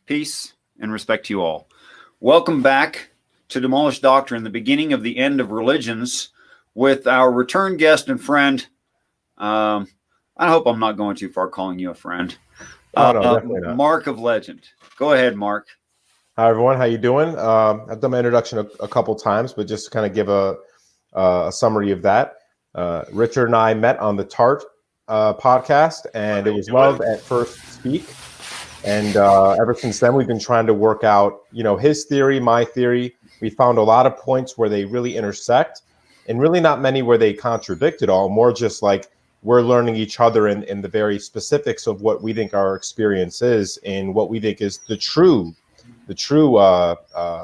Peace and respect to you all. Welcome back to Demolished Doctrine, the beginning of the end of religions, with our return guest and friend. I hope I'm not going too far calling you a friend. Oh, no, definitely not. Mark of Legend. Go ahead, Mark. Hi, everyone. How you doing? I've done my introduction a couple times, but just to kind of give a summary of that. Richard and I met on the TART podcast, and it was love at first speak. And ever since then, we've been trying to work out, his theory, my theory. We found a lot of points where they really intersect, and really not many where they contradict at all. More just like we're learning each other in the very specifics of what we think our experience is and what we think is the true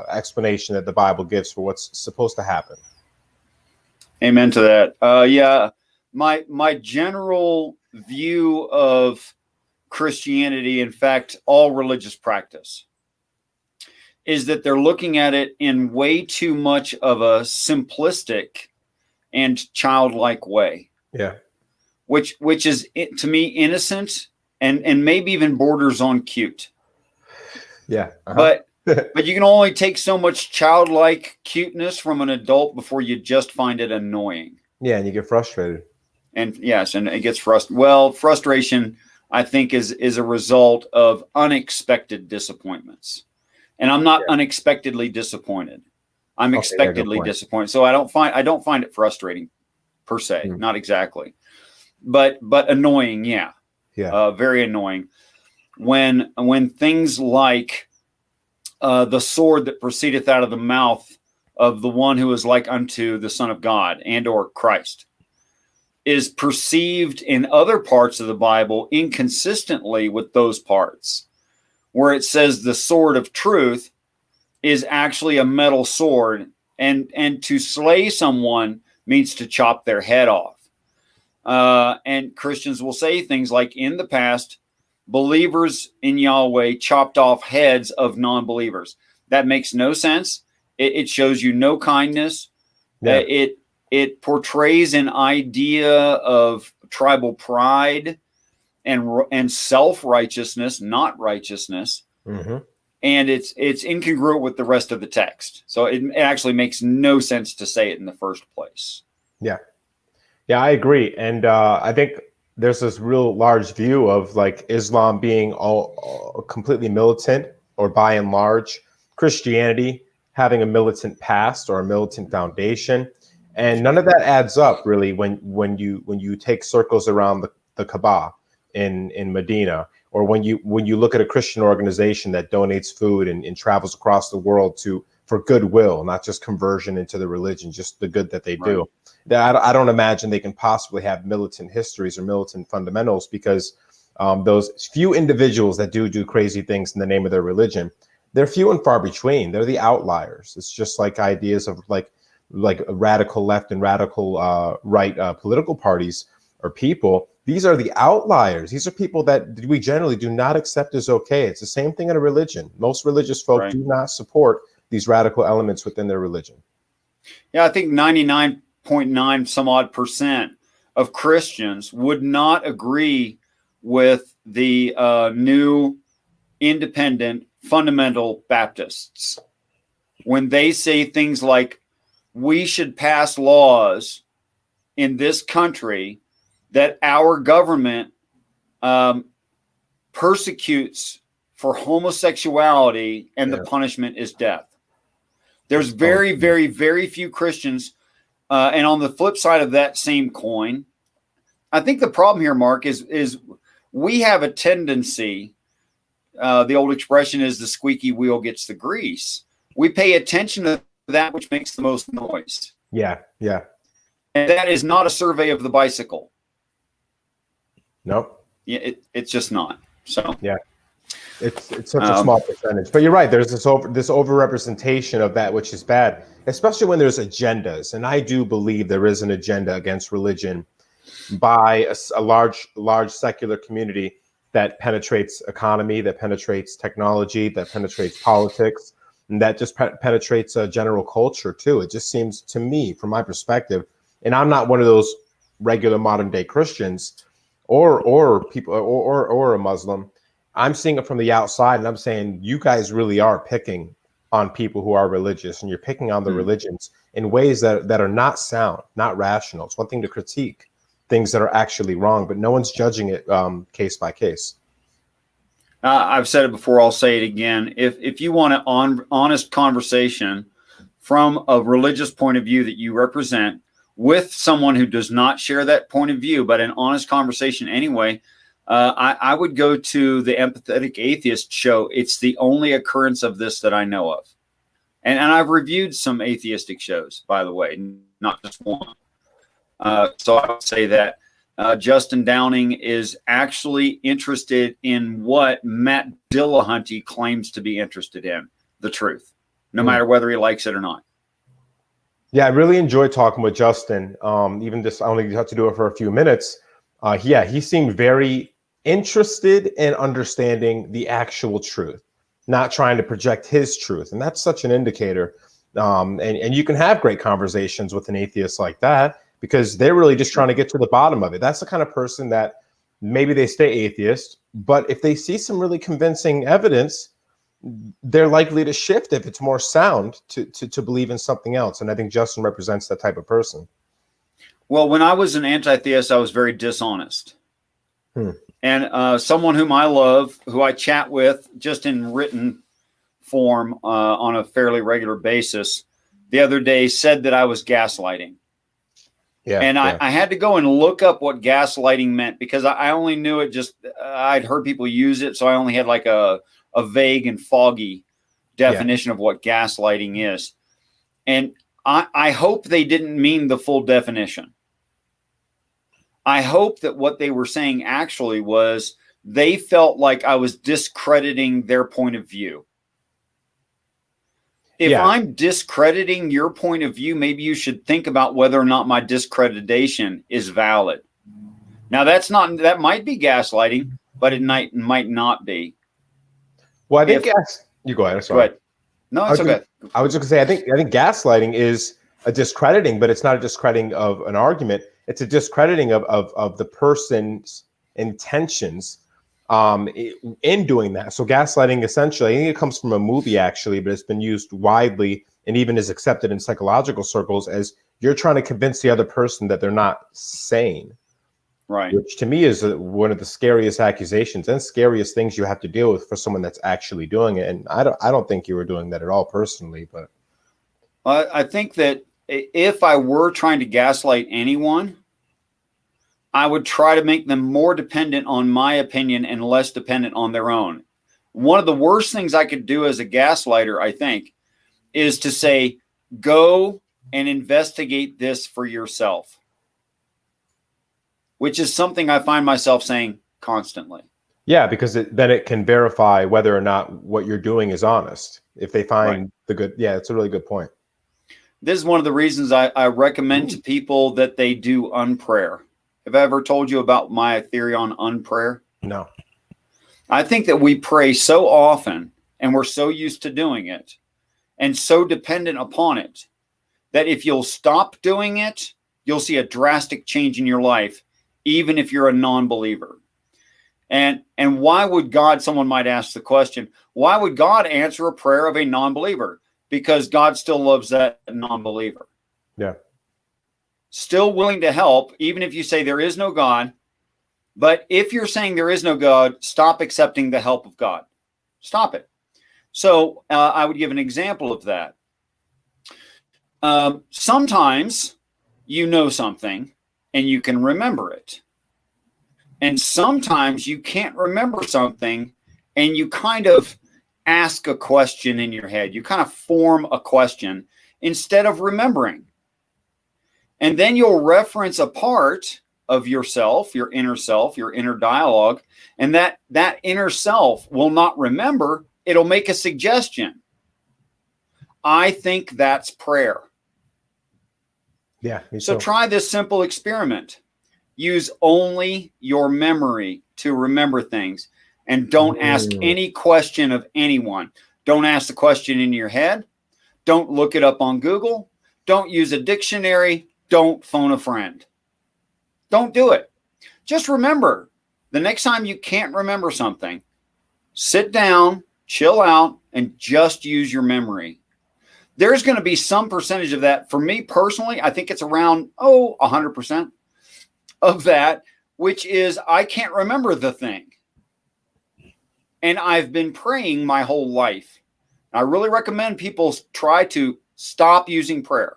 explanation that the Bible gives for what's supposed to happen. Amen to that. My general view of Christianity, in fact, all religious practice, is that they're looking at it in way too much of a simplistic and childlike way. Yeah. Which is, to me, innocent and maybe even borders on cute. Yeah. Uh-huh. But you can only take so much childlike cuteness from an adult before you just find it annoying. Yeah, and you get frustrated. And yes, and it gets frustrated. Well, frustration, I think, is a result of unexpected disappointments. And I'm not unexpectedly disappointed. I'm expectedly disappointed. So I don't find it frustrating per se, not exactly. But annoying, yeah. Very annoying. When things like the sword that proceedeth out of the mouth of the one who is like unto the Son of God and or Christ is perceived in other parts of the Bible inconsistently with those parts, where it says the sword of truth is actually a metal sword, and to slay someone means to chop their head off. And Christians will say things like, in the past, believers in Yahweh chopped off heads of non-believers. That makes no sense. It shows you no kindness. Yeah. It portrays an idea of tribal pride and self-righteousness, not righteousness. Mm-hmm. And it's incongruent with the rest of the text. So it actually makes no sense to say it in the first place. Yeah. Yeah, I agree. And I think there's this real large view of like Islam being all completely militant, or by and large Christianity having a militant past or a militant foundation. And none of that adds up really when you take circles around the Kaaba in Medina, or when you look at a Christian organization that donates food and travels across the world for goodwill, not just conversion into the religion, just the good that they do. I don't imagine they can possibly have militant histories or militant fundamentals, because those few individuals that do crazy things in the name of their religion, they're few and far between. They're the outliers. It's just like ideas of like a radical left and radical right political parties or people. These are the outliers. These are people that we generally do not accept as okay. It's the same thing in a religion. Most religious folk do not support these radical elements within their religion. Yeah, I think 99.9 some odd % of Christians would not agree with the new independent fundamental Baptists when they say things like, we should pass laws in this country that our government persecutes for homosexuality, and the punishment is death. There's very, very, very few Christians. And on the flip side of that same coin, I think the problem here, Mark, is we have a tendency, the old expression is the squeaky wheel gets the grease. We pay attention to that which makes the most noise. Yeah. And that is not a survey of the bicycle. Nope. Yeah, it's just not. So yeah, it's such a small percentage. But you're right. There's this overrepresentation of that which is bad, especially when there's agendas. And I do believe there is an agenda against religion by a large secular community that penetrates economy, that penetrates technology, that penetrates politics, and that just penetrates general culture too. It just seems to me, from my perspective, and I'm not one of those regular modern day Christians or people or a Muslim, I'm seeing it from the outside, and I'm saying you guys really are picking on people who are religious, and you're picking on the religions in ways that are not sound, not rational. It's one thing to critique things that are actually wrong, but no one's judging it case by case. I've said it before, I'll say it again. If you want an honest conversation from a religious point of view that you represent with someone who does not share that point of view, but an honest conversation anyway, I would go to the Empathetic Atheist show. It's the only occurrence of this that I know of. And I've reviewed some atheistic shows, by the way, not just one. So I would say that Justin Downing is actually interested in what Matt Dillahunty claims to be interested in, the truth, no matter whether he likes it or not. Yeah, I really enjoyed talking with Justin. Even just, I only had to do it for a few minutes. He seemed very interested in understanding the actual truth, not trying to project his truth. And that's such an indicator. And you can have great conversations with an atheist like that, because they're really just trying to get to the bottom of it. That's the kind of person that maybe they stay atheist, but if they see some really convincing evidence, they're likely to shift if it's more sound to believe in something else. And I think Justin represents that type of person. Well, when I was an anti-theist, I was very dishonest. And someone whom I love, who I chat with just in written form on a fairly regular basis, the other day said that I was gaslighting. I had to go and look up what gaslighting meant, because I only knew it just, I'd heard people use it. So I only had like a vague and foggy definition of what gaslighting is. And I hope they didn't mean the full definition. I hope that what they were saying actually was they felt like I was discrediting their point of view. If I'm discrediting your point of view, maybe you should think about whether or not my discreditation is valid. Now, that might be gaslighting, but it might not be. Well, I think you go ahead. Sorry. Go ahead. No, it's okay. I was just gonna say, I think gaslighting is a discrediting, but it's not a discrediting of an argument. It's a discrediting of the person's intentions in doing that. So gaslighting, essentially, I think it comes from a movie actually, but it's been used widely and even is accepted in psychological circles as you're trying to convince the other person that they're not sane. Right. Which to me is one of the scariest accusations and scariest things you have to deal with for someone that's actually doing it. And I don't think you were doing that at all personally, but I think that if I were trying to gaslight anyone, I would try to make them more dependent on my opinion and less dependent on their own. One of the worst things I could do as a gaslighter, I think, is to say, go and investigate this for yourself, which is something I find myself saying constantly. Yeah, because then it can verify whether or not what you're doing is honest. If they find the good, it's a really good point. This is one of the reasons I recommend to people that they do unprayer. Have I ever told you about my theory on unprayer? No. I think that we pray so often and we're so used to doing it and so dependent upon it that if you'll stop doing it, you'll see a drastic change in your life, even if you're a non-believer. And why would God, someone might ask the question, why would God answer a prayer of a non-believer? Because God still loves that non-believer. Yeah. Still willing to help, even if you say there is no God. But if you're saying there is no God, stop accepting the help of God. Stop it. So I would give an example of that. Sometimes you know something and you can remember it. And sometimes you can't remember something and you kind of ask a question in your head. You kind of form a question instead of remembering. And then you'll reference a part of yourself, your inner dialogue, and that inner self will not remember. It'll make a suggestion. I think that's prayer. Yeah. So try this simple experiment. Use only your memory to remember things, and don't ask any question of anyone. Don't ask the question in your head. Don't look it up on Google. Don't use a dictionary. Don't phone a friend. Don't do it. Just remember, the next time you can't remember something, Sit down, chill out, and just use your memory. There's going to be some percentage of that. For me personally, I think it's around, 100% of that, which is I can't remember the thing. And I've been praying my whole life. I really recommend people try to stop using prayer.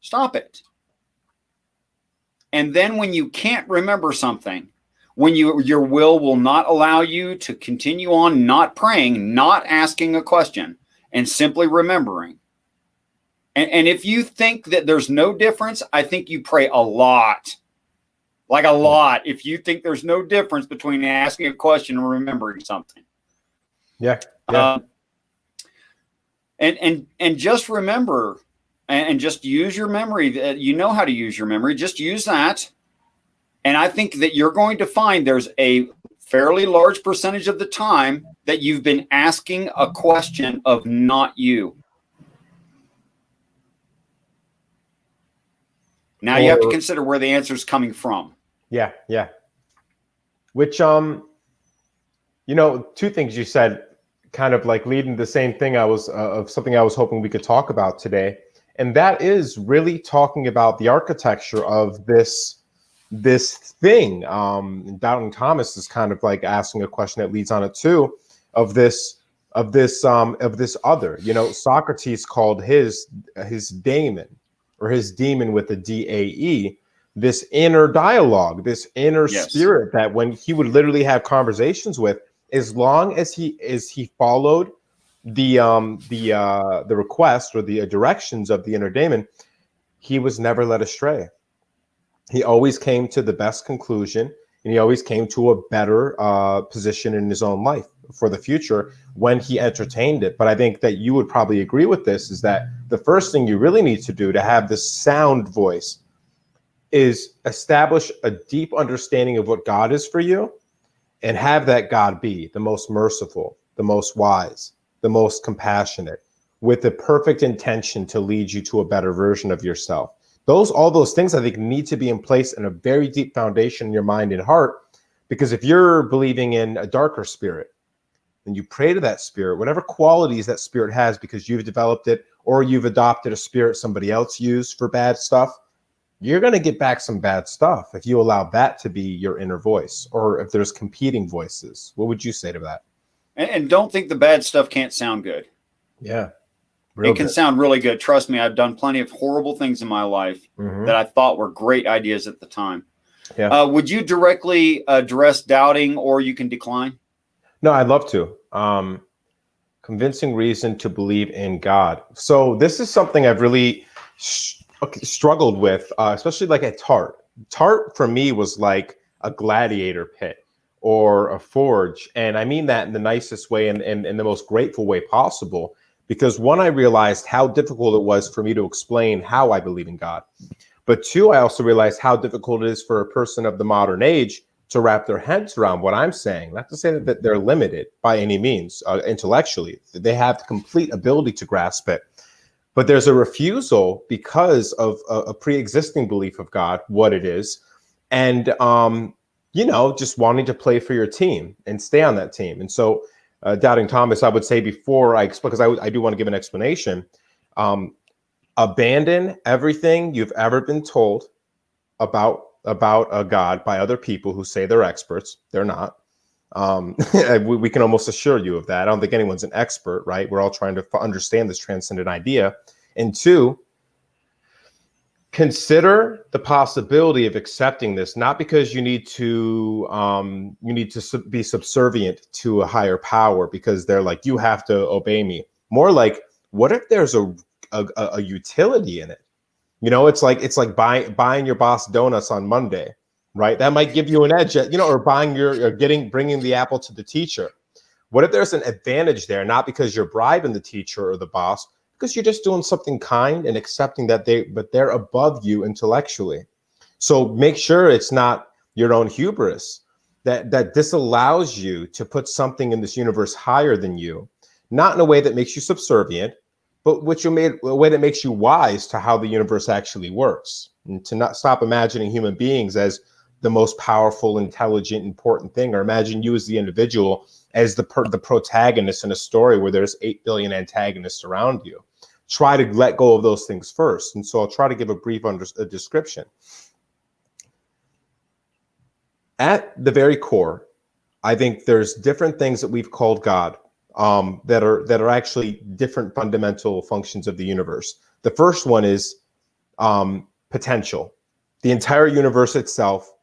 Stop it. And then when you can't remember something, when your will not allow you to continue on not praying, not asking a question, and simply remembering. And if you think that there's no difference, I think you pray a lot. Like a lot. If you think there's no difference between asking a question and remembering something. Yeah. And just remember and just use your memory. You know how to use your memory. Just use that. And I think that you're going to find there's a fairly large percentage of the time that you've been asking a question of not you. Now you have to consider where the answer is coming from. Yeah. Which, two things you said kind of like leading the same thing of something I was hoping we could talk about today. And that is really talking about the architecture of this thing. Doubting Thomas is kind of like asking a question that leads on it too, of this other. Socrates called his daemon, or his demon with a DAE, this inner dialogue, this inner spirit that when he would literally have conversations with, as long as he followed the request or the directions of the inner daemon, he was never led astray. He always came to the best conclusion, and he always came to a better position in his own life for the future when he entertained it. But I think that you would probably agree with this, is that the first thing you really need to do to have this sound voice is establish a deep understanding of what God is for you, and have that God be the most merciful, the most wise, the most compassionate, with the perfect intention to lead you to a better version of yourself. All those things I think need to be in place in a very deep foundation in your mind and heart, because if you're believing in a darker spirit, and you pray to that spirit, whatever qualities that spirit has because you've developed it, or you've adopted a spirit somebody else used for bad stuff, you're going to get back some bad stuff if you allow that to be your inner voice, or if there's competing voices. What would you say to that? And don't think the bad stuff can't sound good. Yeah. It can sound really good. Trust me, I've done plenty of horrible things in my life that I thought were great ideas at the time. Yeah. Would you directly address doubting, or you can decline? No, I'd love to. Convincing reason to believe in God. So this is something I've really struggled with, especially like at Tart. Tart for me was like a gladiator pit or a forge. And I mean that in the nicest way and in the most grateful way possible. Because one, I realized how difficult it was for me to explain how I believe in God. But two, I also realized how difficult it is for a person of the modern age to wrap their heads around what I'm saying. Not to say that they're limited by any means intellectually. They have the complete ability to grasp it. But there's a refusal because of a pre-existing belief of God, what it is, and just wanting to play for your team and stay on that team. And so, Doubting Thomas, I would say before I explain, because I do want to give an explanation, abandon everything you've ever been told about a God by other people who say they're experts. They're not. We can almost assure you of that. I don't think anyone's an expert, right? We're all trying to understand this transcendent idea. And two, consider the possibility of accepting this, not because you need to be subservient to a higher power because they're like, you have to obey me. More like, what if there's a utility in it? It's like buying your boss donuts on Monday. Right, that might give you an edge, or bringing the apple to the teacher. What if there's an advantage there, not because you're bribing the teacher or the boss, because you're just doing something kind and accepting that they're above you intellectually. So make sure it's not your own hubris that disallows you to put something in this universe higher than you, not in a way that makes you subservient, but a way that makes you wise to how the universe actually works, and to not stop imagining human beings as the most powerful, intelligent, important thing, or imagine you as the individual as the protagonist in a story where there's 8 billion antagonists around you. Try to let go of those things first. And so I'll try to give a brief description. At the very core, I think there's different things that we've called God that are actually different fundamental functions of the universe. The first one is potential. The entire universe itself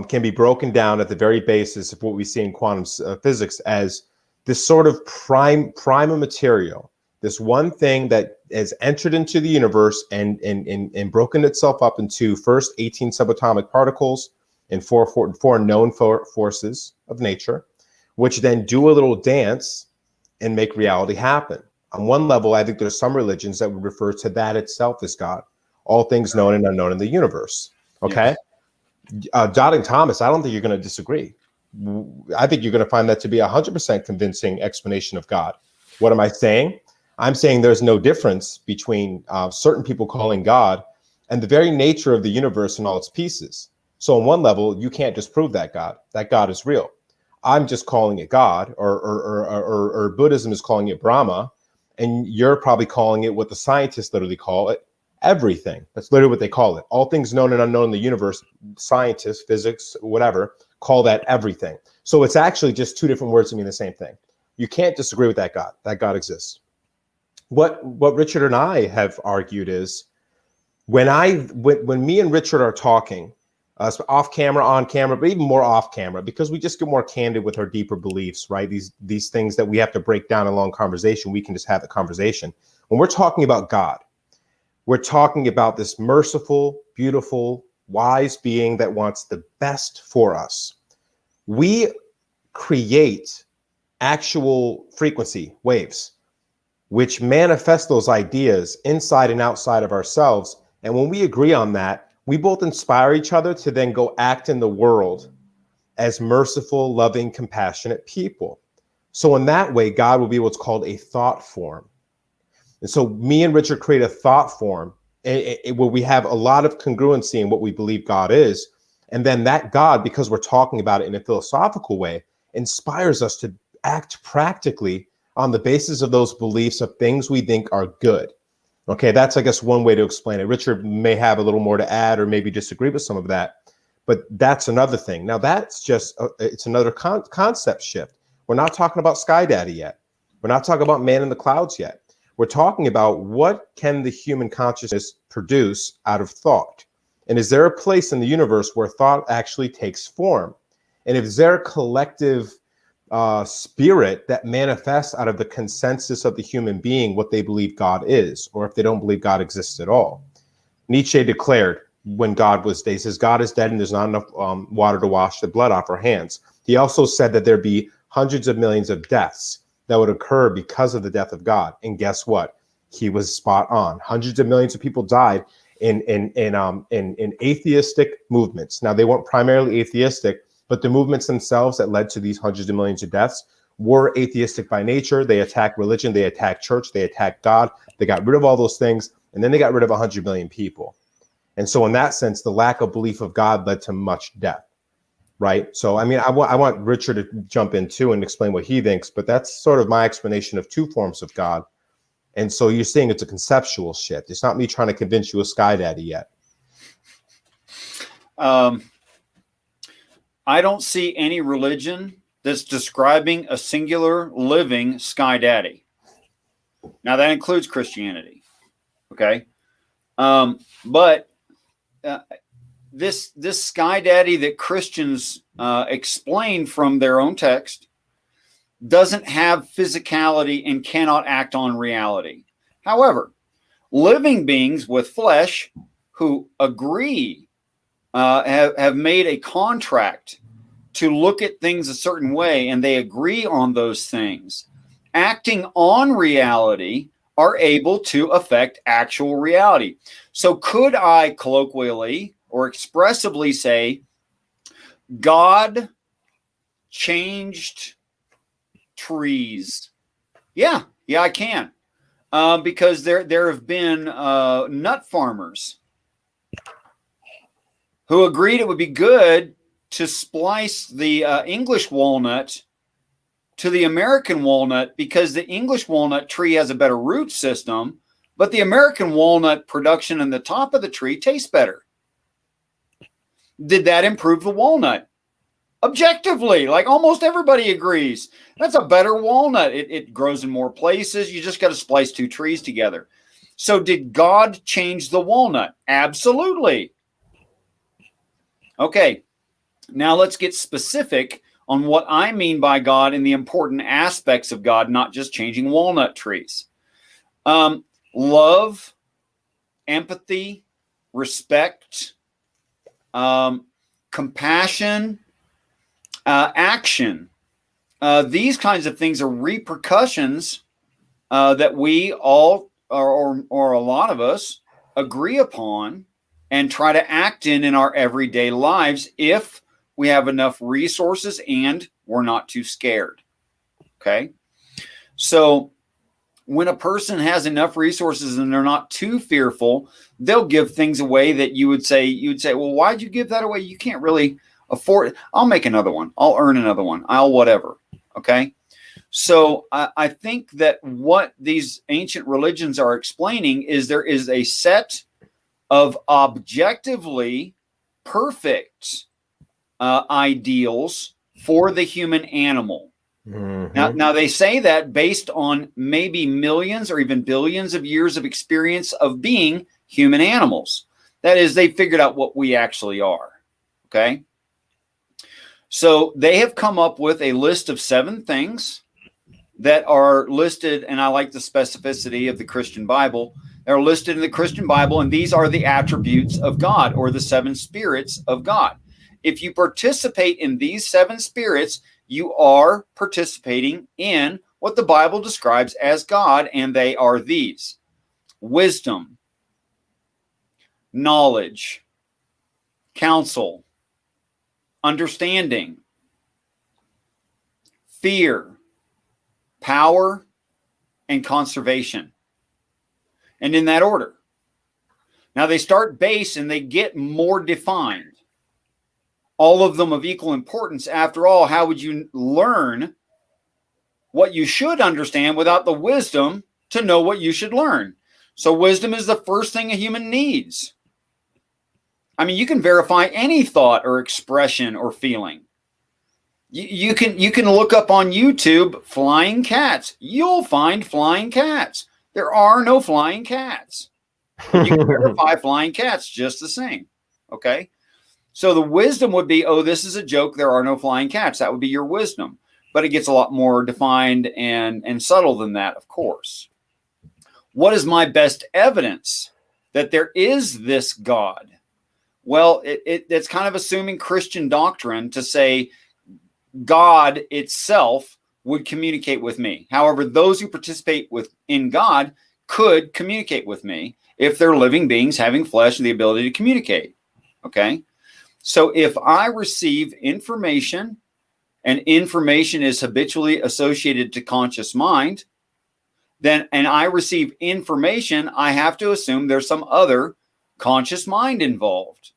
can be broken down at the very basis of what we see in quantum physics as this sort of prima material, this one thing that has entered into the universe and broken itself up into first 18 subatomic particles and four known forces of nature, which then do a little dance and make reality happen. On one level, I think there's some religions that would refer to that itself as God, all things known and unknown in the universe. Okay. Yes. Doubting Thomas, I don't think you're going to disagree. I think you're going to find that to be 100% convincing explanation of God. What am I saying? I'm saying there's no difference between certain people calling God and the very nature of the universe and all its pieces. So on one level, you can't disprove that God is real. I'm just calling it God, or Buddhism is calling it Brahma, and you're probably calling it what the scientists literally call it, everything. That's literally what they call it. All things known and unknown in the universe, scientists, physics, whatever, call that everything. So it's actually just two different words that mean the same thing. You can't disagree with that God. That God exists. What Richard and I have argued is when me and Richard are talking, off camera, on camera, but even more off camera, because we just get more candid with our deeper beliefs, right? These things that we have to break down in a long conversation, we can just have a conversation. When we're talking about God, we're talking about this merciful, beautiful, wise being that wants the best for us. We create actual frequency waves, which manifest those ideas inside and outside of ourselves. And when we agree on that, we both inspire each other to then go act in the world as merciful, loving, compassionate people. So in that way, God will be what's called a thought form. And so me and Richard create a thought form where we have a lot of congruency in what we believe God is. And then that God, because we're talking about it in a philosophical way, inspires us to act practically on the basis of those beliefs of things we think are good. Okay, that's, I guess, one way to explain it. Richard may have a little more to add or maybe disagree with some of that, but that's another thing. Now, that's just, it's another concept shift. We're not talking about Sky Daddy yet. We're not talking about man in the clouds yet. We're talking about what can the human consciousness produce out of thought? And is there a place in the universe where thought actually takes form? And is there a collective spirit that manifests out of the consensus of the human being what they believe God is, or if they don't believe God exists at all? Nietzsche declared when God was dead, he says, God is dead and there's not enough water to wash the blood off our hands. He also said that there'd be hundreds of millions of deaths that would occur because of the death of God. And guess what? He was spot on. Hundreds of millions of people died in atheistic movements. Now, they weren't primarily atheistic, but the movements themselves that led to these hundreds of millions of deaths were atheistic by nature. They attacked religion, they attacked church, they attacked God. They got rid of all those things, and then they got rid of 100 million people. And so in that sense, the lack of belief of God led to much death, right? So, I mean, I want Richard to jump in too and explain what he thinks, but that's sort of my explanation of two forms of God. And so you're saying it's a conceptual shift. It's not me trying to convince you a Sky Daddy yet. I don't see any religion that's describing a singular living Sky Daddy. Now that includes Christianity. Okay. But this Sky Daddy that Christians explain from their own text doesn't have physicality and cannot act on reality. However, living beings with flesh who agree have made a contract to look at things a certain way, and they agree on those things, acting on reality, are able to affect actual reality. So could I colloquially or expressively say, God changed trees? Yeah, I can. Because there have been nut farmers who agreed it would be good to splice the English walnut to the American walnut because the English walnut tree has a better root system, but the American walnut production in the top of the tree tastes better. Did that improve the walnut? Objectively, like almost everybody agrees, that's a better walnut. It grows in more places. You just got to splice two trees together. So did God change the walnut? Absolutely. Okay, now let's get specific on what I mean by God and the important aspects of God, not just changing walnut trees. Love, empathy, respect, compassion, action. These kinds of things are repercussions that we all, or a lot of us, agree upon and try to act in our everyday lives if we have enough resources and we're not too scared. Okay? So when a person has enough resources and they're not too fearful, they'll give things away that you'd say, well, why'd you give that away? You can't really afford it. I'll make another one. I'll earn another one. I'll whatever. Okay. So I think that what these ancient religions are explaining is there is a set of objectively perfect ideals for the human animal. Mm-hmm. Now they say that based on maybe millions or even billions of years of experience of being human animals. That is, they figured out what we actually are. Okay. So they have come up with a list of 7 things that are listed, and I like the specificity of the Christian Bible. They're listed in the Christian Bible, and these are the attributes of God, or the 7 spirits of God. If you participate in these 7 spirits, you are participating in what the Bible describes as God, and they are these: wisdom, knowledge, counsel, understanding, fear, power, and conservation. And in that order. Now they start base and they get more defined. All of them of equal importance. After all, how would you learn what you should understand without the wisdom to know what you should learn? So wisdom is the first thing a human needs. I mean, you can verify any thought or expression or feeling. You can look up on YouTube flying cats. You'll find flying cats. There are no flying cats. And you can verify flying cats just the same. Okay? So the wisdom would be, oh, this is a joke. There are no flying cats. That would be your wisdom. But it gets a lot more defined and subtle than that, of course. What is my best evidence that there is this God? Well, it's kind of assuming Christian doctrine to say God itself would communicate with me. However, those who participate in God could communicate with me if they're living beings having flesh and the ability to communicate. Okay? So if I receive information, and information is habitually associated to conscious mind, and I receive information, I have to assume there's some other conscious mind involved.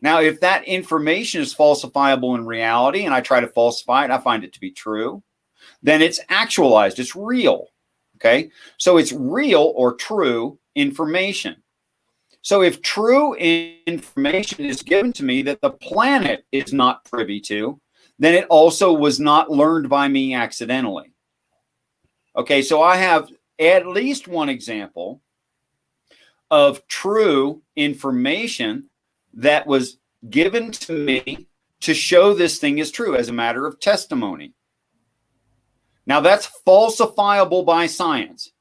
Now, if that information is falsifiable in reality and I try to falsify it, I find it to be true, then it's actualized, it's real. Okay? So it's real or true information. So if true information is given to me that the planet is not privy to, then it also was not learned by me accidentally. Okay, so I have at least one example of true information that was given to me to show this thing is true as a matter of testimony. Now that's falsifiable by science.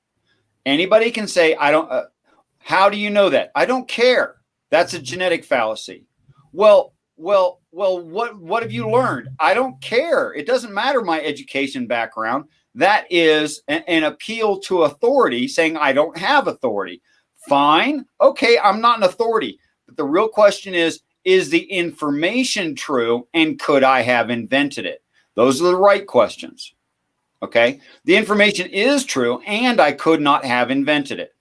Anybody can say, I don't, how do you know that? I don't care. That's a genetic fallacy. Well, what have you learned? I don't care. It doesn't matter my education background. That is an appeal to authority saying I don't have authority. Fine. Okay, I'm not an authority. But the real question is the information true and could I have invented it? Those are the right questions. Okay, the information is true and I could not have invented it.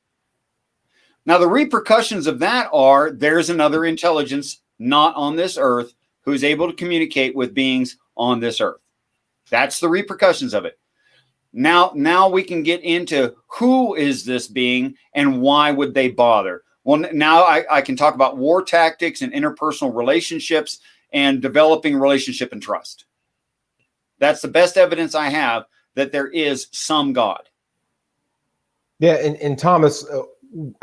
Now, the repercussions of that are there's another intelligence not on this earth who's able to communicate with beings on this earth. That's the repercussions of it. Now we can get into who is this being and why would they bother. Well, now I can talk about war tactics and interpersonal relationships and developing relationship and trust. That's the best evidence I have that there is some God. Yeah, and Thomas,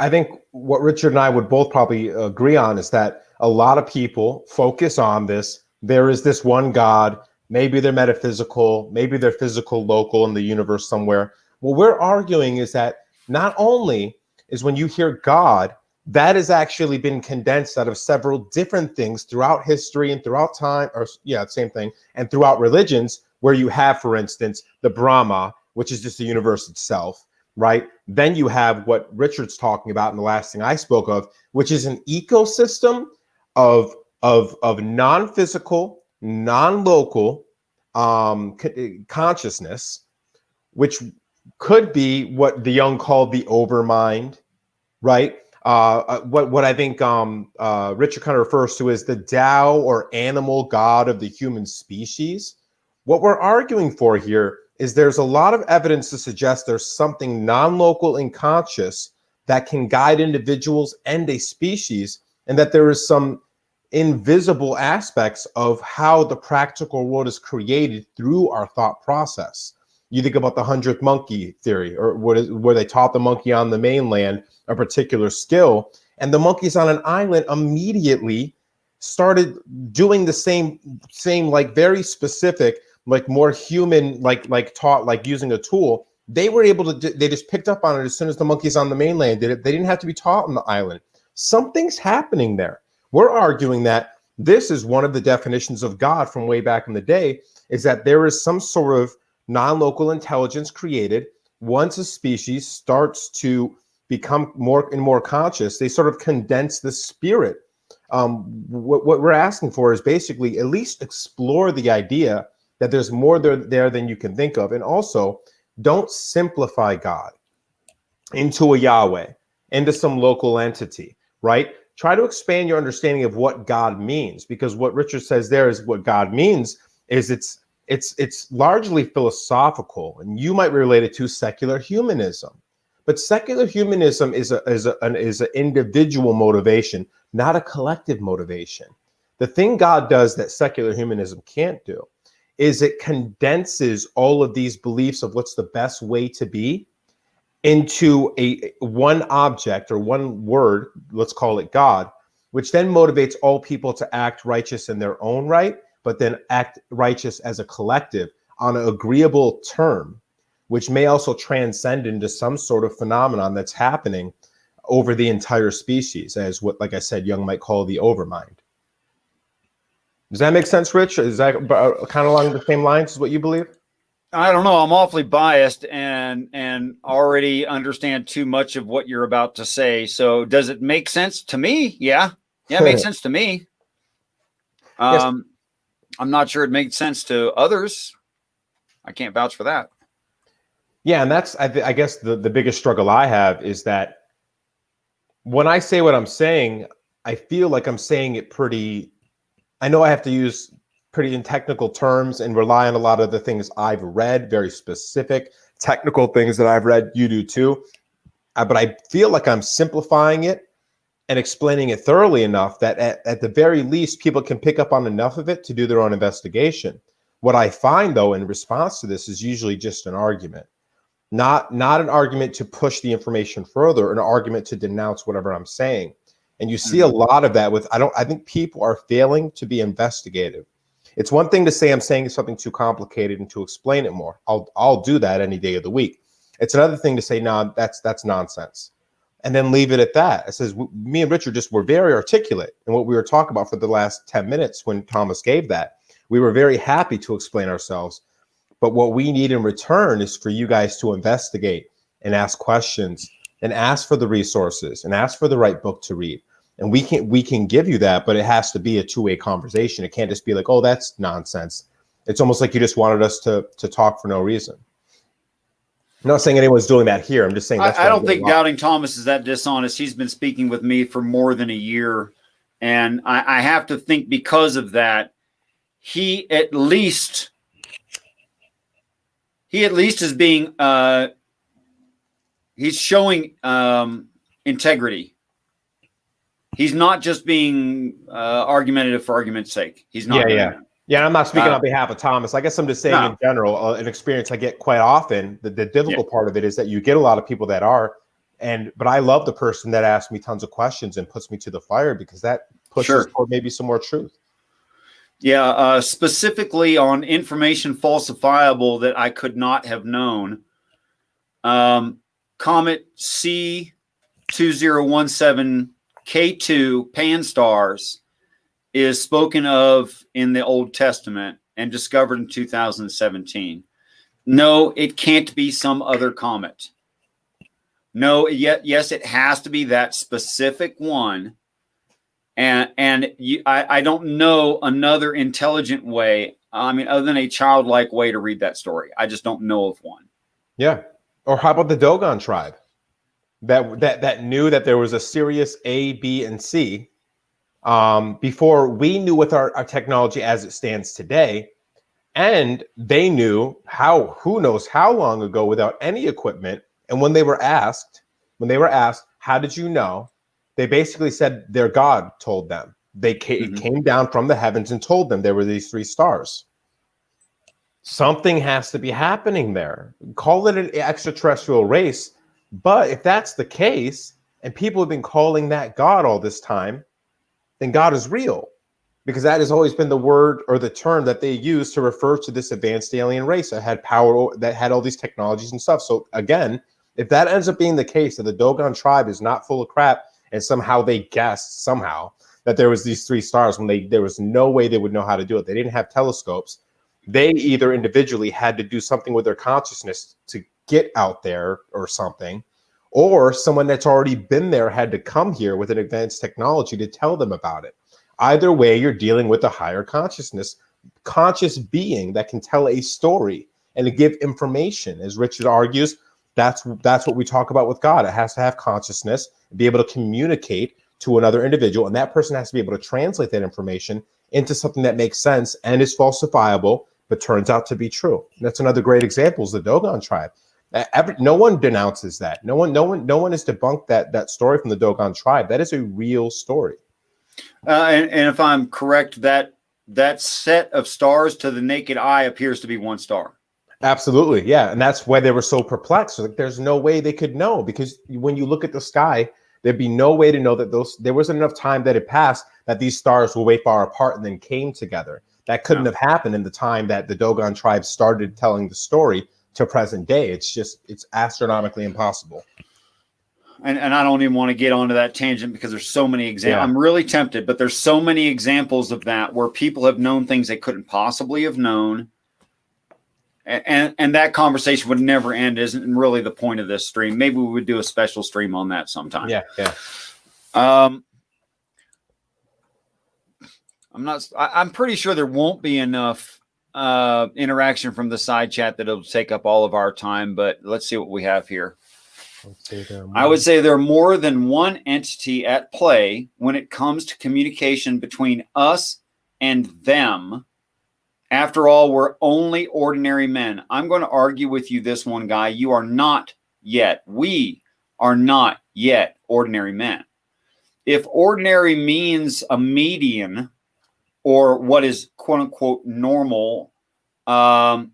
I think what Richard and I would both probably agree on is that a lot of people focus on this. There is this one God. Maybe they're metaphysical, maybe they're physical, local in the universe somewhere. What we're arguing is that not only is when you hear God, that has actually been condensed out of several different things throughout history and throughout time, or yeah, same thing, and throughout religions, where you have, for instance, the Brahma, which is just the universe itself, right? Then you have what Richard's talking about in the last thing I spoke of, which is an ecosystem of non-physical, non-local consciousness, which could be what the Jung called the overmind, right? What I think Richard kind of refers to as the Tao or animal God of the human species. What we're arguing for here is there's a lot of evidence to suggest there's something non-local and conscious that can guide individuals and a species, and that there is some invisible aspects of how the practical world is created through our thought process. You think about the 100th monkey theory, or where they taught the monkey on the mainland a particular skill, and the monkeys on an island immediately started doing the same like very specific, like more human, like taught, like using a tool. They were able to, they just picked up on it as soon as the monkeys on the mainland did it. They didn't have to be taught on the island. Something's happening there. We're arguing that this is one of the definitions of God from way back in the day, is that there is some sort of non-local intelligence created. Once a species starts to become more and more conscious, they sort of condense the spirit. What we're asking for is basically at least explore the idea that there's more there than you can think of. And also, don't simplify God into a Yahweh, into some local entity, right? Try to expand your understanding of what God means, because what Richard says there is what God means is it's largely philosophical, and you might relate it to secular humanism. But secular humanism is an individual motivation, not a collective motivation. The thing God does that secular humanism can't do is it condenses all of these beliefs of what's the best way to be into one object or one word, let's call it God, which then motivates all people to act righteous in their own right, but then act righteous as a collective on an agreeable term, which may also transcend into some sort of phenomenon that's happening over the entire species, as what, like I said, Jung might call the overmind. Does that make sense, Rich? Is that kind of along the same lines as what you believe? I don't know. I'm awfully biased and already understand too much of what you're about to say. So does it make sense to me? Yeah. Yeah, it makes sense to me. Yes. I'm not sure it makes sense to others. I can't vouch for that. Yeah, and that's, I guess, the biggest struggle I have is that when I say what I'm saying, I feel like I'm saying it pretty, I know I have to use pretty in technical terms and rely on a lot of the things I've read, very specific technical things that I've read. You do too. But I feel like I'm simplifying it and explaining it thoroughly enough that at the very least, people can pick up on enough of it to do their own investigation. What I find, though, in response to this is usually just an argument. Not an argument to push the information further, an argument to denounce whatever I'm saying. And you see a lot of that with, I think people are failing to be investigative. It's one thing to say I'm saying something too complicated and to explain it more. I'll do that any day of the week. It's another thing to say, no, that's nonsense, and then leave it at that. It says, me and Richard just were very articulate in what we were talking about for the last 10 minutes when Thomas gave that. We were very happy to explain ourselves. But what we need in return is for you guys to investigate and ask questions and ask for the resources and ask for the right book to read. And we can give you that, but it has to be a two-way conversation. It can't just be like, oh, that's nonsense. It's almost like you just wanted us to talk for no reason. I'm not saying anyone's doing that here. I'm just saying that's I don't think Doubting Thomas is that dishonest. He's been speaking with me for more than a year. And I have to think because of that, he he at least is being he's showing integrity. He's not just being argumentative for argument's sake. He's not doing that. Yeah, I'm not speaking on behalf of Thomas. I guess I'm just saying in general, an experience I get quite often. The difficult part of it is that you get a lot of people that are, but I love the person that asks me tons of questions and puts me to the fire, because that pushes toward maybe some more truth. Yeah, specifically on information falsifiable that I could not have known. Comet C2017 K2 Pan-STARRS is spoken of in the Old Testament and discovered in 2017. No, it can't be some other comet. No, yes, it has to be that specific one. I don't know another intelligent way, other than a childlike way to read that story. I just don't know of one. Yeah. Or how about the Dogon tribe that knew that there was a Sirius A, B, and C before we knew with our technology as it stands today. And they knew who knows how long ago without any equipment. And when they were asked, how did you know? They basically said their God told them. It came down from the heavens and told them there were these 3 stars. Something has to be happening there. Call it an extraterrestrial race. But if that's the case, and people have been calling that God all this time, then God is real. Because that has always been the word or the term that they use to refer to this advanced alien race that had power, that had all these technologies and stuff. So again, if that ends up being the case, that the Dogon tribe is not full of crap, and somehow they guessed that there was these 3 stars when there was no way they would know how to do it. They didn't have telescopes. They either individually had to do something with their consciousness to get out there or something, or someone that's already been there had to come here with an advanced technology to tell them about it. Either way, you're dealing with a higher conscious being that can tell a story and to give information. As Richard argues, that's what we talk about with God. It has to have consciousness, be able to communicate to another individual, and that person has to be able to translate that information into something that makes sense and is falsifiable, but turns out to be true. And that's another great example is the Dogon tribe. No one denounces that. No one has debunked that story from the Dogon tribe. That is a real story. And if I'm correct, that set of stars to the naked eye appears to be 1 star. Absolutely, yeah, and that's why they were so perplexed. Like, there's no way they could know, because when you look at the sky, there'd be no way to know that there wasn't enough time that had passed that these stars were way far apart and then came together. That couldn't have happened in the time that the Dogon tribe started telling the story to present day. It's astronomically impossible. And I don't even want to get onto that tangent because there's so many examples. I'm really tempted, but there's so many examples of that where people have known things they couldn't possibly have known. And that conversation would never end. Isn't really the point of this stream. Maybe we would do a special stream on that sometime. Yeah. I'm pretty sure there won't be enough interaction from the side chat that it'll take up all of our time, but let's see what we have here. I would say there are more than one entity at play when it comes to communication between us and them. After all, we're only ordinary men. I'm going to argue with you this one, guy. You are not yet. We are not yet ordinary men. If ordinary means a median or what is quote unquote normal, or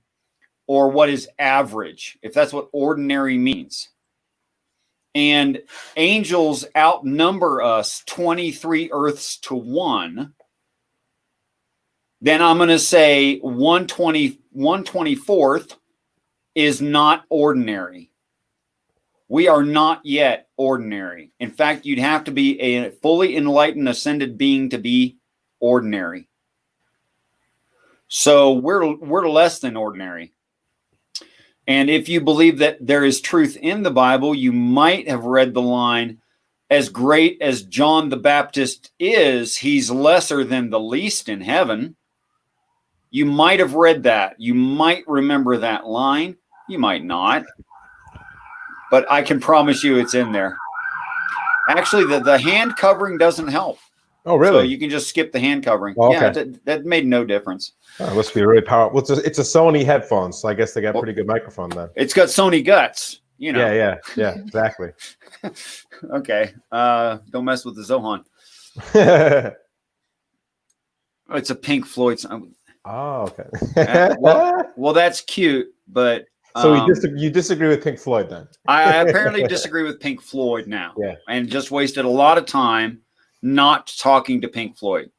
what is average, if that's what ordinary means, and angels outnumber us 23 Earths to 1, then I'm going to say 1/24th is not ordinary. We are not yet ordinary. In fact, you'd have to be a fully enlightened, ascended being to be ordinary. So we're less than ordinary. And if you believe that there is truth in the Bible, you might have read the line, as great as John the Baptist is, he's lesser than the least in heaven. You might have read that. You might remember that line. You might not. But I can promise you it's in there. Actually, the hand covering doesn't help. Oh, really? So you can just skip the hand covering. Oh, yeah, okay. that made no difference. Oh, it must be really powerful. Well, it's a Sony headphones, so I guess they got pretty good microphone then. It's got Sony guts, you know. Yeah, exactly. Okay. Don't mess with the Zohan. It's a Pink Floyd song. Oh, okay. well, that's cute, but so you disagree with Pink Floyd then? I apparently disagree with Pink Floyd now. Yeah. And just wasted a lot of time not talking to Pink Floyd.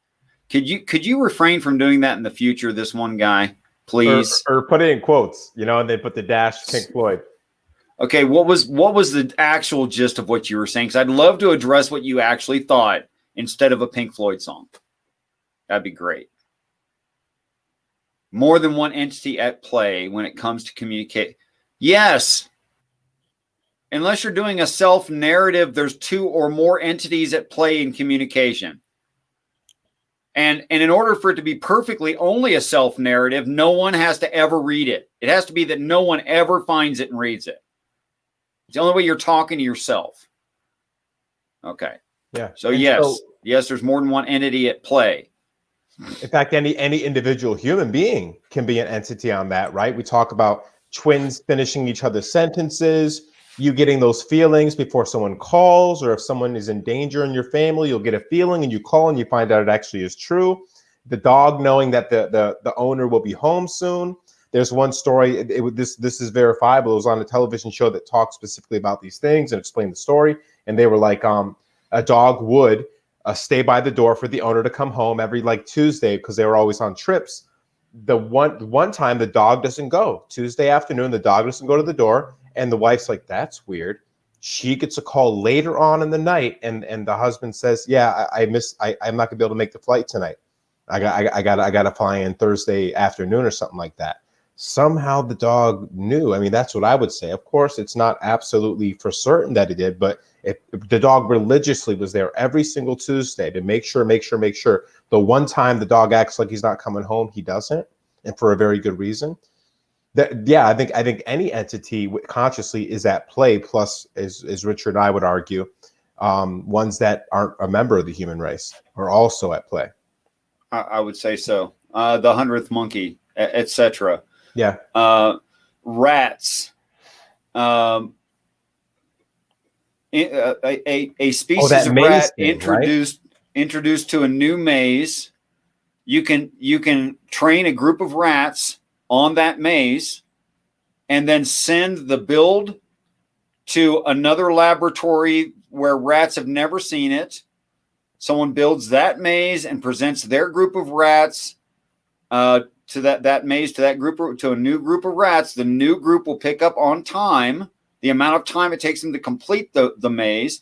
Could you refrain from doing that in the future, this one guy, please? Or put it in quotes, and then put the dash Pink Floyd. Okay, what was the actual gist of what you were saying? Because I'd love to address what you actually thought instead of a Pink Floyd song. That'd be great. More than one entity at play when it comes to communicate. Yes. Unless you're doing a self-narrative, there's two or more entities at play in communication. And in order for it to be perfectly only a self-narrative, no one has to ever read it. It has to be that no one ever finds it and reads it. It's the only way you're talking to yourself. Okay. Yeah. So yes, there's more than one entity at play. In fact, any individual human being can be an entity on that, right? We talk about twins finishing each other's sentences, you getting those feelings before someone calls, or if someone is in danger in your family, you'll get a feeling and you call and you find out it actually is true. The dog knowing that the owner will be home soon. There's one story, this is verifiable. It was on a television show that talked specifically about these things and explained the story. And they were like, a dog would stay by the door for the owner to come home every Tuesday, because they were always on trips. The one time the dog doesn't go. Tuesday afternoon, the dog doesn't go to the door, and the wife's like, that's weird. She gets a call later on in the night, and the husband says, yeah, I'm not gonna be able to make the flight tonight. I gotta fly in Thursday afternoon or something like that. Somehow the dog knew. I mean, that's what I would say. Of course, it's not absolutely for certain that it did, but if the dog religiously was there every single Tuesday to make sure, the one time the dog acts like he's not coming home, he doesn't, and for a very good reason. I think any entity consciously is at play. Plus, as Richard and I would argue, ones that aren't a member of the human race are also at play. I would say so. The 100th monkey, etc. Yeah. Rats. A species of rat introduced to a new maze. You can train a group of rats on that maze and then send the build to another laboratory where rats have never seen it. Someone builds that maze and presents their group of rats to that maze, to a new group of rats. The new group will pick up on time the amount of time it takes them to complete the maze,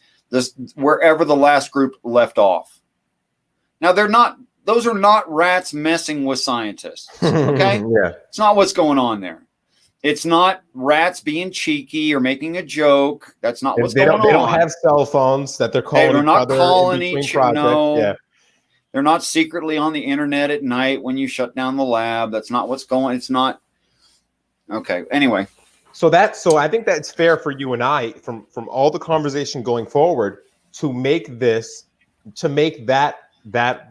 wherever the last group left off. Now, those are not rats messing with scientists. Okay? Yeah. It's not what's going on there. It's not rats being cheeky or making a joke. That's not what's going on. They don't have cell phones that they're calling. They're not calling each other. No. Yeah. They're not secretly on the internet at night when you shut down the lab. That's not what's going. It's not. Okay. Anyway. So I think that's fair for you and I, from all the conversation going forward, to make that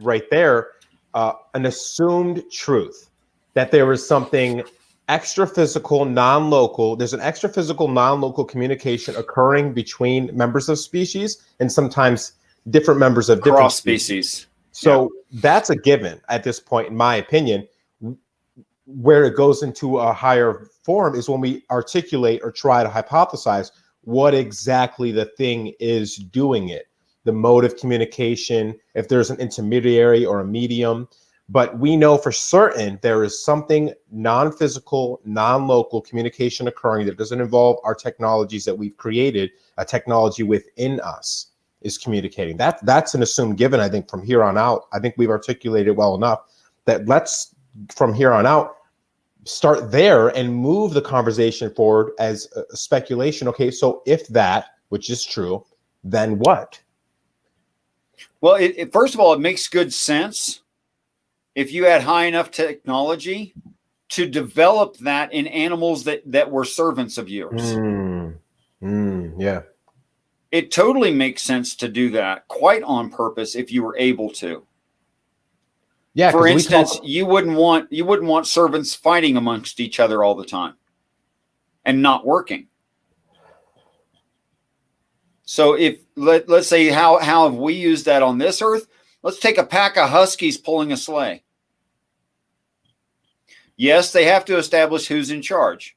right there an assumed truth, that there is something extra physical, non-local. There's an extra physical, non-local communication occurring between members of species, and sometimes different members of different cross species. So that's a given at this point, in my opinion. Where it goes into a higher form is when we articulate or try to hypothesize what exactly the thing is doing it, the mode of communication, if there's an intermediary or a medium. But we know for certain there is something non-physical, non-local communication occurring that doesn't involve our technologies that we've created. A technology within us is communicating. That's an assumed given, I think, from here on out. I think we've articulated well enough that let's, from here on out, start there and move the conversation forward as a speculation. Okay, so if that, which is true, then what? Well, first of all, it makes good sense if you had high enough technology to develop that in animals that were servants of yours. Yeah. It totally makes sense to do that quite on purpose if you were able to. Yeah, for instance, you wouldn't want servants fighting amongst each other all the time and not working. So if let's say how have we used that on this earth? Let's take a pack of huskies pulling a sleigh. Yes, they have to establish who's in charge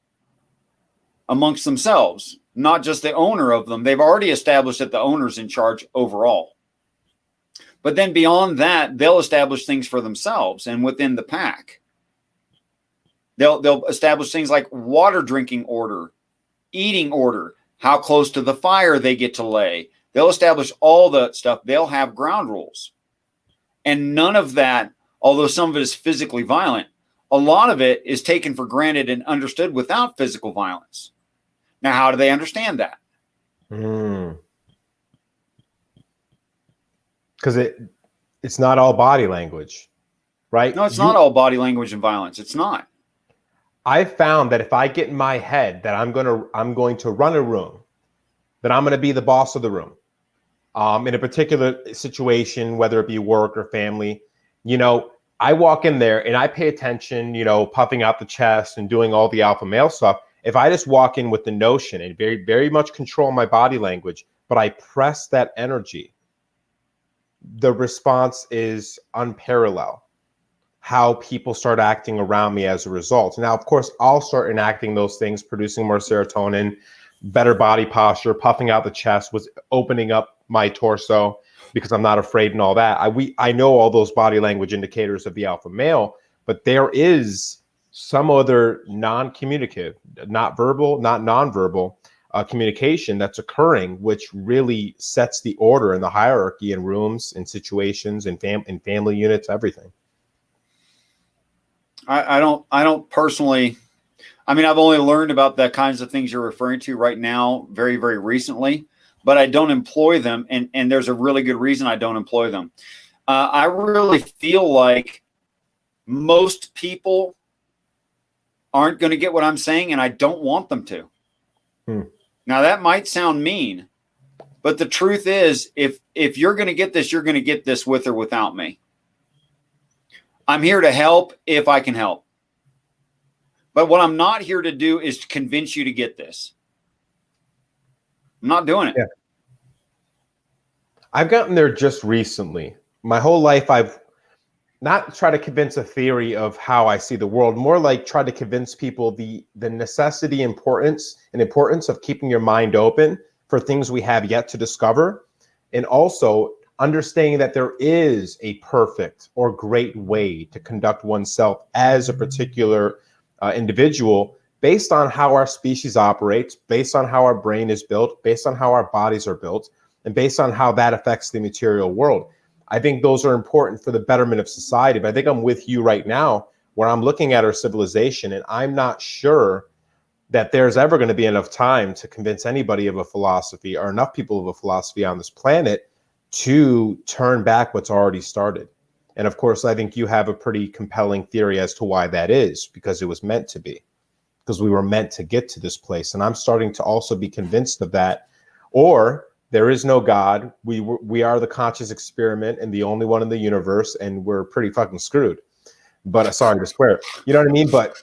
amongst themselves, not just the owner of them. They've already established that the owner's in charge overall. But then beyond that, they'll establish things for themselves and within the pack. They'll establish things like water drinking order, eating order, how close to the fire they get to lay. They'll establish all that stuff. They'll have ground rules. And none of that, although some of it is physically violent, a lot of it is taken for granted and understood without physical violence. Now, how do they understand that? Because it's not all body language, right? No, it's not all body language and violence. It's not. I found that if I get in my head that I'm going to run a room, that I'm going to be the boss of the room, in a particular situation, whether it be work or family, I walk in there and I pay attention, puffing out the chest and doing all the alpha male stuff. If I just walk in with the notion and very, very much control my body language, but I press that energy, the response is unparalleled. How people start acting around me as a result. Now, of course, I'll start enacting those things, producing more serotonin, better body posture, puffing out the chest, was opening up my torso because I'm not afraid and all that. I know all those body language indicators of the alpha male, but there is some other non-communicative, not verbal, not nonverbal communication that's occurring, which really sets the order and the hierarchy in rooms, in situations, in family units, everything. I don't personally, I've only learned about the kinds of things you're referring to right now very, very recently, but I don't employ them. And there's a really good reason I don't employ them. I really feel like most people aren't going to get what I'm saying, and I don't want them to. Now, that might sound mean, but the truth is, if you're going to get this, you're going to get this with or without me. I'm here to help if I can help. But what I'm not here to do is to convince you to get this. I'm not doing it. Yeah. I've gotten there just recently. My whole life, I've not tried to convince a theory of how I see the world, more like try to convince people the necessity, importance of keeping your mind open for things we have yet to discover. And also understanding that there is a perfect or great way to conduct oneself as a particular individual based on how our species operates, based on how our brain is built, based on how our bodies are built, and based on how that affects the material world. I think those are important for the betterment of society. But I think I'm with you right now where I'm looking at our civilization, and I'm not sure that there's ever going to be enough time to convince anybody of a philosophy or enough people of a philosophy on this planet to turn back what's already started. And of course, I think you have a pretty compelling theory as to why that is, because it was meant to be, because we were meant to get to this place. And I'm starting to also be convinced of that. Or there is no God. We are the conscious experiment and the only one in the universe, and we're pretty fucking screwed. But sorry to swear, you know what I mean? But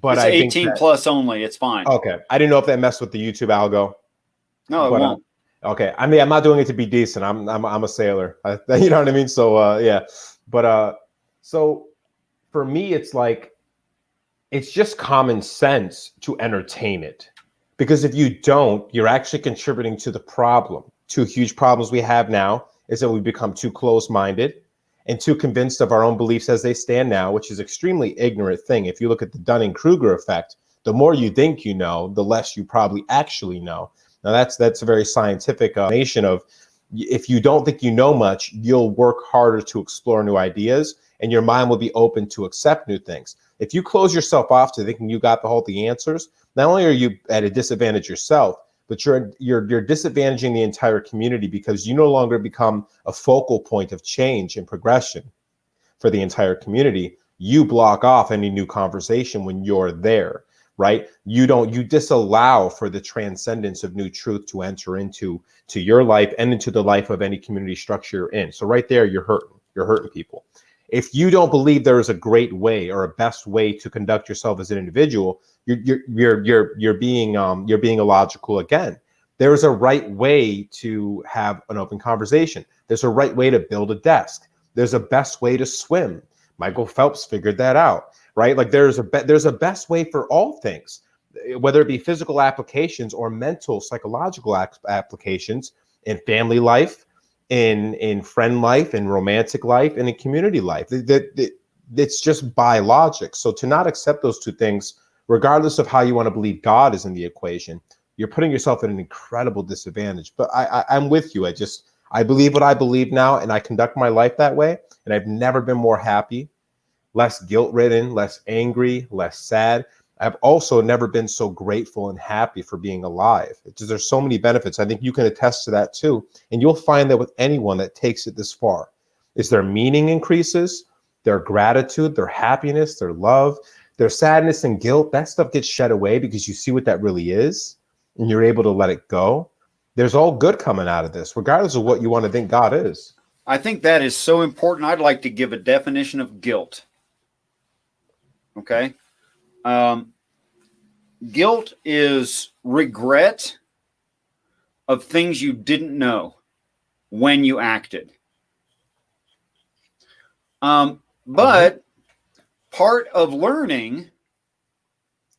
it's I 18 think plus only. It's fine. Okay, I didn't know if that messed with the YouTube algo. No, it won't. Okay, I'm not doing it to be decent. I'm a sailor. You know what I mean? So yeah, but so for me, it's like it's just common sense to entertain it, because if you don't, you're actually contributing to the problem. Two huge problems we have now is that we become too close-minded and too convinced of our own beliefs as they stand now, which is extremely ignorant thing. If you look at the Dunning-Kruger effect, the more you think you know, the less you probably actually know. Now that's a very scientific nation of, if you don't think you know much, you'll work harder to explore new ideas, and your mind will be open to accept new things. If you close yourself off to thinking you got the answers, not only are you at a disadvantage yourself, but you're disadvantaging the entire community, because you no longer become a focal point of change and progression for the entire community. You block off any new conversation when you're there. right? You disallow for the transcendence of new truth to enter into your life and into the life of any community structure you're in. So right there, you're hurting people. If you don't believe there is a great way or a best way to conduct yourself as an individual, you're being illogical again. There is a right way to have an open conversation. There's a right way to build a desk. There's a best way to swim. Michael Phelps figured that out, right? Like there's a best way for all things, whether it be physical applications or mental, psychological applications in family life, in friend life, in romantic life, and in community life. It's just by logic. So to not accept those two things, regardless of how you want to believe God is in the equation, you're putting yourself at an incredible disadvantage. But I'm with you. I believe what I believe now, and I conduct my life that way. And I've never been more happy, less guilt-ridden, less angry, less sad. I've also never been so grateful and happy for being alive. There's so many benefits. I think you can attest to that too. And you'll find that with anyone that takes it this far, is their meaning increases, their gratitude, their happiness, their love, their sadness and guilt. That stuff gets shed away because you see what that really is and you're able to let it go. There's all good coming out of this, regardless of what you want to think God is. I think that is so important. I'd like to give a definition of guilt. Okay. Guilt is regret of things you didn't know when you acted. But part of learning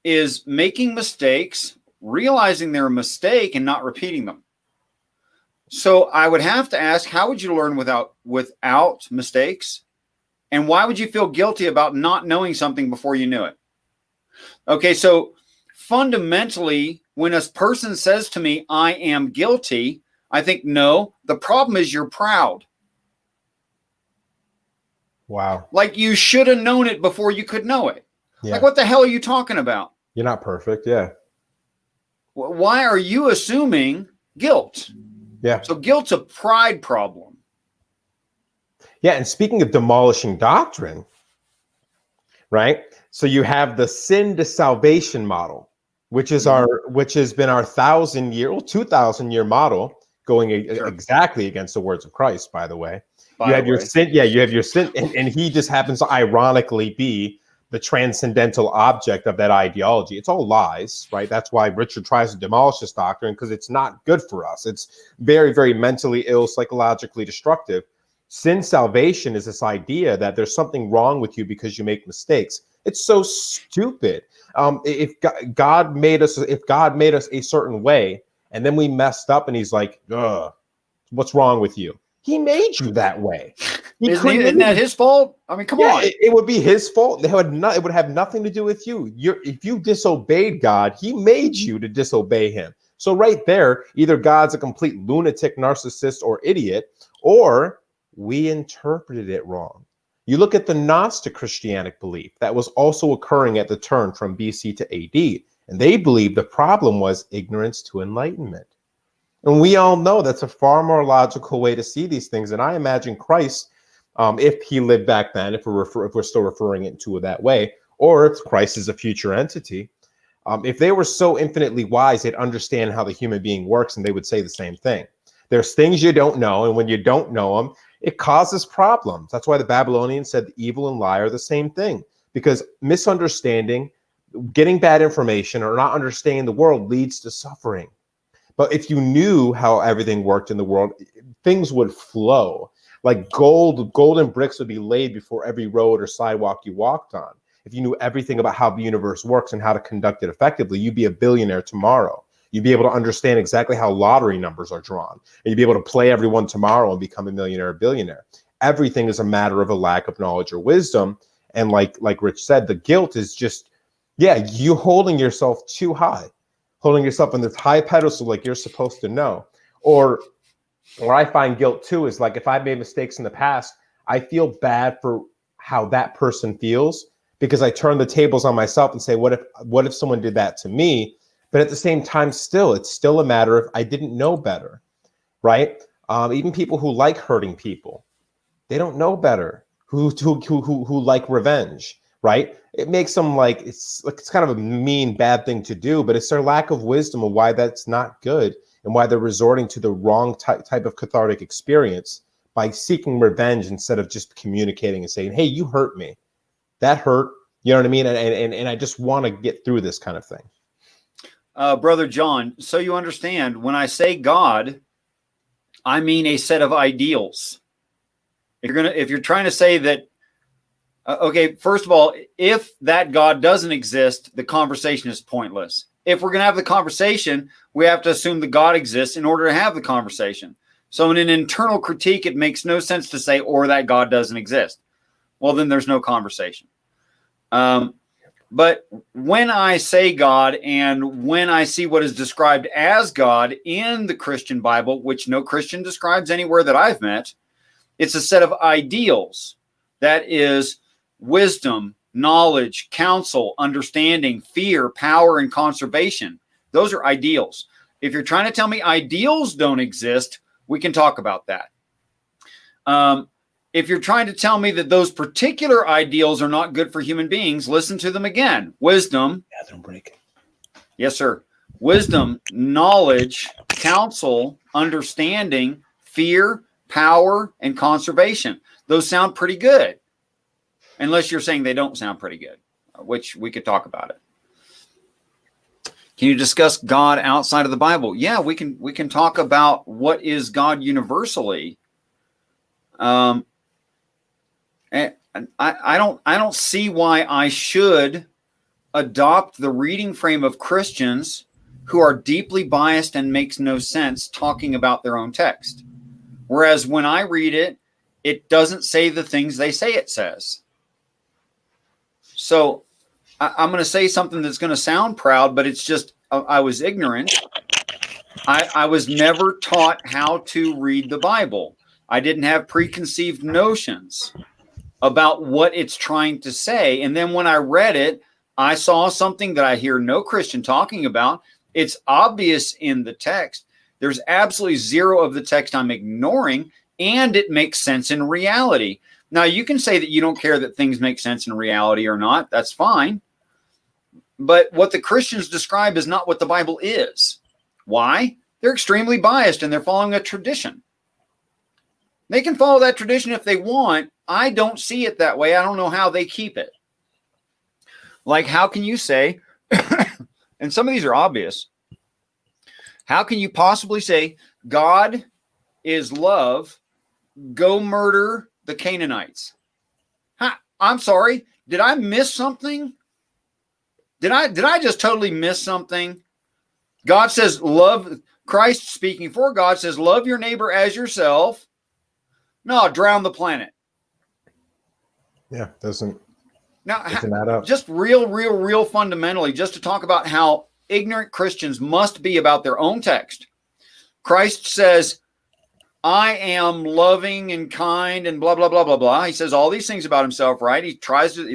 is making mistakes, realizing they're a mistake, and not repeating them. So I would have to ask, how would you learn without mistakes? And why would you feel guilty about not knowing something before you knew it? Okay, so fundamentally, when a person says to me, I am guilty, I think, no, the problem is you're proud. Wow. Like you should have known it before you could know it. Yeah. Like, what the hell are you talking about? You're not perfect. Yeah. Why are you assuming guilt? Yeah. So guilt's a pride problem. Yeah. And speaking of demolishing doctrine, right? So you have the sin to salvation model, which has been our 2,000-year model, going exactly against the words of Christ, by the way. You have your sin. Yeah. You have your sin. And he just happens to ironically be the transcendental object of that ideology. It's all lies, right? That's why Richard tries to demolish this doctrine, because it's not good for us. It's very, very mentally ill, psychologically destructive. Sin salvation is this idea that there's something wrong with you because you make mistakes. It's so stupid. If God made us a certain way, and then we messed up, and he's like, ugh, what's wrong with you? He made you that way. Isn't that his fault? I mean, come on. It would be his fault. It would have nothing to do with you. If you disobeyed God, he made you to disobey him. So right there, either God's a complete lunatic, narcissist, or idiot, or we interpreted it wrong. You look at the Gnostic Christianic belief that was also occurring at the turn from BC to AD, and they believed the problem was ignorance to enlightenment. And we all know that's a far more logical way to see these things. And I imagine Christ, if he lived back then, if we're still referring it to it that way, or if Christ is a future entity, if they were so infinitely wise, they'd understand how the human being works, and they would say the same thing. There's things you don't know, and when you don't know them, it causes problems. That's why the Babylonians said evil and lie are the same thing, because misunderstanding, getting bad information, or not understanding the world leads to suffering. But if you knew how everything worked in the world, things would flow. Like golden bricks would be laid before every road or sidewalk you walked on. If you knew everything about how the universe works and how to conduct it effectively, you'd be a billionaire tomorrow. You'd be able to understand exactly how lottery numbers are drawn. And you'd be able to play everyone tomorrow and become a millionaire or billionaire. Everything is a matter of a lack of knowledge or wisdom. And like Rich said, the guilt is just, you holding yourself too high. Holding yourself on this high pedestal like you're supposed to know. Or where I find guilt too is like, if I've made mistakes in the past, I feel bad for how that person feels, because I turn the tables on myself and say, what if someone did that to me? But at the same time, it's still a matter of I didn't know better, right? Even people who like hurting people, they don't know better, who like revenge, right? It makes them like it's kind of a mean, bad thing to do, but it's their lack of wisdom of why that's not good and why they're resorting to the wrong type of cathartic experience by seeking revenge instead of just communicating and saying, hey, you hurt me. That hurt. You know what I mean? And I just want to get through this kind of thing. Brother John, so you understand, when I say God, I mean a set of ideals. If you're trying to say that, okay, first of all, if that God doesn't exist, the conversation is pointless. If we're going to have the conversation, we have to assume that God exists in order to have the conversation. So in an internal critique, it makes no sense to say, or that God doesn't exist. Well, then there's no conversation. But when I say God and when I see what is described as God in the Christian Bible, which no Christian describes anywhere that I've met, it's a set of ideals. That is wisdom, knowledge, counsel, understanding, fear, power, and conservation. Those are ideals. If you're trying to tell me ideals don't exist, we can talk about that. If you're trying to tell me that those particular ideals are not good for human beings, listen to them again. Wisdom. Bathroom break. Yes, sir. Wisdom, knowledge, counsel, understanding, fear, power, and conservation. Those sound pretty good. Unless you're saying they don't sound pretty good, which we could talk about it. Can you discuss God outside of the Bible? Yeah, we can talk about what is God universally. And I don't see why I should adopt the reading frame of Christians who are deeply biased and makes no sense talking about their own text. Whereas when I read it, it doesn't say the things they say it says. So I'm going to say something that's going to sound proud, but it's just I was ignorant. I was never taught how to read the Bible. I didn't have preconceived notions about what it's trying to say. And then when I read it, I saw something that I hear no Christian talking about. It's obvious in the text. There's absolutely zero of the text I'm ignoring, and it makes sense in reality. Now, you can say that you don't care that things make sense in reality or not. That's fine. But what the Christians describe is not what the Bible is. Why? They're extremely biased and they're following a tradition. They can follow that tradition if they want. I don't see it that way. I don't know how they keep it. Like, how can you say, and some of these are obvious, how can you possibly say God is love, go murder the Canaanites? I'm sorry. Did I miss something? Did I just totally miss something? God says love, Christ speaking for God says, love your neighbor as yourself. No, drown the planet. Yeah, doesn't add up. Just real fundamentally, just to talk about how ignorant Christians must be about their own text. Christ says, I am loving and kind and blah, blah, blah, blah, blah. He says all these things about himself, right? He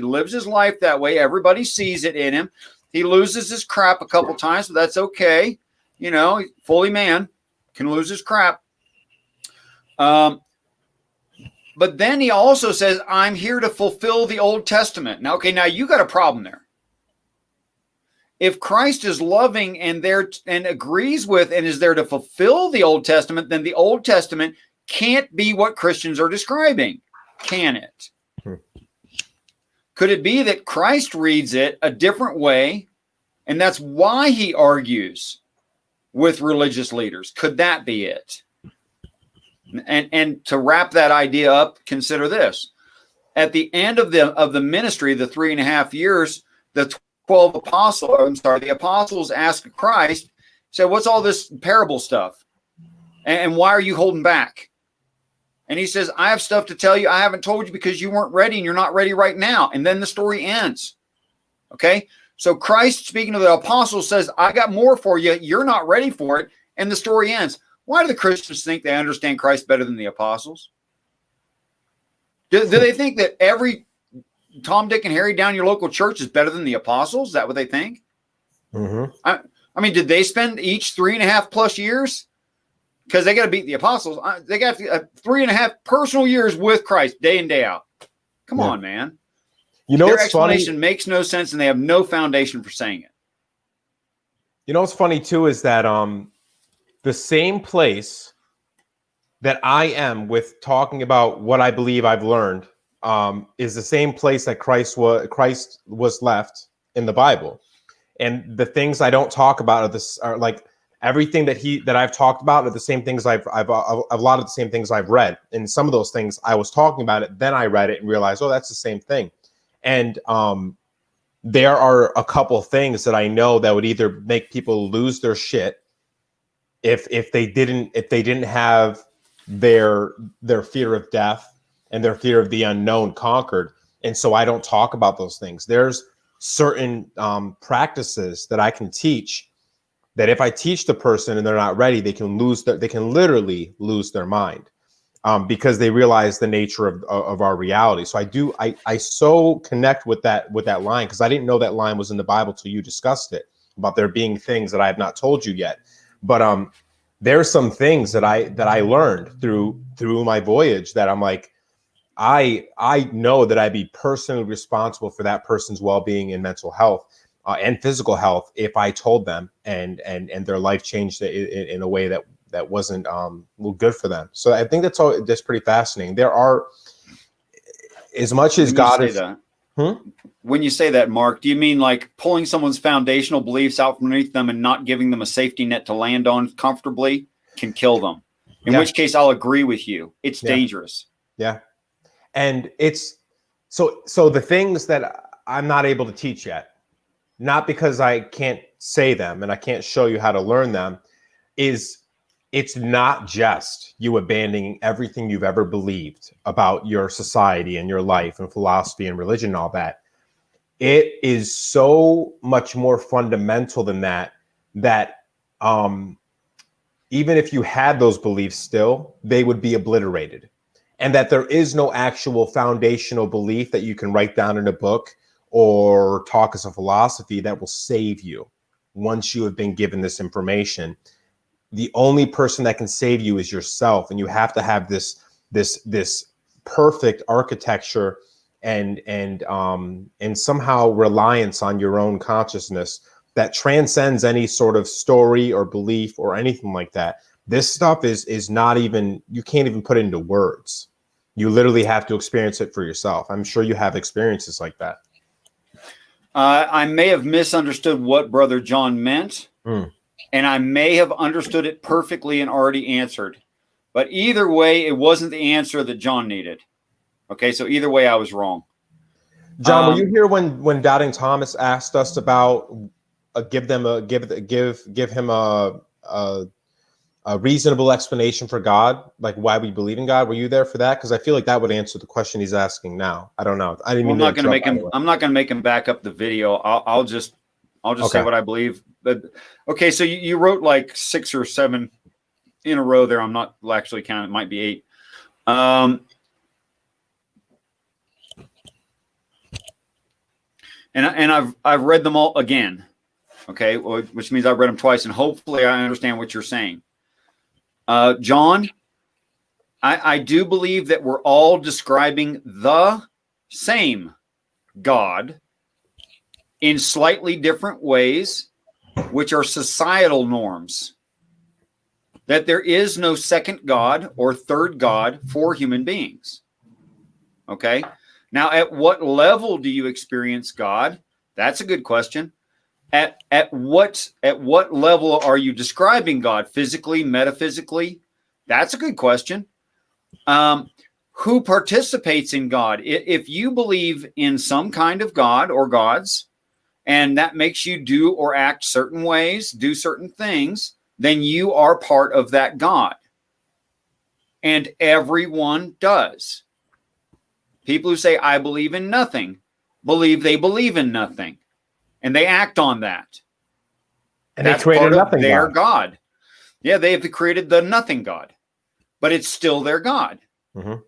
lives his life that way. Everybody sees it in him. He loses his crap a couple times, but that's okay. You know, fully man, can lose his crap. But then he also says, I'm here to fulfill the Old Testament. Now, okay, now you got a problem there. If Christ is loving and agrees with and is there to fulfill the Old Testament, then the Old Testament can't be what Christians are describing, can it? Could it be that Christ reads it a different way, and that's why he argues with religious leaders? Could that be it? And to wrap that idea up, consider this. At the end of the ministry, the 3.5 years, the 12 the apostles asked Christ, said, what's all this parable stuff? And why are you holding back? And he says, I have stuff to tell you. I haven't told you because you weren't ready and you're not ready right now. And then the story ends. Okay. So Christ, speaking to the apostles, says, I got more for you. You're not ready for it. And the story ends. Why do the Christians think they understand Christ better than the apostles? Do they think that every Tom, Dick, and Harry down your local church is better than the apostles? Is that what they think? Mm-hmm. I mean, did they spend each 3.5+ years? Because they got to beat the apostles. They got 3.5 personal years with Christ, day in, day out. Come on, man. You know Their what's explanation funny? makes no sense, and they have no foundation for saying it. You know what's funny too is that the same place that I am with talking about what I believe I've learned is the same place that Christ was left in the Bible. And the things I don't talk about are like everything that I've talked about are the same things I've a lot of the same things I've read. And some of those things I was talking about it, then I read it and realized, oh, that's the same thing. And there are a couple of things that I know that would either make people lose their shit if they didn't have their fear of death and their fear of the unknown conquered. And so I don't talk about those things. There's certain practices that I can teach that if I teach the person and they're not ready, they can literally lose their mind because they realize the nature of our reality. So I so connect with that line because I didn't know that line was in the Bible till you discussed it about there being things that I have not told you yet. But there's some things that I learned through my voyage that I'm like, I know that I'd be personally responsible for that person's well-being and mental health and physical health if I told them and their life changed in a way that wasn't good for them. So I think that's pretty fascinating. There are, as much as God is. When you say that, Mark, do you mean like pulling someone's foundational beliefs out from underneath them and not giving them a safety net to land on comfortably can kill them? In which case, I'll agree with you. It's dangerous. Yeah. And it's so the things that I'm not able to teach yet, not because I can't say them and I can't show you how to learn them, it's not just you abandoning everything you've ever believed about your society and your life and philosophy and religion and all that. It is so much more fundamental than that even if you had those beliefs still, they would be obliterated. And that there is no actual foundational belief that you can write down in a book or talk as a philosophy that will save you once you have been given this information. The only person that can save you is yourself, and you have to have this perfect architecture and somehow reliance on your own consciousness that transcends any sort of story or belief or anything like that. This stuff is not even, you can't even put it into words. You literally have to experience it for yourself. I'm sure you have experiences like that. I may have misunderstood what Brother John meant, and I may have understood it perfectly and already answered. But either way, it wasn't the answer that John needed. Okay, so either way, I was wrong. John, were you here when Doubting Thomas asked us about give him a reasonable explanation for God, like why we believe in God? Were you there for that? Because I feel like that would answer the question he's asking now. I don't know. I didn't mean I'm not going to make him. I'm not going to make him back up the video. I'll just say what I believe. But okay, so you wrote like 6 or 7 in a row there. I'm not actually counting. It might be 8. And I've read them all again. Okay, which means I've read them twice, and hopefully I understand what you're saying. John, I do believe that we're all describing the same God in slightly different ways, which are societal norms. That there is no second God or third God for human beings. Okay? Now, at what level do you experience God? That's a good question. At what level are you describing God? Physically, metaphysically? That's a good question. Who participates in God? If you believe in some kind of God or gods, and that makes you do or act certain ways, do certain things, then you are part of that God. And everyone does. People who say, I believe in nothing, believe they believe in nothing. And they act on that. And that's part of their God. Yeah, they have created the nothing God. But it's still their God. Mm-hmm.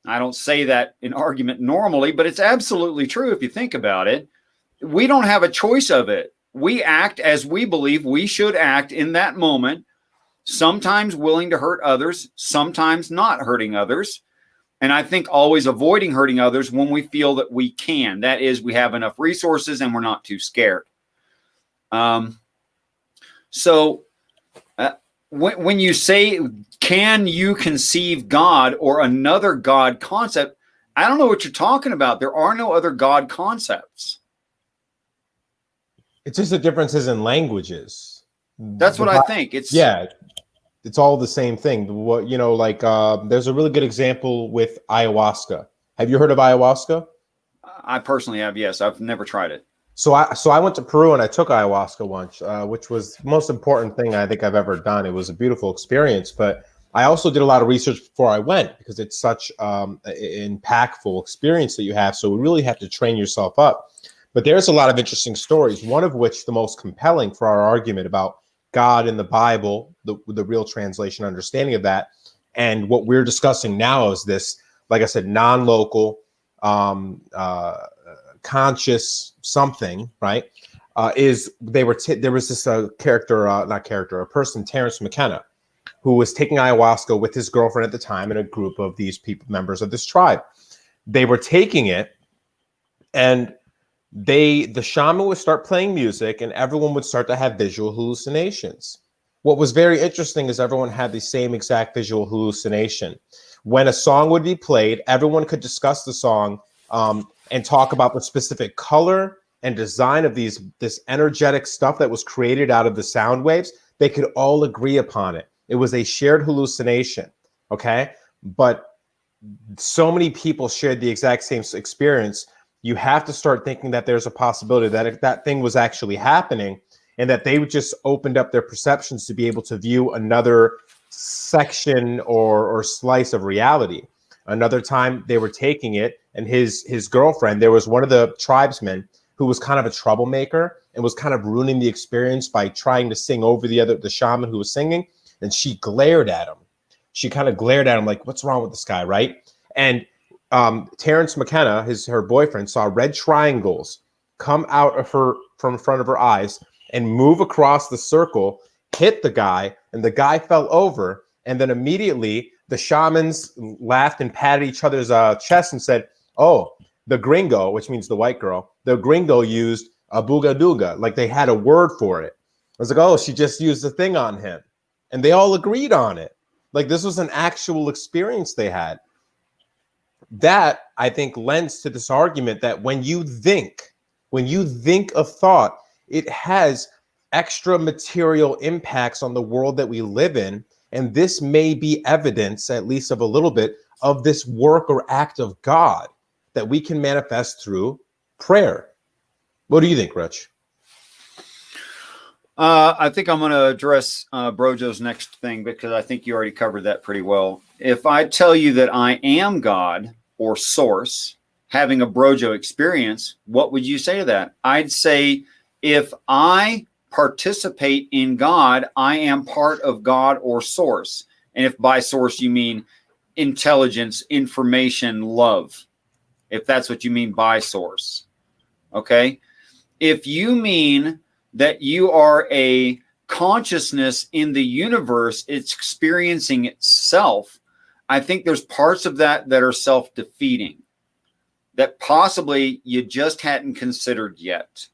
I don't say that in argument normally, but it's absolutely true if you think about it. We don't have a choice of it. We act as we believe we should act in that moment, sometimes willing to hurt others, sometimes not hurting others. And I think always avoiding hurting others when we feel that we can. That is, we have enough resources and we're not too scared. So when you say, can you conceive God or another God concept? I don't know what you're talking about. There are no other God concepts. It's just the differences in languages. That's what I think. It's all the same thing. What, like there's a really good example with ayahuasca. Have you heard of ayahuasca? I personally have, yes. I've never tried it. So I went to Peru and I took ayahuasca once, which was the most important thing I think I've ever done. It was a beautiful experience, but I also did a lot of research before I went because it's such an impactful experience that you have. So we really have to train yourself up. But there's a lot of interesting stories, one of which the most compelling for our argument about God in the Bible, the real translation understanding of that. And what we're discussing now is this, like I said, non-local, conscious something, right? There was this a person, Terrence McKenna, who was taking ayahuasca with his girlfriend at the time and a group of these people, members of this tribe. They were taking it, and the shaman would start playing music and everyone would start to have visual hallucinations. What was very interesting is everyone had the same exact visual hallucination. When a song would be played, everyone could discuss the song and talk about the specific color and design of this energetic stuff that was created out of the sound waves. They could all agree upon it. It was a shared hallucination, okay? But so many people shared the exact same experience. You have to start thinking that there's a possibility that if that thing was actually happening and that they just opened up their perceptions to be able to view another section or slice of reality. Another time they were taking it, and his girlfriend, there was one of the tribesmen who was kind of a troublemaker and was kind of ruining the experience by trying to sing over the shaman who was singing, and she glared at him. She kind of glared at him like, what's wrong with this guy, right? And Terrence McKenna, her boyfriend, saw red triangles come out of from in front of her eyes and move across the circle, hit the guy, and the guy fell over. And then immediately the shamans laughed and patted each other's chest and said, oh, the gringo, which means the white girl, the gringo used a boogaduga, like they had a word for it. I was like, oh, she just used the thing on him. And they all agreed on it. Like this was an actual experience they had. That, I think, lends to this argument that when you think of thought, it has extra material impacts on the world that we live in. And this may be evidence, at least of a little bit, of this work or act of God that we can manifest through prayer. What do you think, Rich? I think I'm going to address Brojo's next thing because I think you already covered that pretty well. If I tell you that I am God or source having a Brojo experience, what would you say to that? I'd say if I participate in God, I am part of God or source. And if by source you mean intelligence, information, love, if that's what you mean by source. Okay. If you mean that you are a consciousness in the universe, it's experiencing itself, I think there's parts of that are self-defeating that possibly you just hadn't considered yet.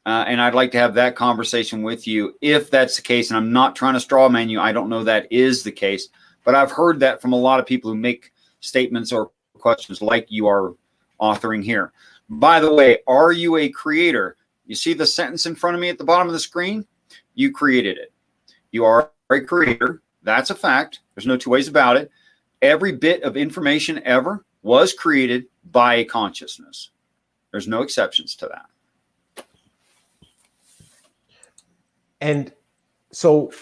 And I'd like to have that conversation with you if that's the case. And I'm not trying to straw man you. I don't know that is the case, but I've heard that from a lot of people who make statements or questions like you are authoring here. By the way, are you a creator? You see the sentence in front of me at the bottom of the screen? You created it. You are a creator. That's a fact. There's no two ways about it. Every bit of information ever was created by a consciousness. There's no exceptions to that. And so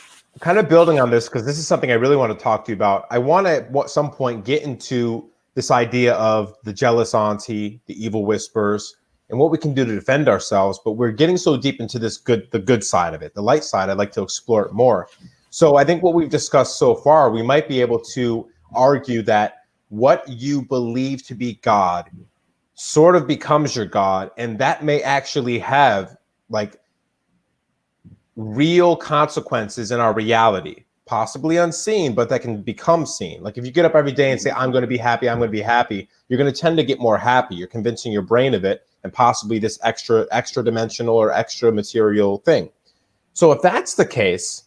kind of building on this, because this is something I really want to talk to you about. I want to at some point get into this idea of the jealous auntie, the evil whispers, and what we can do to defend ourselves. But we're getting so deep into the good side of it, the light side. I'd like to explore it more. So I think what we've discussed so far, we might be able to argue that what you believe to be God sort of becomes your God, and that may actually have like real consequences in our reality. possibly unseen, but that can become seen. Like if you get up every day and say, I'm going to be happy, I'm going to be happy, you're going to tend to get more happy. You're convincing your brain of it and possibly this extra dimensional or extra material thing. So if that's the case,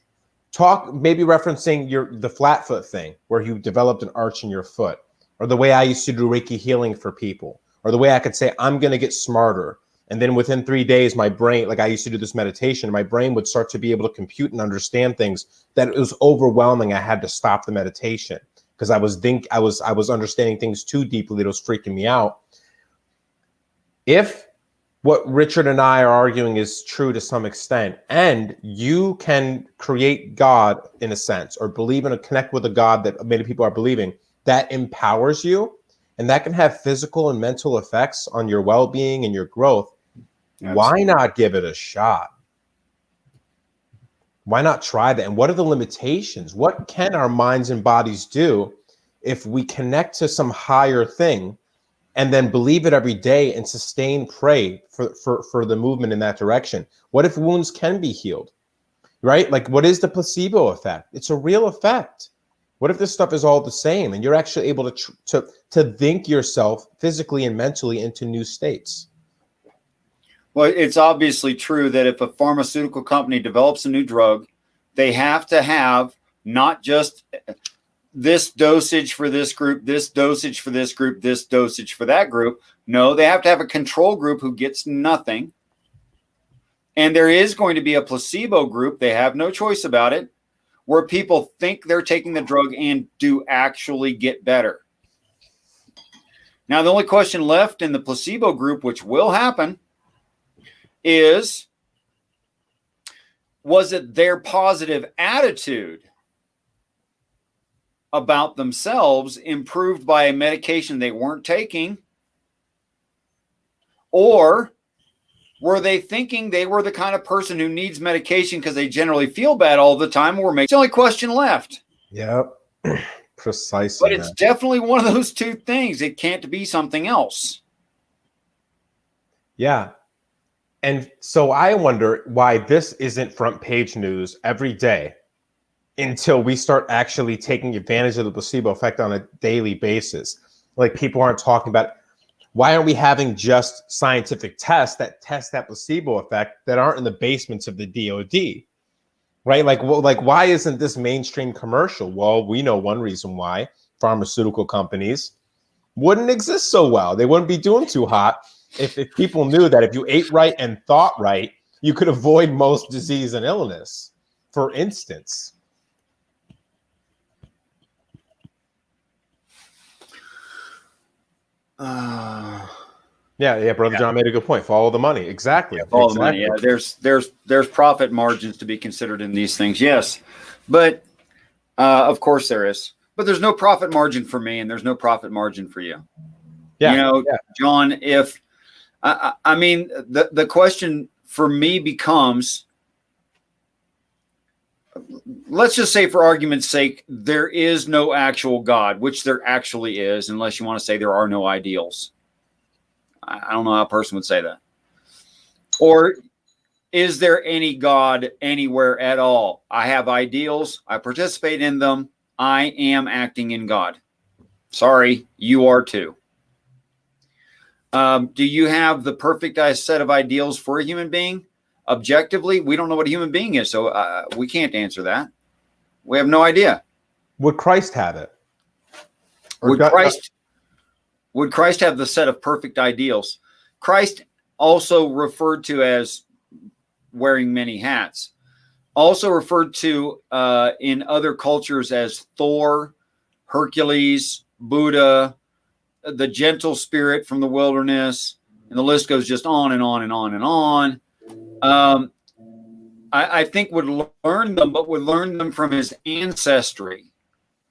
talk maybe referencing the flat foot thing where you developed an arch in your foot, or the way I used to do Reiki healing for people, or the way I could say, I'm going to get smarter. And then within 3 days, my brain, like I used to do this meditation, my brain would start to be able to compute and understand things that it was overwhelming. I had to stop the meditation because I was understanding things too deeply that it was freaking me out. If what Richard and I are arguing is true to some extent, and you can create God in a sense, or believe in or connect with a God that many people are believing, that empowers you, and that can have physical and mental effects on your well-being and your growth. Absolutely. Why not give it a shot? Why not try that? And what are the limitations? What can our minds and bodies do if we connect to some higher thing and then believe it every day and sustain pray for the movement in that direction? What if wounds can be healed, right? Like, what is the placebo effect? It's a real effect. What if this stuff is all the same and you're actually able to think yourself physically and mentally into new states? Well, it's obviously true that if a pharmaceutical company develops a new drug, they have to have not just this dosage for this group, this dosage for this group, this dosage for that group. No, they have to have a control group who gets nothing. And there is going to be a placebo group. They have no choice about it, where people think they're taking the drug and do actually get better. Now, the only question left in the placebo group, which will happen, is, was it their positive attitude about themselves improved by a medication they weren't taking? Or were they thinking they were the kind of person who needs medication because they generally feel bad all the time? It's the only question left. Yep, precisely. But it's definitely one of those two things. It can't be something else. Yeah. And so I wonder why this isn't front page news every day until we start actually taking advantage of the placebo effect on a daily basis. Like, people aren't talking about, why aren't we having just scientific tests that test that placebo effect that aren't in the basements of the DOD, right? Like, why isn't this mainstream commercial? Well, we know one reason why. Pharmaceutical companies wouldn't exist so well. They wouldn't be doing too hot if people knew that if you ate right and thought right, you could avoid most disease and illness, for instance. Yeah, Brother John made a good point. Follow the money. Exactly. Follow the money. Yeah, there's profit margins to be considered in these things. Yes, but of course there is. But there's no profit margin for me, and there's no profit margin for you. Yeah, John. If I mean, the question for me becomes, let's just say, for argument's sake, there is no actual God, which there actually is, unless you want to say there are no ideals. I don't know how a person would say that. Or is there any God anywhere at all? I have ideals. I participate in them. I am acting in God. Sorry, you are too. Do you have the perfect set of ideals for a human being? Objectively, we don't know what a human being is, so we can't answer that. We have no idea. Would Christ have it? Would Christ have the set of perfect ideals? Christ, also referred to as wearing many hats, also referred to in other cultures as Thor, Hercules, Buddha, the gentle spirit from the wilderness, and the list goes just on and on and on and on. I think would learn them, but would learn them from his ancestry.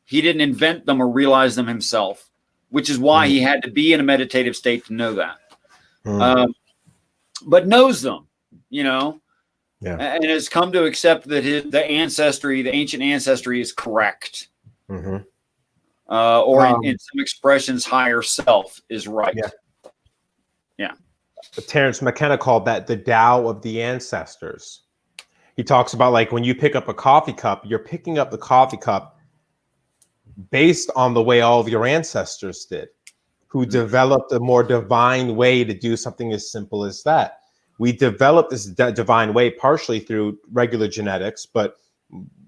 He didn't invent them or realize them himself, which is why he had to be in a meditative state to know that. But knows them, and has come to accept that the ancient ancestry is correct. Or in some expressions, higher self is right. Yeah. Terrence McKenna called that the Tao of the ancestors. He talks about like when you pick up a coffee cup, you're picking up the coffee cup based on the way all of your ancestors did, who developed a more divine way to do something as simple as that. We developed this divine way partially through regular genetics, but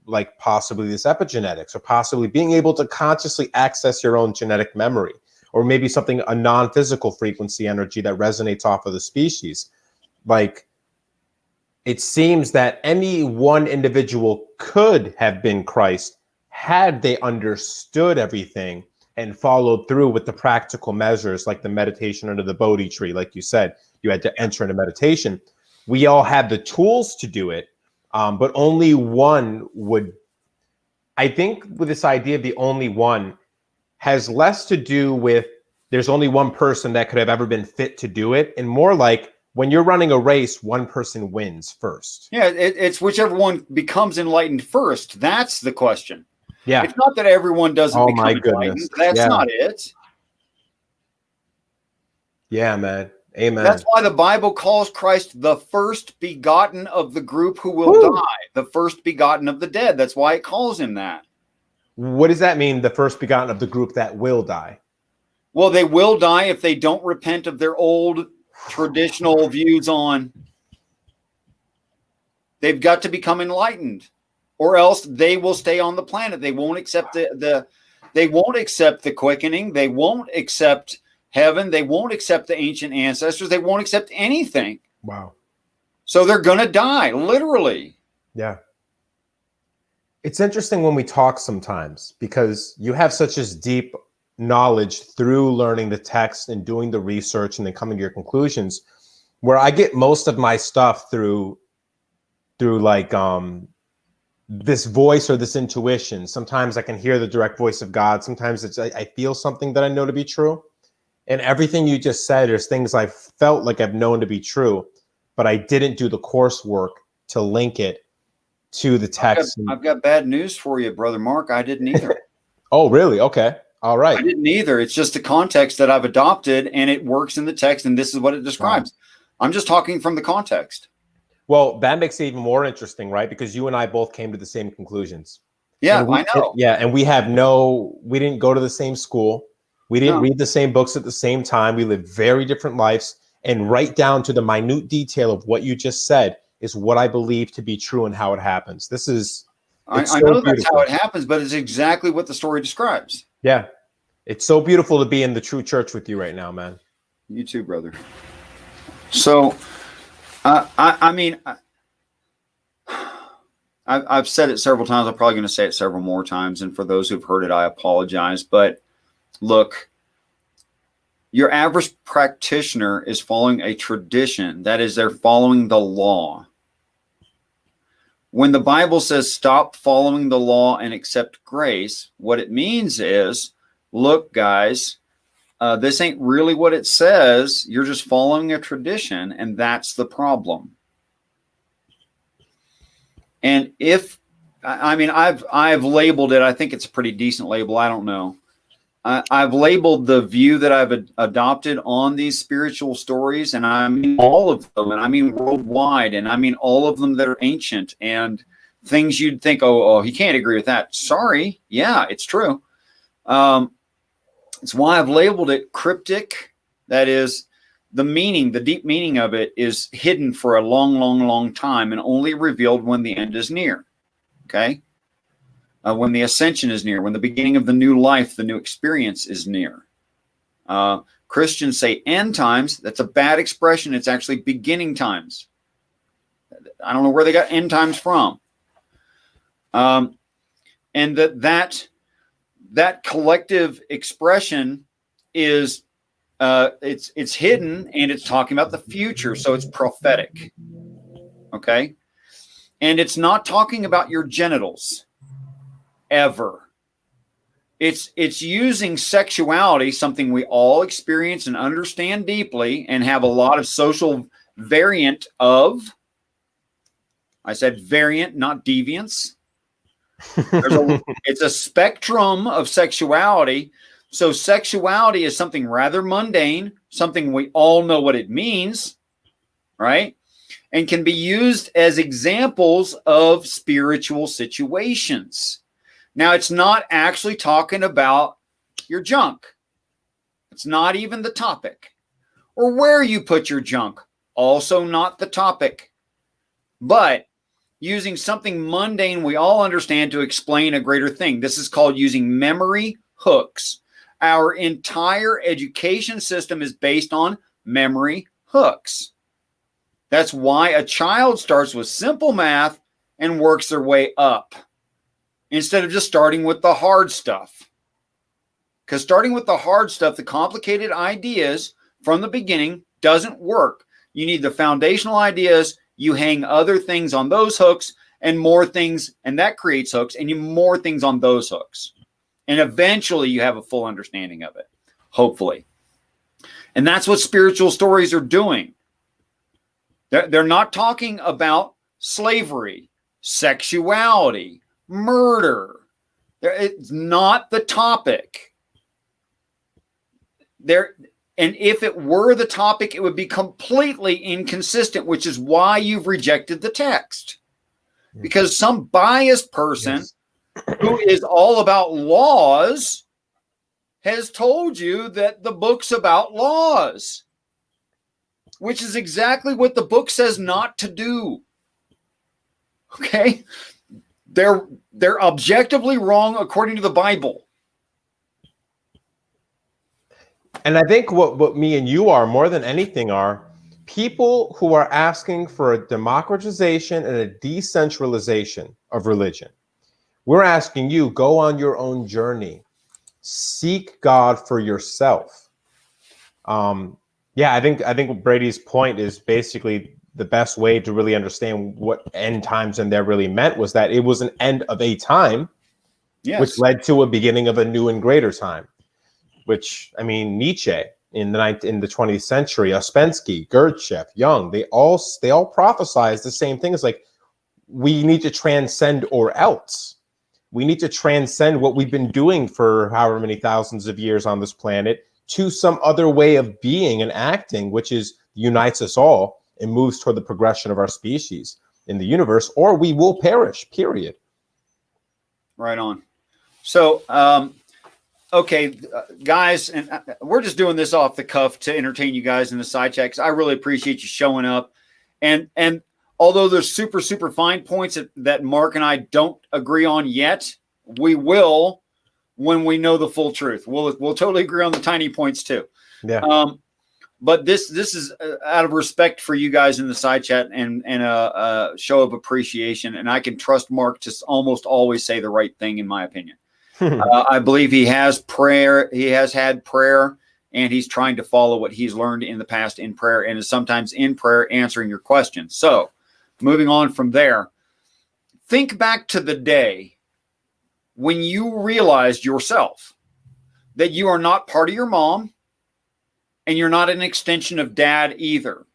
like possibly this epigenetics, or possibly being able to consciously access your own genetic memory, or maybe something, a non-physical frequency energy that resonates off of the species. Like, it seems that any one individual could have been Christ had they understood everything and followed through with the practical measures, like the meditation under the Bodhi tree. Like you said, you had to enter into meditation. We all have the tools to do it, but only one would. I think with this idea of the only one has less to do with there's only one person that could have ever been fit to do it, and more like when you're running a race, one person wins first. Yeah, it's whichever one becomes enlightened first. That's the question. Yeah. It's not that everyone doesn't become enlightened. That's not it. Yeah, man. Amen. That's why the Bible calls Christ the first begotten of the group who will die, the first begotten of the dead. That's why it calls him that. What does that mean, the first begotten of the group that will die? Well, they will die if they don't repent of their old traditional views on. They've got to become enlightened, or else they will stay on the planet. They won't accept they won't accept the quickening. They won't accept heaven. They won't accept the ancient ancestors. They won't accept anything. Wow. So they're going to die, literally. Yeah. It's interesting when we talk sometimes, because you have such a deep knowledge through learning the text and doing the research and then coming to your conclusions, where I get most of my stuff through like this voice or this intuition. Sometimes I can hear the direct voice of God. Sometimes it's I feel something that I know to be true. And everything you just said, there's things I've felt like I've known to be true, but I didn't do the coursework to link it to the text. I've got bad news for you, Brother Mark. I didn't either. Oh, really? Okay. All right. I didn't either. It's just the context that I've adopted, and it works in the text, and this is what it describes. Wow. I'm just talking from the context. Well, that makes it even more interesting, right? Because you and I both came to the same conclusions. Yeah, I know. And we didn't go to the same school. We didn't read the same books at the same time. We lived very different lives, and right down to the minute detail of what you just said is what I believe to be true and how it happens. This is, I know that's how it happens, but it's exactly what the story describes. Yeah. It's so beautiful to be in the true church with you right now, man. You too, brother. So, I mean, I've said it several times. I'm probably going to say it several more times. And for those who've heard it, I apologize. But look, your average practitioner is following a tradition. That is, they're following the law. When the Bible says stop following the law and accept grace, what it means is, look, guys, this ain't really what it says. You're just following a tradition, and that's the problem. And I've labeled it. I think it's a pretty decent label. I don't know. I've labeled the view that I've adopted on these spiritual stories, and I mean all of them, and I mean worldwide, and I mean all of them that are ancient and things you'd think, oh, he can't agree with that. Sorry. Yeah, it's true. It's why I've labeled it cryptic. That is, the meaning, the deep meaning of it is hidden for a long, long, long time and only revealed when the end is near. Okay? When the ascension is near, when the beginning of the new life, the new experience is near. Christians say end times. That's a bad expression. It's actually beginning times. I don't know where they got end times from. And that collective expression is it's hidden, and it's talking about the future, so it's prophetic. Okay? And it's not talking about your genitals ever. It's using sexuality, something we all experience and understand deeply and have a lot of social variant of. I said variant, not deviance. It's a spectrum of sexuality. So sexuality is something rather mundane, something we all know what it means, right? and can be used as examples of spiritual situations. Now, it's not actually talking about your junk. It's not even the topic. Or where you put your junk, also not the topic. But using something mundane we all understand to explain a greater thing. This is called using memory hooks. Our entire education system is based on memory hooks. That's why a child starts with simple math and works their way up instead of just starting with the hard stuff. Because starting with the hard stuff, the complicated ideas from the beginning doesn't work. You need the foundational ideas. You hang other things on those hooks and more things, and that creates hooks, and you more things on those hooks. And eventually you have a full understanding of it, hopefully. And that's what spiritual stories are doing. They're not talking about slavery, sexuality, murder. It's not the topic. And if it were the topic, it would be completely inconsistent, which is why you've rejected the text. Because some biased person who is all about laws has told you that the book's about laws, which is exactly what the book says not to do. Okay? They're objectively wrong according to the Bible. And I think what me and you are more than anything are people who are asking for a democratization and a decentralization of religion. We're asking you, go on your own journey. Seek God for yourself. I think Brady's point is basically the best way to really understand what end times in there really meant was that it was an end of a time, which led to a beginning of a new and greater time. Which, I mean, Nietzsche in the 20th century, Ouspensky, Gurdjieff, Jung, they all prophesize the same thing. It's like, we need to transcend or else. We need to transcend what we've been doing for however many thousands of years on this planet to some other way of being and acting, which unites us all and moves toward the progression of our species in the universe, or we will perish, period. Right on. So, okay, guys, and we're just doing this off the cuff to entertain you guys in the side chat because I really appreciate you showing up. And although there's super, super fine points that Mark and I don't agree on yet, we will when we know the full truth. We'll totally agree on the tiny points too. Yeah. But this is out of respect for you guys in the side chat and a show of appreciation. And I can trust Mark to almost always say the right thing, in my opinion. I believe he has prayer. He has had prayer, and he's trying to follow what he's learned in the past in prayer, and is sometimes in prayer answering your questions. So, moving on from there, think back to the day when you realized yourself that you are not part of your mom, and you're not an extension of dad either,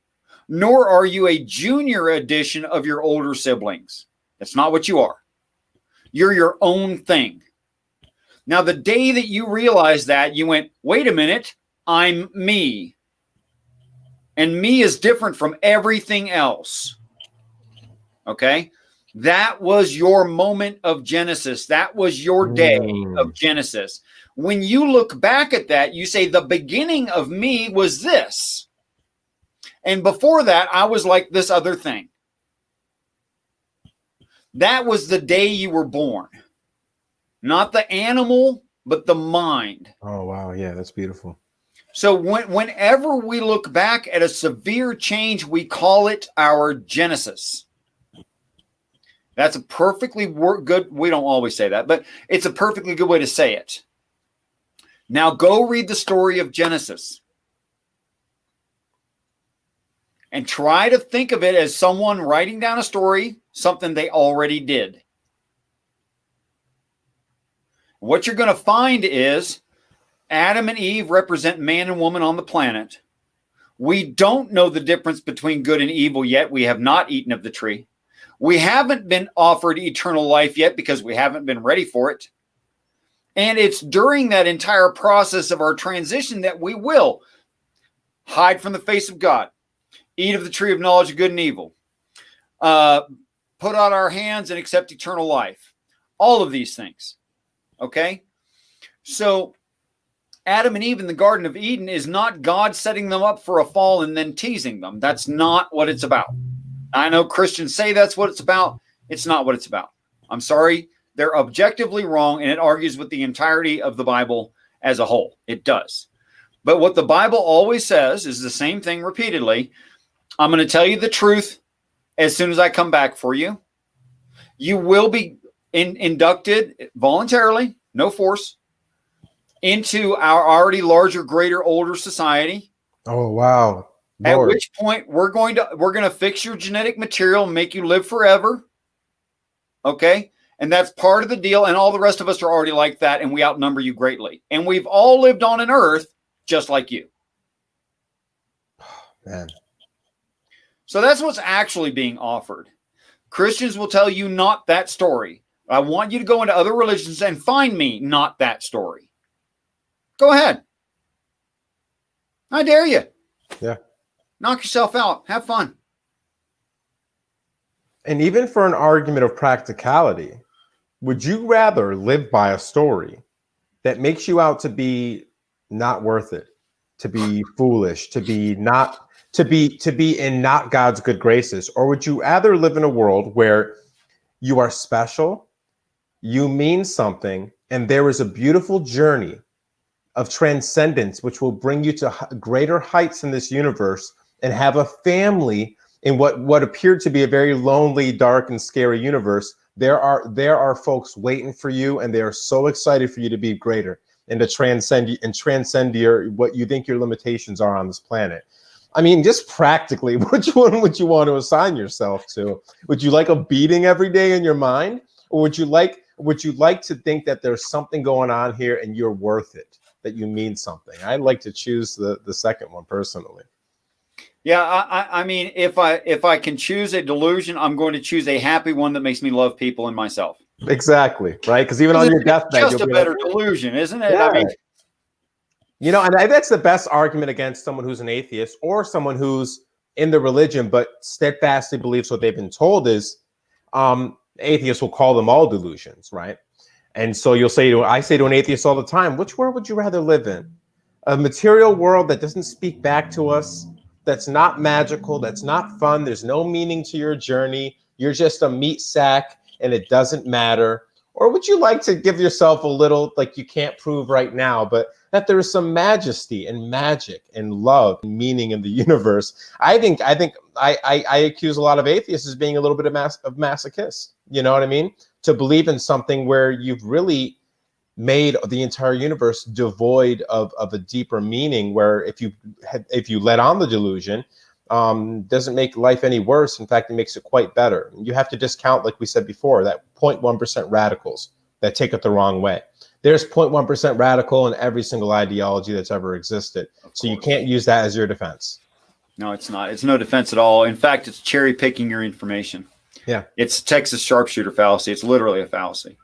nor are you a junior edition of your older siblings. That's not what you are. You're your own thing. Now, the day that you realized that, you went, wait a minute, I'm me. And me is different from everything else. Okay? That was your moment of Genesis. That was your day of Genesis. When you look back at that, you say, the beginning of me was this. And before that, I was like this other thing. That was the day you were born. Not the animal, but the mind. Oh, wow. Yeah, that's beautiful. So whenever we look back at a severe change, we call it our Genesis. That's a perfectly good, we don't always say that, but it's a perfectly good way to say it. Now go read the story of Genesis. And try to think of it as someone writing down a story, something they already did. What you're going to find is Adam and Eve represent man and woman on the planet. We don't know the difference between good and evil yet. We have not eaten of the tree. We haven't been offered eternal life yet because we haven't been ready for it. And it's during that entire process of our transition that we will hide from the face of God, eat of the tree of knowledge of good and evil, put out our hands and accept eternal life. All of these things. Okay? So Adam and Eve in the Garden of Eden is not God setting them up for a fall and then teasing them. That's not what it's about. I know Christians say that's what it's about. It's not what it's about. I'm sorry. They're objectively wrong, and it argues with the entirety of the Bible as a whole. It does. But what the Bible always says is the same thing repeatedly. I'm going to tell you the truth as soon as I come back for you. You will be inducted voluntarily, no force, into our already larger, greater, older society. Oh, wow. Lord. At which point we're going to fix your genetic material and make you live forever. Okay? And that's part of the deal. And all the rest of us are already like that, and we outnumber you greatly. And we've all lived on an earth just like you. Man. So that's what's actually being offered. Christians will tell you not that story. I want you to go into other religions and find me not that story. Go ahead. I dare you. Yeah. Knock yourself out. Have fun. And even for an argument of practicality, would you rather live by a story that makes you out to be not worth it, to be foolish, to be in not God's good graces? Or would you rather live in a world where you are special, you mean something, and there is a beautiful journey of transcendence which will bring you to greater heights in this universe, and have a family in what appeared to be a very lonely, dark, and scary universe? There are folks waiting for you, and they are so excited for you to be greater and to transcend your what you think your limitations are on this planet. I mean, just practically, which one would you want to assign yourself to? Would you like a beating every day in your mind, or would you like to think that there's something going on here and you're worth it, that you mean something? I'd like to choose the second one personally. Yeah, I mean, if I can choose a delusion, I'm going to choose a happy one that makes me love people and myself. Exactly, right? Because even on your deathbed, just a better delusion, isn't it? Yeah. I mean, and that's the best argument against someone who's an atheist or someone who's in the religion but steadfastly believes what they've been told is, atheists will call them all delusions, right? And so I say to an atheist all the time, which world would you rather live in? A material world that doesn't speak back to us, that's not magical, that's not fun, there's no meaning to your journey, you're just a meat sack and it doesn't matter? Or would you like to give yourself a little, like you can't prove right now, but that there is some majesty and magic and love and meaning in the universe? I accuse a lot of atheists as being a little bit of masochist. You know what I mean? To believe in something where you've really made the entire universe devoid of a deeper meaning, where if you let on the delusion, doesn't make life any worse. In fact, it makes it quite better. You have to discount, like we said before, that 0.1% radicals that take it the wrong way. There's 0.1% radical in every single ideology that's ever existed. So you can't use that as your defense. No, it's not. It's no defense at all. In fact, it's cherry picking your information. Yeah. It's Texas sharpshooter fallacy. It's literally a fallacy.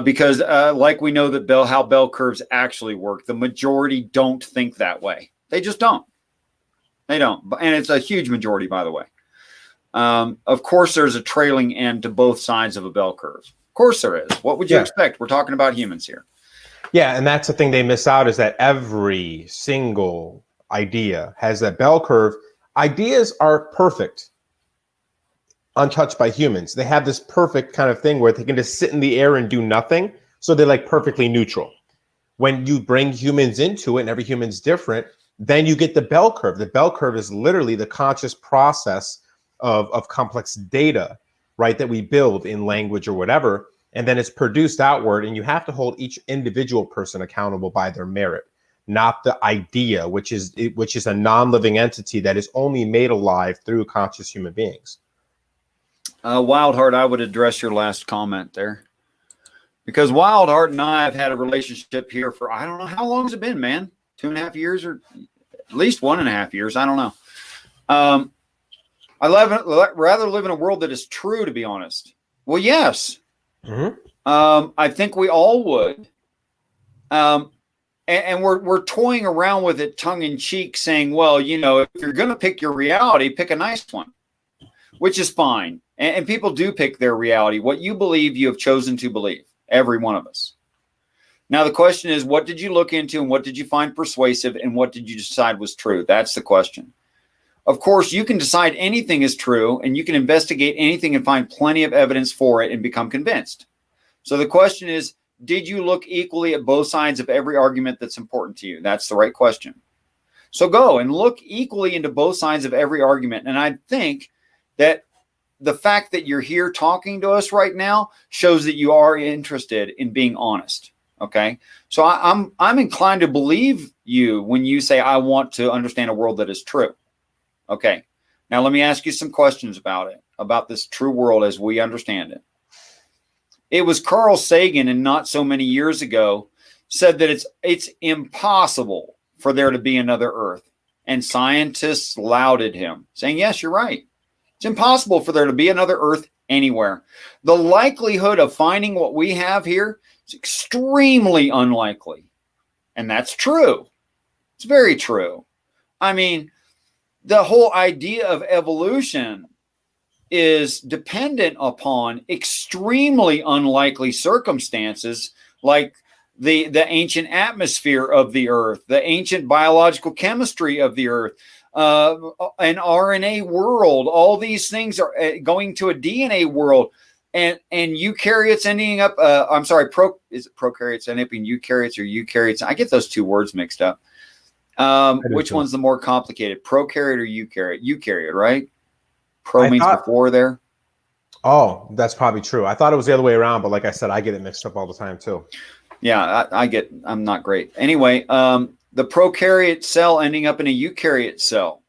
Because like we know that how bell curves actually work, the majority don't think that way. They just don't. They don't. And it's a huge majority, by the way. Of course, there's a trailing end to both sides of a bell curve. Of course there is. What would you expect? We're talking about humans here. Yeah, and that's the thing they miss out, is that every single idea has that bell curve. Ideas are perfect, untouched by humans. They have this perfect kind of thing where they can just sit in the air and do nothing. So they're like perfectly neutral. When you bring humans into it, and every human's different, then you get the bell curve. The bell curve is literally the conscious process of complex data, right, that we build in language or whatever, and then it's produced outward, and you have to hold each individual person accountable by their merit, not the idea, which is a non-living entity that is only made alive through conscious human beings. Wildheart, I would address your last comment there, because Wildheart and I have had a relationship here for, I don't know, how long has it been, man? 2.5 years, or at least 1.5 years. I don't know. I rather live in a world that is true, to be honest. Well, yes. Mm-hmm. I think we all would. And we're toying around with it tongue in cheek, saying, well, if you're going to pick your reality, pick a nice one. which is fine. And people do pick their reality. What you believe, you have chosen to believe, every one of us. Now, the question is, what did you look into and what did you find persuasive and what did you decide was true? That's the question. Of course, you can decide anything is true and you can investigate anything and find plenty of evidence for it and become convinced. So the question is, did you look equally at both sides of every argument that's important to you? That's the right question. So go and look equally into both sides of every argument. And I think that the fact that you're here talking to us right now shows that you are interested in being honest. Okay. So I'm inclined to believe you when you say, I want to understand a world that is true. Okay. Now let me ask you some questions about it, about this true world as we understand it. It was Carl Sagan, and not so many years ago, said that it's impossible for there to be another Earth. And scientists lauded him, saying, yes, you're right. It's impossible for there to be another Earth anywhere. The likelihood of finding what we have here is extremely unlikely. And that's true. It's very true. I mean, the whole idea of evolution is dependent upon extremely unlikely circumstances, like the ancient atmosphere of the Earth, the ancient biological chemistry of the Earth, an RNA world. All these things are going to a DNA world, and eukaryotes ending up. Is it prokaryotes ending up in eukaryotes or eukaryotes? I get those two words mixed up. Which one's the more complicated, prokaryote or eukaryote? Eukaryote, right? Pro means before there. Oh, that's probably true. I thought it was the other way around, but like I said, I get it mixed up all the time too. Yeah, I'm not great. Anyway, the prokaryote cell ending up in a eukaryote cell.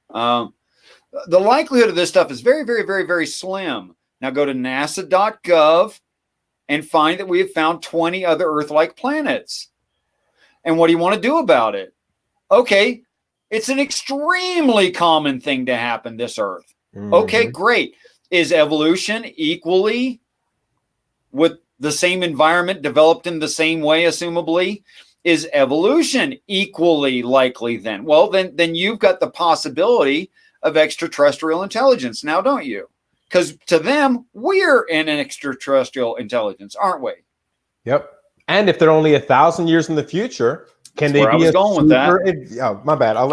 The likelihood of this stuff is very, very, very, very slim. Now go to nasa.gov and find that we have found 20 other Earth-like planets. And what do you want to do about it? Okay, it's an extremely common thing to happen this Earth. Okay, great. Is evolution equally with the same environment developed in the same way, assumably? Is evolution equally likely then? Well, then you've got the possibility of extraterrestrial intelligence now, don't you? Because to them, we're an extraterrestrial intelligence, aren't we? Yep. And if they're only 1,000 years in the future, can they be going with that? Oh, my bad. I'll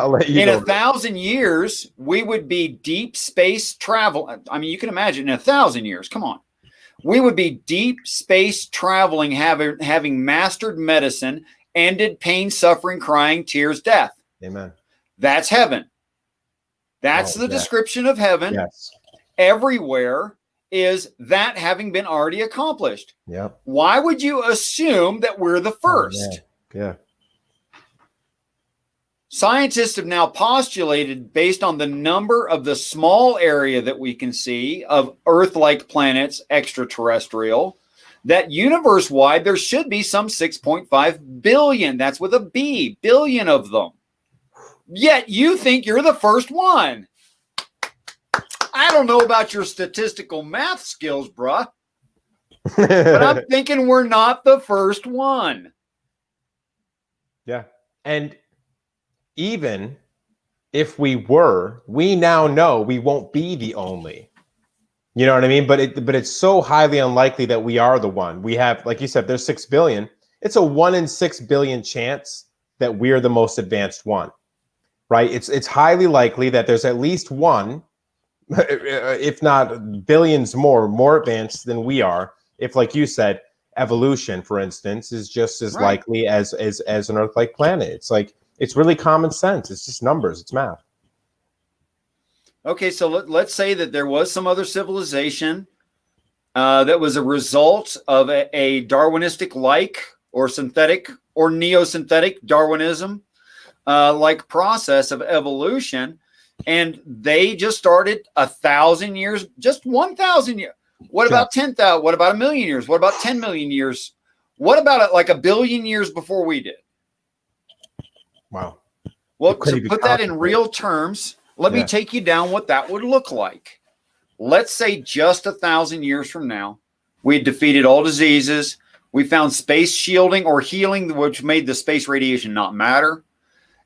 let you. In 1,000 years, we would be deep space travel. I mean, you can imagine in 1,000 years. Come on, we would be deep space traveling, having mastered medicine, ended pain, suffering, crying, tears, death. Amen. That's heaven. That's the description of heaven. Yes. Everywhere is that having been already accomplished. Yep. Why would you assume that we're the first? Yeah. Scientists have now postulated, based on the number of the small area that we can see of Earth-like planets, extraterrestrial, that universe-wide there should be some 6.5 billion. That's with a B, billion of them. Yet you think you're the first one. I don't know about your statistical math skills, bruh, but I'm thinking we're not the first one. Yeah. And even if we were, we now know we won't be the only. You know what I mean? But it's so highly unlikely that we are the one. We have, like you said, there's 6 billion. It's a 1 in 6 billion chance that we're the most advanced one, right? It's highly likely that there's at least one, if not billions more advanced than we are. If, like you said, evolution, for instance, is just as likely as an Earth-like planet. It's like, it's really common sense. It's just numbers. It's math. Okay, so let's say that there was some other civilization that was a result of a Darwinistic-like or synthetic or neo-synthetic Darwinism like process of evolution, and they just started 1,000 years, just 1,000 years. What about 10,000? What about 1,000,000 years? What about 10 million years? What about it like 1 billion years before we did? Wow. Well, to put that in real terms, let me take you down what that would look like. Let's say just 1,000 years from now, we had defeated all diseases. We found space shielding or healing, which made the space radiation not matter.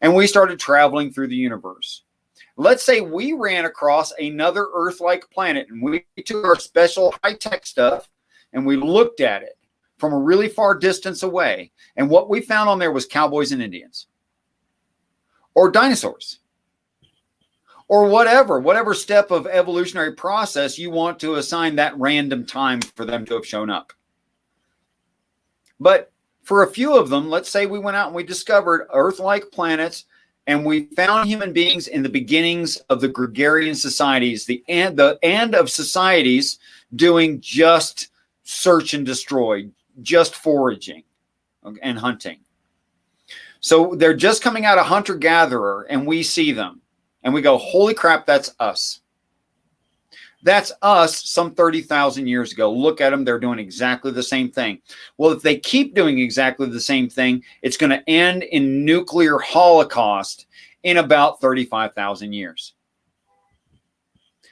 And we started traveling through the universe. Let's say we ran across another Earth-like planet and we took our special high-tech stuff and we looked at it from a really far distance away. And what we found on there was cowboys and Indians or dinosaurs or whatever step of evolutionary process you want to assign that random time for them to have shown up. But for a few of them, let's say we went out and we discovered Earth-like planets and we found human beings in the beginnings of the gregarian societies, the end of societies doing just search and destroy, just foraging and hunting. So they're just coming out of hunter-gatherer and we see them and we go, holy crap, that's us. That's us some 30,000 years ago. Look at them. They're doing exactly the same thing. Well, if they keep doing exactly the same thing, it's going to end in nuclear holocaust in about 35,000 years.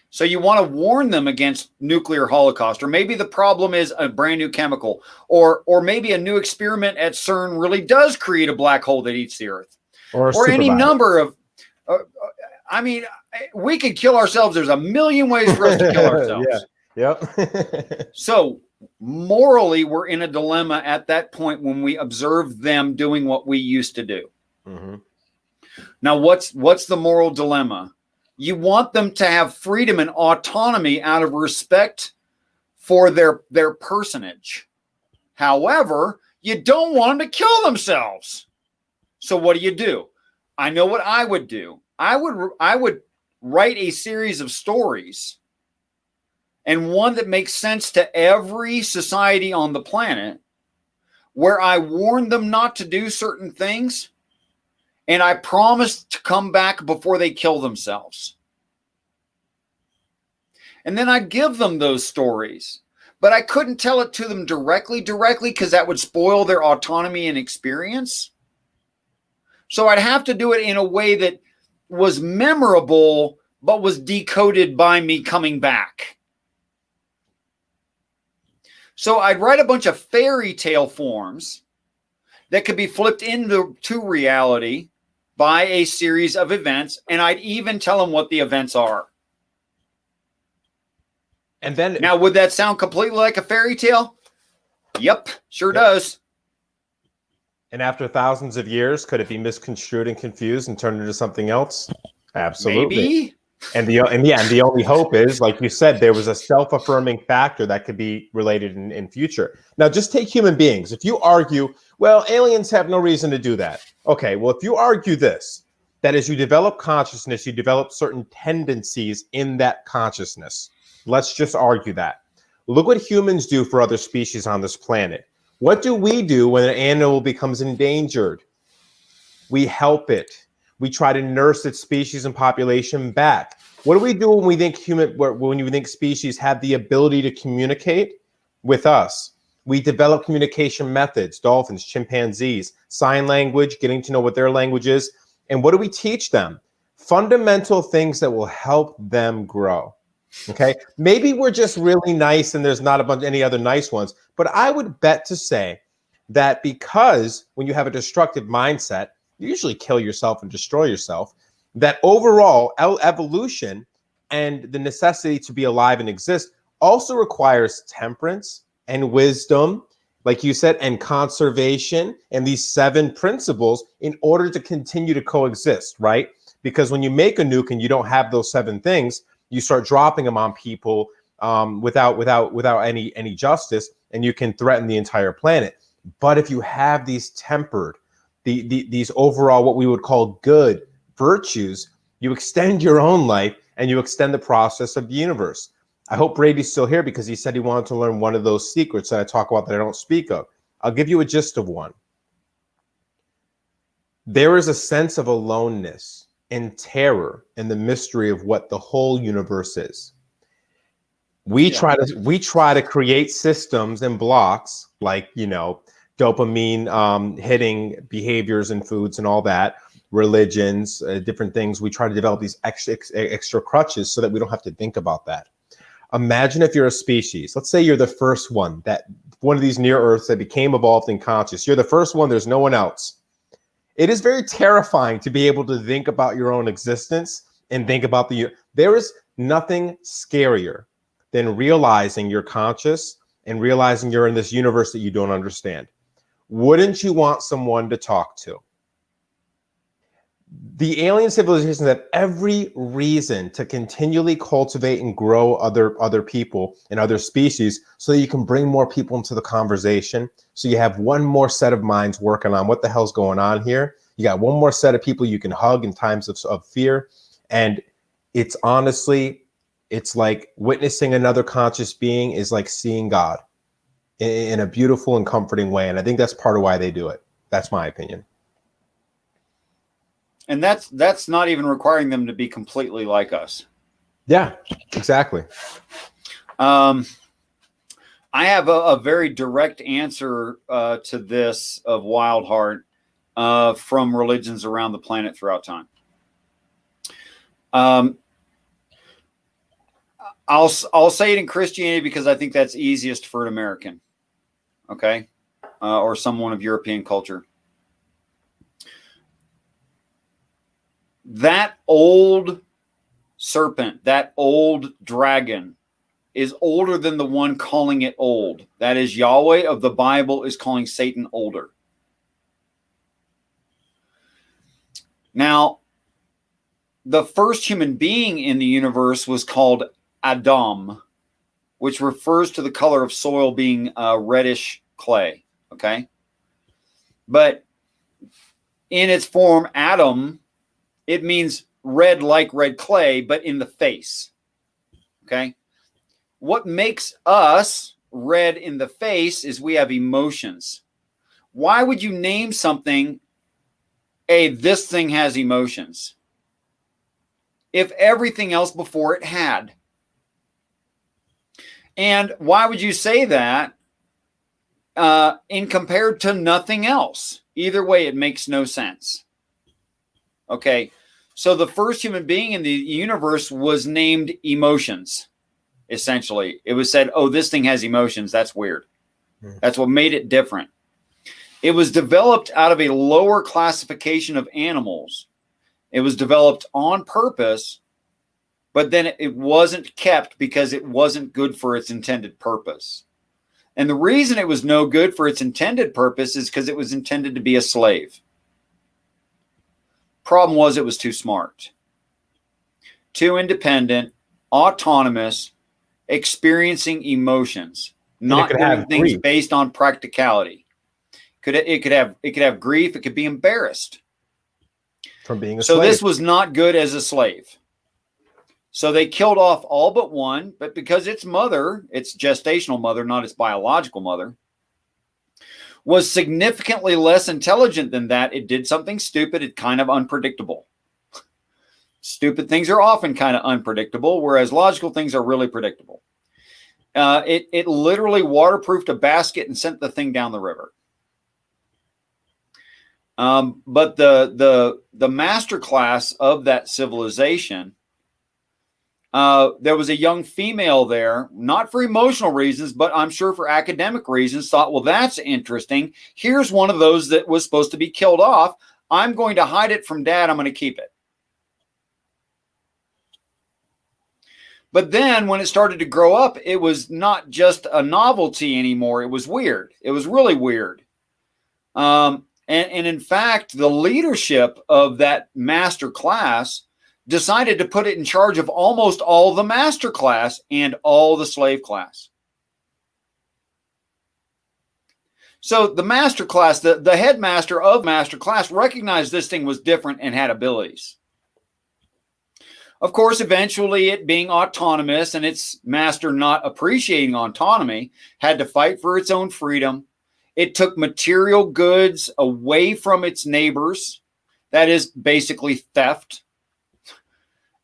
So you want to warn them against nuclear holocaust, or maybe the problem is a brand new chemical, or maybe a new experiment at CERN really does create a black hole that eats the Earth, or any number of, I mean, we could kill ourselves. There's a million ways for us to kill ourselves. Yeah. Yep. So morally, we're in a dilemma at that point when we observe them doing what we used to do. Mm-hmm. Now, what's the moral dilemma? You want them to have freedom and autonomy out of respect for their personage. However, you don't want them to kill themselves. So what do? I know what I would do. I would write a series of stories, and one that makes sense to every society on the planet, where I warn them not to do certain things, and I promise to come back before they kill themselves. And then I'd give them those stories, but I couldn't tell it to them directly because that would spoil their autonomy and experience. So I'd have to do it in a way that was memorable, but was decoded by me coming back. So I'd write a bunch of fairy tale forms that could be flipped into reality by a series of events, and I'd even tell them what the events are. And then, now, would that sound completely like a fairy tale? Yep, sure does. And after thousands of years, could it be misconstrued and confused and turned into something else? Absolutely. Maybe. And the only hope is, like you said, there was a self-affirming factor that could be related in future. Now, just take human beings. If you argue, well, aliens have no reason to do that. Okay, well, if you argue this, that as you develop consciousness, you develop certain tendencies in that consciousness. Let's just argue that. Look what humans do for other species on this planet. What do we do when an animal becomes endangered? We help it. We try to nurse its species and population back. What do we do when we think species have the ability to communicate with us? We develop communication methods, dolphins, chimpanzees, sign language, getting to know what their language is. And what do we teach them? Fundamental things that will help them grow. Okay, maybe we're just really nice and there's not any other nice ones, but I would bet to say that because when you have a destructive mindset, you usually kill yourself and destroy yourself, that overall evolution and the necessity to be alive and exist also requires temperance and wisdom, like you said, and conservation, and these 7 principles in order to continue to coexist, right? Because when you make a nuke and you don't have those 7 things, you start dropping them on people without any justice, and you can threaten the entire planet. But if you have these tempered, these overall what we would call good virtues, you extend your own life and you extend the process of the universe. I hope Brady's still here because he said he wanted to learn one of those secrets that I talk about that I don't speak of. I'll give you a gist of one. There is a sense of aloneness and terror in the mystery of what the whole universe is. We try to create systems and blocks like, dopamine hitting behaviors and foods and all that, religions, different things. We try to develop these extra crutches so that we don't have to think about that. Imagine if you're a species. Let's say you're the first one of these near Earths that became evolved and conscious. You're the first one. There's no one else. It is very terrifying to be able to think about your own existence and think about there is nothing scarier than realizing you're conscious and realizing you're in this universe that you don't understand. Wouldn't you want someone to talk to? The alien civilizations have every reason to continually cultivate and grow other people and other species so that you can bring more people into the conversation. So you have one more set of minds working on what the hell's going on here. You got one more set of people you can hug in times of fear. And it's honestly, it's like witnessing another conscious being is like seeing God in a beautiful and comforting way. And I think that's part of why they do it. That's my opinion. And that's not even requiring them to be completely like us. Yeah, exactly. I have a very direct answer to this of Wild Heart from religions around the planet throughout time. I'll say it in Christianity because I think that's easiest for an American, okay, or someone of European culture. That old serpent, that old dragon, is older than the one calling it old. That is, Yahweh of the Bible is calling Satan older. Now, the first human being in the universe was called Adam, which refers to the color of soil being reddish clay, okay? But in its form, Adam, it means red like red clay, but in the face, okay? What makes us red in the face is we have emotions. Why would you name something, hey, this thing has emotions, if everything else before it had? And why would you say that in compared to nothing else? Either way, it makes no sense. Okay, so the first human being in the universe was named emotions, essentially. It was said, oh, this thing has emotions. That's weird. That's what made it different. It was developed out of a lower classification of animals. It was developed on purpose, but then it wasn't kept because it wasn't good for its intended purpose. And the reason it was no good for its intended purpose is because it was intended to be a slave. Problem was it was too smart, too independent, autonomous, experiencing emotions, not doing things grief. Based on practicality. It could have grief. It could be embarrassed from being a slave. So this was not good as a slave. So they killed off all but one, but because its mother, its gestational mother, not its biological mother, was significantly less intelligent than that, it did something stupid. It's kind of unpredictable. Stupid things are often kind of unpredictable, whereas logical things are really predictable. It literally waterproofed a basket and sent the thing down the river. But the master class of that civilization, there was a young female there, not for emotional reasons, but I'm sure for academic reasons, thought, well, that's interesting. Here's one of those that was supposed to be killed off. I'm going to hide it from Dad. I'm going to keep it. But then when it started to grow up, it was not just a novelty anymore. It was weird. It was really weird. And in fact, the leadership of that master class decided to put it in charge of almost all the master class and all the slave class. So the master class, the headmaster of master class, recognized this thing was different and had abilities. Of course, eventually it being autonomous and its master not appreciating autonomy, had to fight for its own freedom. It took material goods away from its neighbors. That is basically theft.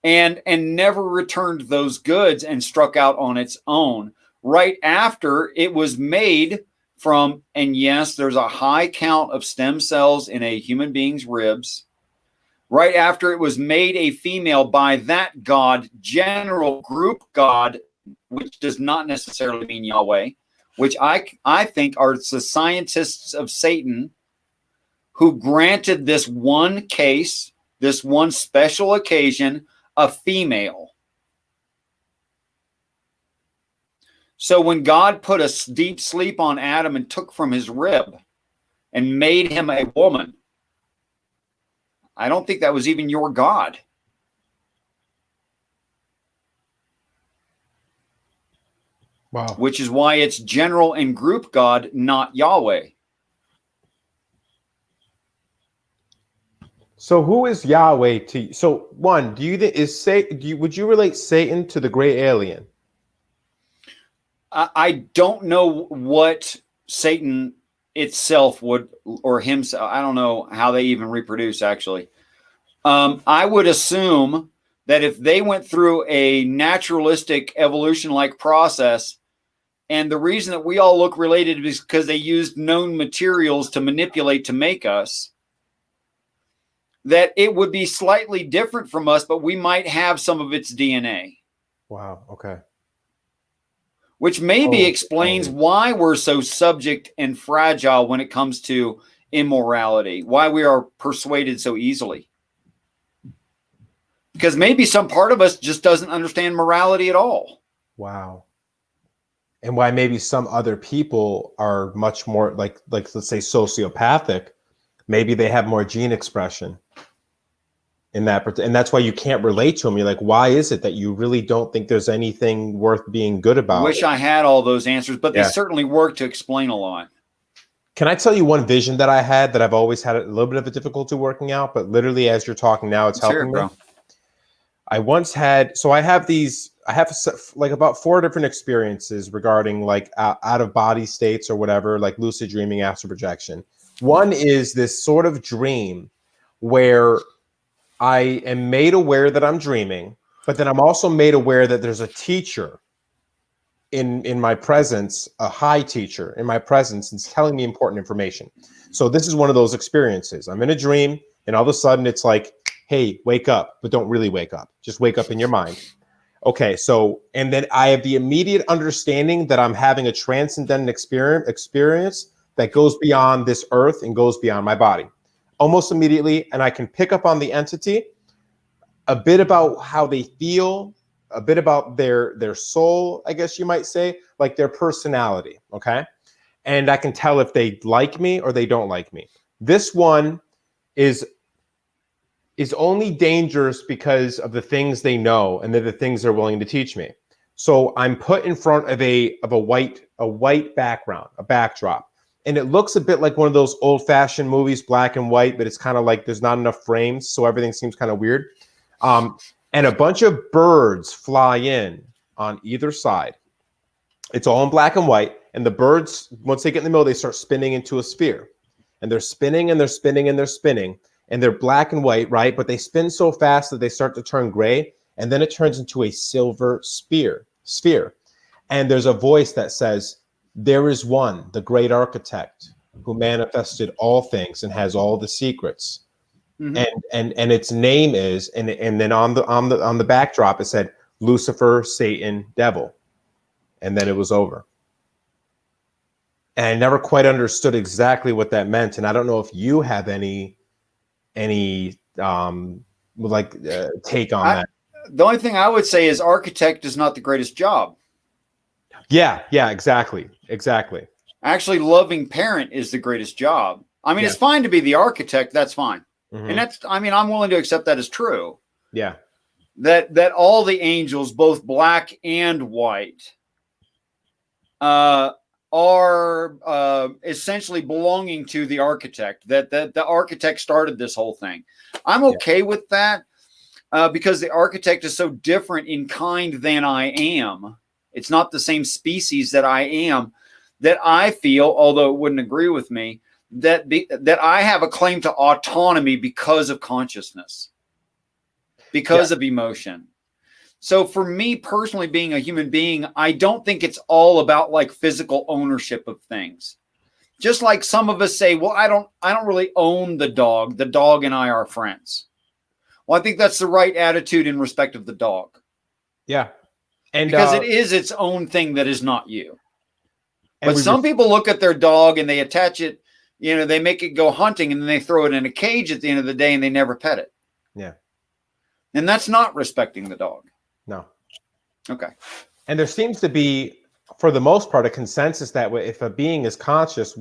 And never returned those goods and struck out on its own. Right after it was made from, and yes, there's a high count of stem cells in a human being's ribs. Right after it was made a female by that God, general group God, which does not necessarily mean Yahweh, which I think are the scientists of Satan who granted this one case, this one special occasion, a female. So when God put a deep sleep on Adam and took from his rib and made him a woman, I don't think that was even your God. Wow. Which is why it's general and group God, not Yahweh. So who is Yahweh to you? So one, would you relate Satan to the gray alien? I don't know what Satan itself would, or himself. I don't know how they even reproduce, actually. I would assume that if they went through a naturalistic evolution-like process, and the reason that we all look related is because they used known materials to manipulate to make us, that it would be slightly different from us, but we might have some of its DNA. Wow. Okay. Which maybe explains why we're so subject and fragile when it comes to immorality, why we are persuaded so easily. Because maybe some part of us just doesn't understand morality at all. Wow. And why maybe some other people are much more like let's say sociopathic. Maybe they have more gene expression in that, and that's why you can't relate to them. You're like, why is it that you really don't think there's anything worth being good about? I wish I had all those answers, but they certainly work to explain a lot. Can I tell you one vision that I had that I've always had a little bit of a difficulty working out, but literally as you're talking now, it's helping me. I once had, so I have like about 4 different experiences regarding like out of body states or whatever, like lucid dreaming, astral projection. One is this sort of dream where I am made aware that I'm dreaming, but then I'm also made aware that there's a teacher in my presence, a high teacher in my presence, and telling me important information. So this is one of those experiences. I'm in a dream, and all of a sudden it's like, hey, wake up, but don't really wake up. Just wake up in your mind. Okay, so, and then I have the immediate understanding that I'm having a transcendent experience that goes beyond this earth and goes beyond my body. Almost immediately, and I can pick up on the entity, a bit about how they feel, a bit about their soul, I guess you might say, like their personality, okay? And I can tell if they like me or they don't like me. This one is only dangerous because of the things they know and the things they're willing to teach me. So I'm put in front of a white background, a backdrop. And it looks a bit like one of those old-fashioned movies, black and white, but it's kind of like there's not enough frames, so everything seems kind of weird. And a bunch of birds fly in on either side. It's all in black and white, and the birds, once they get in the middle, they start spinning into a sphere. And they're spinning, and they're spinning, and they're spinning, and they're black and white, right? But they spin so fast that they start to turn gray, and then it turns into a silver sphere. And there's a voice that says, there is one, the great architect, who manifested all things and has all the secrets. Mm-hmm. And its name is, and then on the backdrop it said Lucifer, Satan, devil. And then it was over. And I never quite understood exactly what that meant. And I don't know if you have any take on that. The only thing I would say is architect is not the greatest job. Yeah, exactly. Actually, loving parent is the greatest job. I mean, It's fine to be the architect. That's fine. Mm-hmm. And I'm willing to accept that as true. Yeah. That all the angels, both black and white, are essentially belonging to the architect, that the architect started this whole thing. I'm okay with that because the architect is so different in kind than I am. It's not the same species that I am, that I feel, although it wouldn't agree with me, that I have a claim to autonomy because of consciousness, because of emotion. So for me personally, being a human being, I don't think it's all about like physical ownership of things. Just like some of us say, well, I don't really own the dog. The dog and I are friends. Well, I think that's the right attitude in respect of the dog. Yeah. And because it is its own thing that is not you. But some people look at their dog and they attach it, they make it go hunting and then they throw it in a cage at the end of the day and they never pet it. Yeah. And that's not respecting the dog. No. Okay. And there seems to be, for the most part, a consensus that if a being is conscious,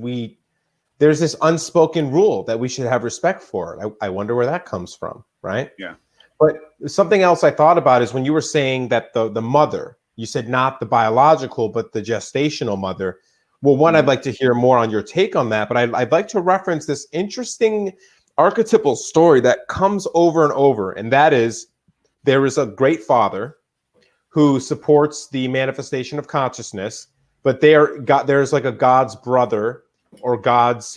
there's this unspoken rule that we should have respect for. I wonder where that comes from, right? Yeah. But something else I thought about is when you were saying that the mother, you said not the biological, but the gestational mother. Well, one, I'd like to hear more on your take on that, but I'd like to reference this interesting archetypal story that comes over and over, and that is there is a great father who supports the manifestation of consciousness, but there's like a God's brother or God's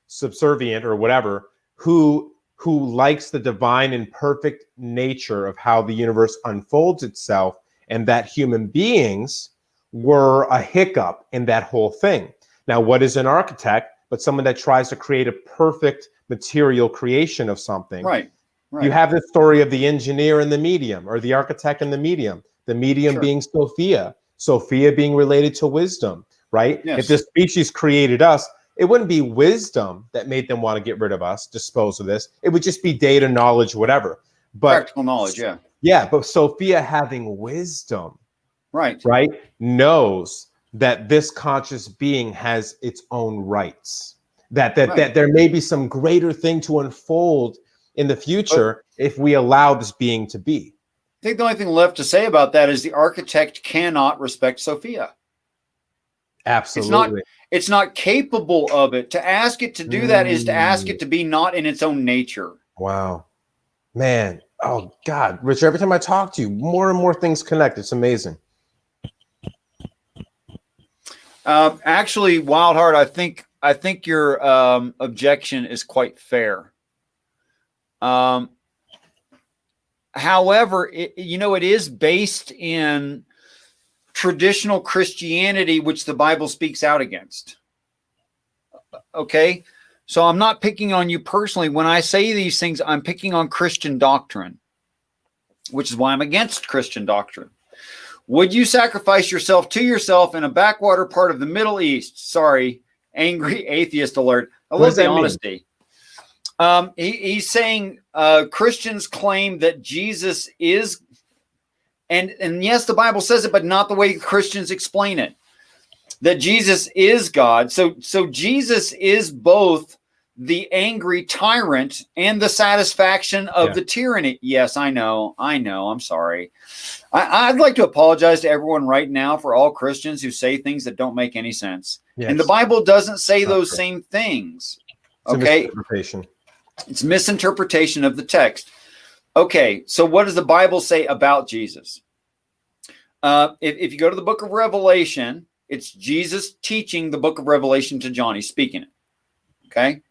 subservient or whatever who likes the divine and perfect nature of how the universe unfolds itself, and that human beings were a hiccup in that whole thing. Now, what is an architect but someone that tries to create a perfect material creation of something? Right. You have the story of the engineer and the medium, or the architect and the medium Sure. being Sophia being related to wisdom, right? Yes. If this species created us, it wouldn't be wisdom that made them want to get rid of us, dispose of this. It would just be data, knowledge, whatever. But practical knowledge, yeah. Yeah, but Sophia, having wisdom, right, knows that this conscious being has its own rights. That there may be some greater thing to unfold in the future if we allow this being to be. I think the only thing left to say about that is the architect cannot respect Sophia. Absolutely. It's not capable of it. To ask it to do that is to ask it to be not in its own nature. Wow. Man. Oh, God. Rich, every time I talk to you, more and more things connect. It's amazing. Actually, Wildheart, I think your objection is quite fair. However, it is based in traditional Christianity, which the Bible speaks out against. Okay, so I'm not picking on you personally. When I say these things, I'm picking on Christian doctrine, which is why I'm against Christian doctrine. Would you sacrifice yourself to yourself in a backwater part of the Middle East? Sorry, angry atheist alert. I love the honesty. He's saying Christians claim that Jesus is, and yes, the Bible says it, but not the way Christians explain it. That Jesus is God. So Jesus is both the angry tyrant and the satisfaction of the tyranny. Yes, I know. I'm sorry. I'd like to apologize to everyone right now for all Christians who say things that don't make any sense. Yes. And the Bible doesn't say those same things. Okay. It's misinterpretation of the text. Okay. So what does the Bible say about Jesus? If you go to the book of Revelation, it's Jesus teaching the book of Revelation to John. He's speaking it. Okay.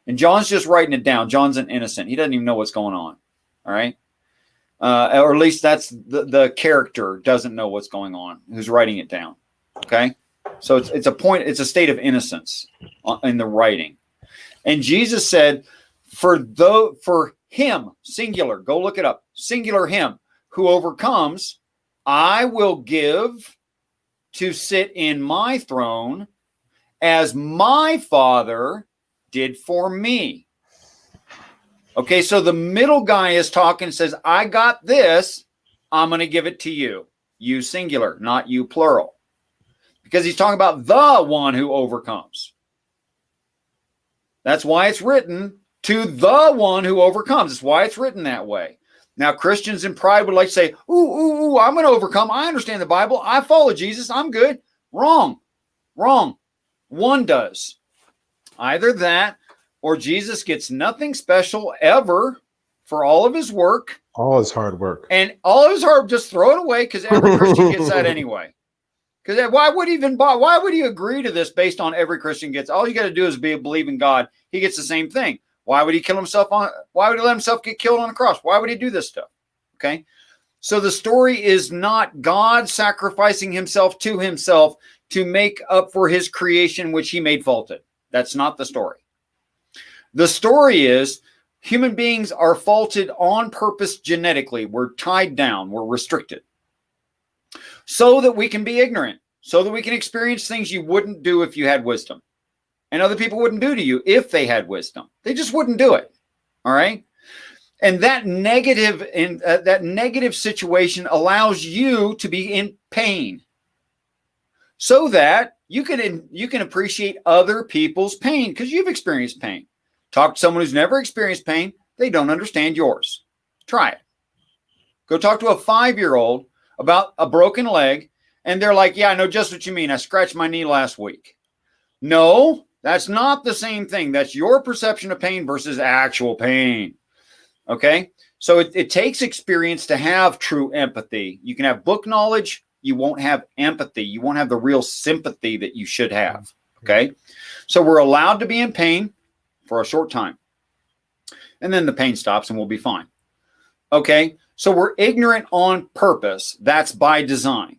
And John's just writing it down. John's an innocent. He doesn't even know what's going on. All right. Or at least that's the character doesn't know what's going on, who's writing it down. Okay. So it's a state of innocence in the writing. And Jesus said, for him, singular, go look it up, singular him who overcomes, I will give to sit in my throne as my Father did for me. Okay, so the middle guy is talking, says, I got this, I'm going to give it to you. You singular, not you plural. Because he's talking about the one who overcomes. That's why it's written to the one who overcomes. That's why it's written that way. Now, Christians in pride would like to say, ooh, I'm going to overcome. I understand the Bible. I follow Jesus. I'm good. Wrong. One does. Either that or Jesus gets nothing special ever for all of his work. All his hard work. And all of his hard, just throw it away because every Christian gets that anyway. Because why would he agree to this based on every Christian gets? All you got to do is believe in God. He gets the same thing. Why would he kill himself why would he let himself get killed on the cross? Why would he do this stuff? Okay. So the story is not God sacrificing himself to make up for his creation, which he made faulted. That's not the story. The story is human beings are faulted on purpose genetically. We're tied down. We're restricted. So that we can be ignorant. So that we can experience things you wouldn't do if you had wisdom. And other people wouldn't do to you if they had wisdom. They just wouldn't do it. All right. And that negative situation allows you to be in pain, so that you can appreciate other people's pain, because you've experienced pain. Talk to someone who's never experienced pain; they don't understand yours. Try it. Go talk to a 5-year-old about a broken leg, and they're like, "Yeah, I know just what you mean. I scratched my knee last week." No, that's not the same thing. That's your perception of pain versus actual pain. Okay? So it takes experience to have true empathy. You can have book knowledge. You won't have empathy. You won't have the real sympathy that you should have. Okay? So we're allowed to be in pain for a short time. And then the pain stops and we'll be fine. Okay? So we're ignorant on purpose. That's by design.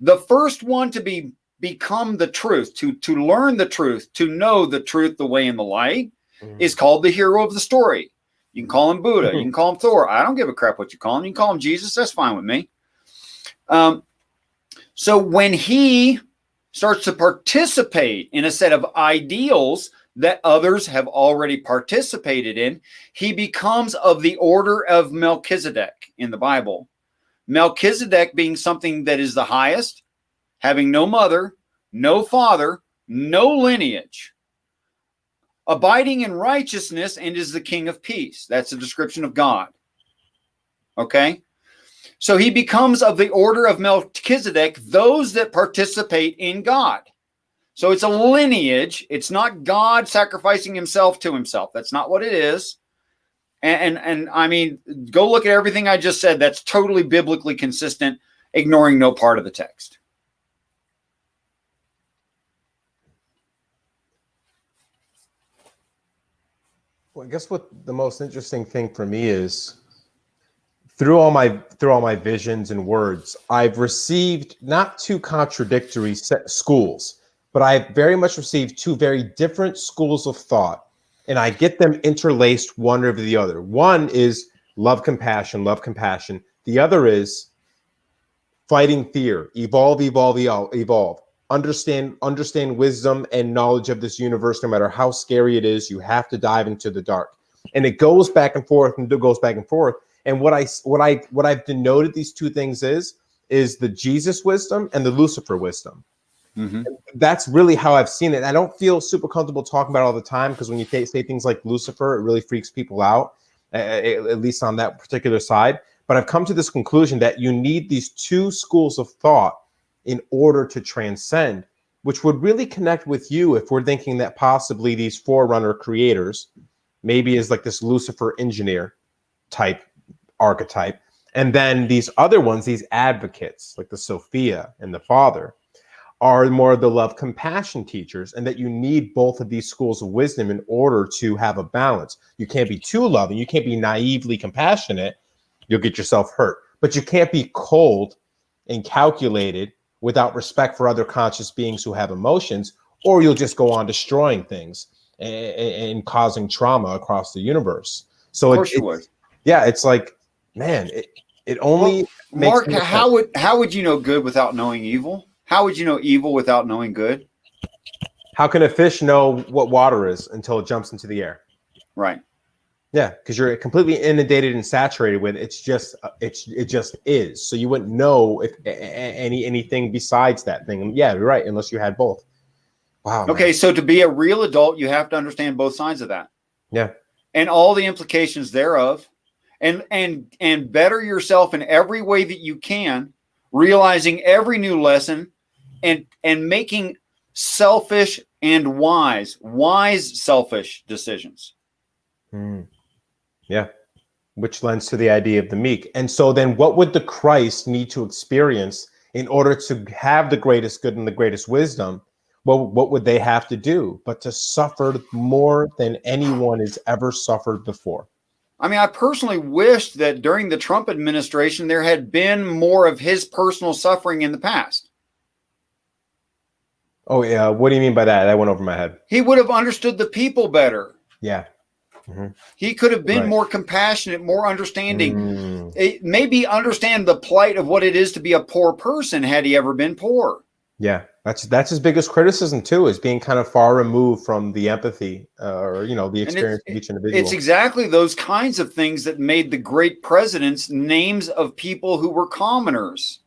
The first one to become the truth, to learn the truth, to know the truth, the way, and the light, is called the hero of the story. You can call him Buddha. You can call him Thor. I don't give a crap what you call him. You can call him Jesus. That's fine with me. So when he starts to participate in a set of ideals that others have already participated in, he becomes of the order of Melchizedek in the Bible. Melchizedek being something that is the highest, having no mother, no father, no lineage, abiding in righteousness, and is the king of peace. That's a description of God. Okay? So he becomes of the order of Melchizedek, those that participate in God. So it's a lineage. It's not God sacrificing himself to himself. That's not what it is. And I mean, go look at everything I just said. That's totally biblically consistent, ignoring no part of the text. Well, I guess what the most interesting thing for me is through all my visions and words, I've received not two contradictory schools, but I've very much received two very different schools of thought, and I get them interlaced one over the other. One is love, compassion, love, compassion. The other is fighting fear, evolve, evolve, evolve. Understand wisdom and knowledge of this universe. No matter how scary it is, you have to dive into the dark. And it goes back and forth and goes back and forth. And what I've denoted these two things is the Jesus wisdom and the Lucifer wisdom. Mm-hmm. That's really how I've seen it. I don't feel super comfortable talking about it all the time, because when you say things like Lucifer, it really freaks people out, at least on that particular side. But I've come to this conclusion that you need these two schools of thought in order to transcend, which would really connect with you if we're thinking that possibly these forerunner creators maybe is like this Lucifer engineer type archetype, and then these other ones, these advocates like the Sophia and the Father, are more the love compassion teachers, and that you need both of these schools of wisdom in order to have a balance. You can't be too loving, you can't be naively compassionate, you'll get yourself hurt, but you can't be cold and calculated without respect for other conscious beings who have emotions, or you'll just go on destroying things and causing trauma across the universe. So it's like, man, it only makes Mark, how would you know good without knowing evil? How would you know evil without knowing good? How can a fish know what water is until it jumps into the air? Right. Yeah, because you're completely inundated and saturated with it. It just is. So you wouldn't know if anything besides that thing. Yeah, you're right. Unless you had both. Wow. Okay, man. So to be a real adult, you have to understand both sides of that. Yeah. And all the implications thereof, and better yourself in every way that you can, realizing every new lesson, and making selfish and wise selfish decisions. Yeah, which lends to the idea of the meek. And so then what would the Christ need to experience in order to have the greatest good and the greatest wisdom? Well, what would they have to do but to suffer more than anyone has ever suffered before? I mean, I personally wished that during the Trump administration, there had been more of his personal suffering in the past. Oh, yeah. What do you mean by that? That went over my head. He would have understood the people better. Yeah. Mm-hmm. He could have been more compassionate, more understanding. Maybe understand the plight of what it is to be a poor person had he ever been poor. Yeah. That's his biggest criticism too, is being kind of far removed from the empathy or the And experience of each individual. it's exactly those kinds of things that made the great presidents names of people who were commoners.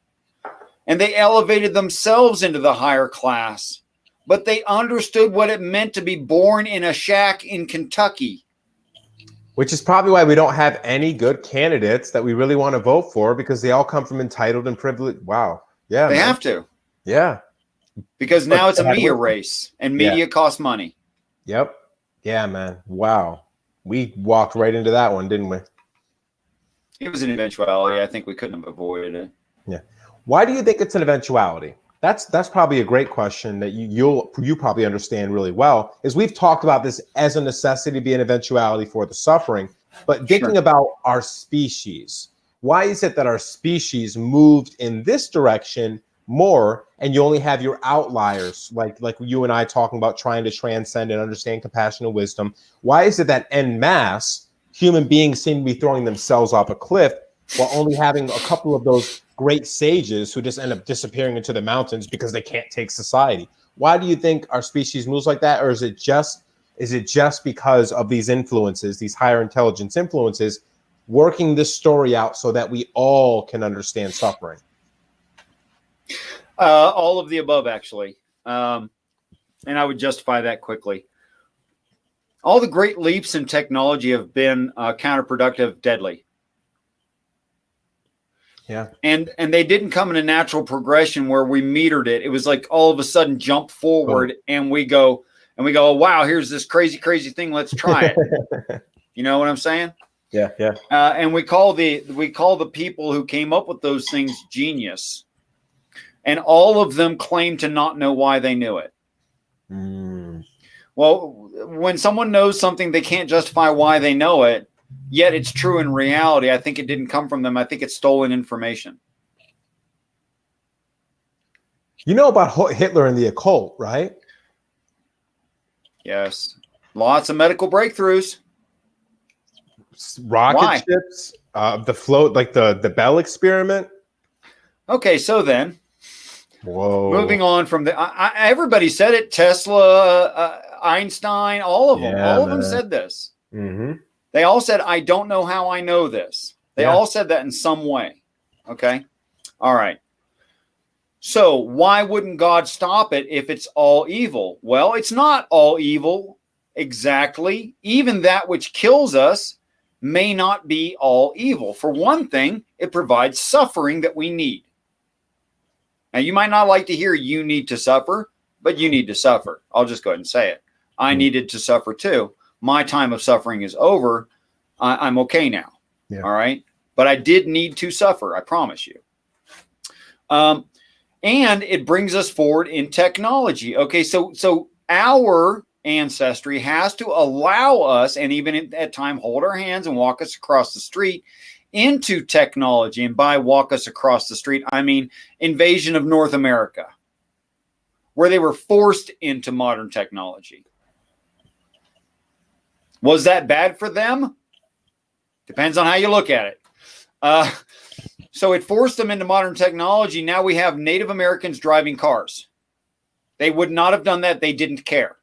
And they elevated themselves into the higher class, but they understood what it meant to be born in a shack in Kentucky. Which is probably why we don't have any good candidates that we really want to vote for, because they all come from entitled and privileged. Wow. Yeah. They man. have to. Yeah. Because now it's a media race, and media costs money. Yep. Yeah, man. Wow. We walked right into that one, didn't we? It was an eventuality. I think we couldn't have avoided it. Yeah. Why do you think it's an eventuality? That's probably a great question that you probably understand really well. Is we've talked about this as a necessity to be an eventuality for the suffering, but thinking about our species, why is it that our species moved in this direction more, and you only have your outliers like you and I talking about trying to transcend and understand compassion and wisdom? Why is it that en masse human beings seem to be throwing themselves off a cliff, while only having a couple of those great sages who just end up disappearing into the mountains because they can't take society? Why do you think our species moves like that? Or is it just because of these influences, these higher intelligence influences, working this story out so that we all can understand suffering? All of the above, actually. And I would justify that quickly. All the great leaps in technology have been counterproductive, deadly. Yeah. And they didn't come in a natural progression where we metered it. It was like all of a sudden jump forward and we go, oh, wow, here's this crazy, crazy thing. Let's try it. You know what I'm saying? Yeah. Yeah. And we call the people who came up with those things genius. And all of them claim to not know why they knew it. Well, when someone knows something, they can't justify why they know it, yet it's true in reality. I think it didn't come from them. I think it's stolen information. You know about Hitler and the occult, right? Yes. Lots of medical breakthroughs. Rocket ships, the float, like the Bell experiment. Okay, so then, moving on from everybody said it. Tesla, Einstein, all of them. All of them said this. Mm-hmm. They all said, I don't know how I know this. They all said that in some way. Okay. All right. So why wouldn't God stop it if it's all evil? Well, it's not all evil exactly. Even that which kills us may not be all evil. For one thing, it provides suffering that we need. Now, you might not like to hear you need to suffer, but you need to suffer. I'll just go ahead and say it. I needed to suffer too. My time of suffering is over. I'm okay now. Yeah. All right. But I did need to suffer. I promise you. And it brings us forward in technology. Okay. So our ancestry has to allow us, and even at time hold our hands and walk us across the street into technology. And by walk us across the street, I mean invasion of North America, where they were forced into modern technology. Was that bad for them? Depends on how you look at it. So it forced them into modern technology. Now we have Native Americans driving cars. They would not have done that. They didn't care.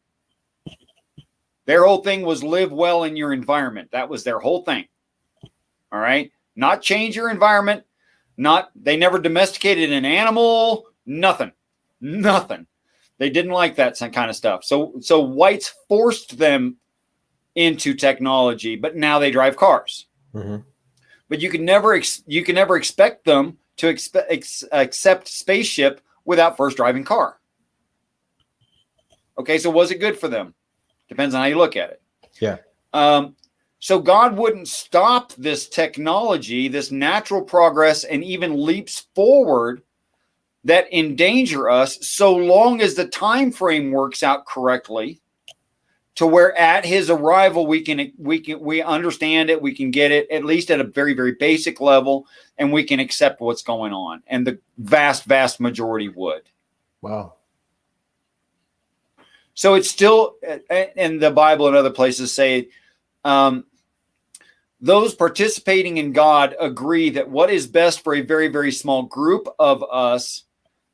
Their whole thing was live well in your environment. That was their whole thing. All right. Not change your environment. They never domesticated an animal. Nothing. They didn't like that kind of stuff. So whites forced them into technology, but now they drive cars. Mm-hmm. But you can never expect them to accept spaceship without first driving car. Okay, so was it good for them? Depends on how you look at it. Yeah. So God wouldn't stop this technology, this natural progress, and even leaps forward that endanger us, so long as the time frame works out correctly, to where at his arrival we understand it, we can get it at least at a very, very basic level, and we can accept what's going on. And the vast majority would. Wow. So it's still, and the Bible and other places say, those participating in God agree that what is best for a very, very small group of us,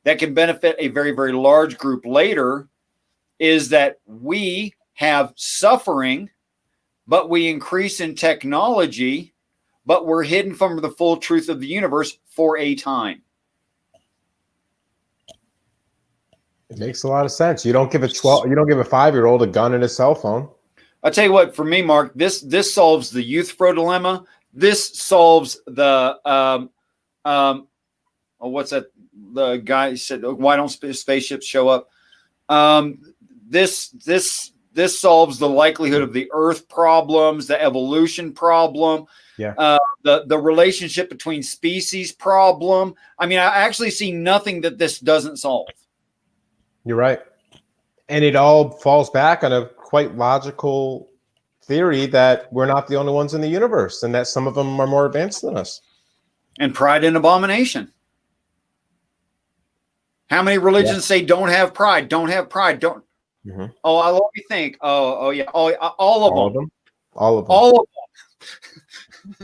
that can benefit a very, very large group later is that we have suffering, but we increase in technology, but we're hidden from the full truth of the universe for a time. It makes a lot of sense. You don't give a 5-year-old a gun and a cell phone. I'll tell you what, for me, Mark, this solves the Euthyphro dilemma. This solves the what's that? The guy said, "Why don't spaceships show up?" This solves the likelihood of the Earth problems, the evolution problem, the relationship between species problem. I mean, I actually see nothing that this doesn't solve. You're right. And it all falls back on a quite logical theory that we're not the only ones in the universe and that some of them are more advanced than us. And pride and abomination. How many religions say don't have pride, don't have pride, don't? Mm-hmm. Oh, I let me think. Oh, yeah. Oh, all of them. All of them.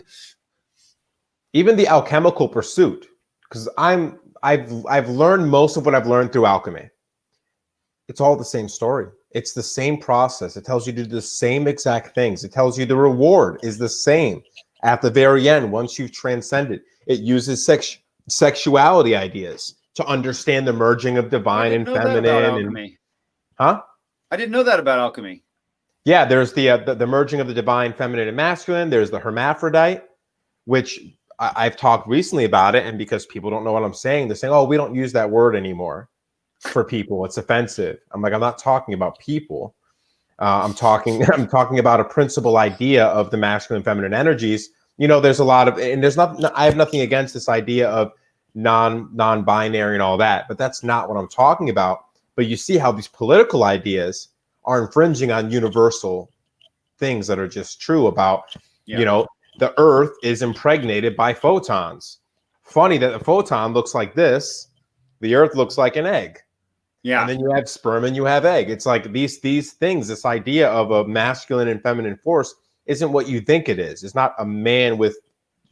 Even the alchemical pursuit, because I've learned most of what I've learned through alchemy. It's all the same story. It's the same process. It tells you to do the same exact things. It tells you the reward is the same at the very end once you've transcended. It uses sexuality ideas to understand the merging of divine and feminine. I didn't know that about alchemy. Yeah, there's the merging of the divine, feminine, and masculine. There's the hermaphrodite, which I've talked recently about it, and because people don't know what I'm saying, they're saying, "Oh, we don't use that word anymore for people. It's offensive." I'm like, I'm not talking about people. I'm talking about a principal idea of the masculine and feminine energies. You know, there's a lot of, and I have nothing against this idea of non-binary and all that, but that's not what I'm talking about. But you see how these political ideas are infringing on universal things that are just true about, you know, the Earth is impregnated by photons. Funny that the photon looks like this. The Earth looks like an egg. Yeah. And then you have sperm and you have egg. It's like these things, this idea of a masculine and feminine force isn't what you think it is. It's not a man with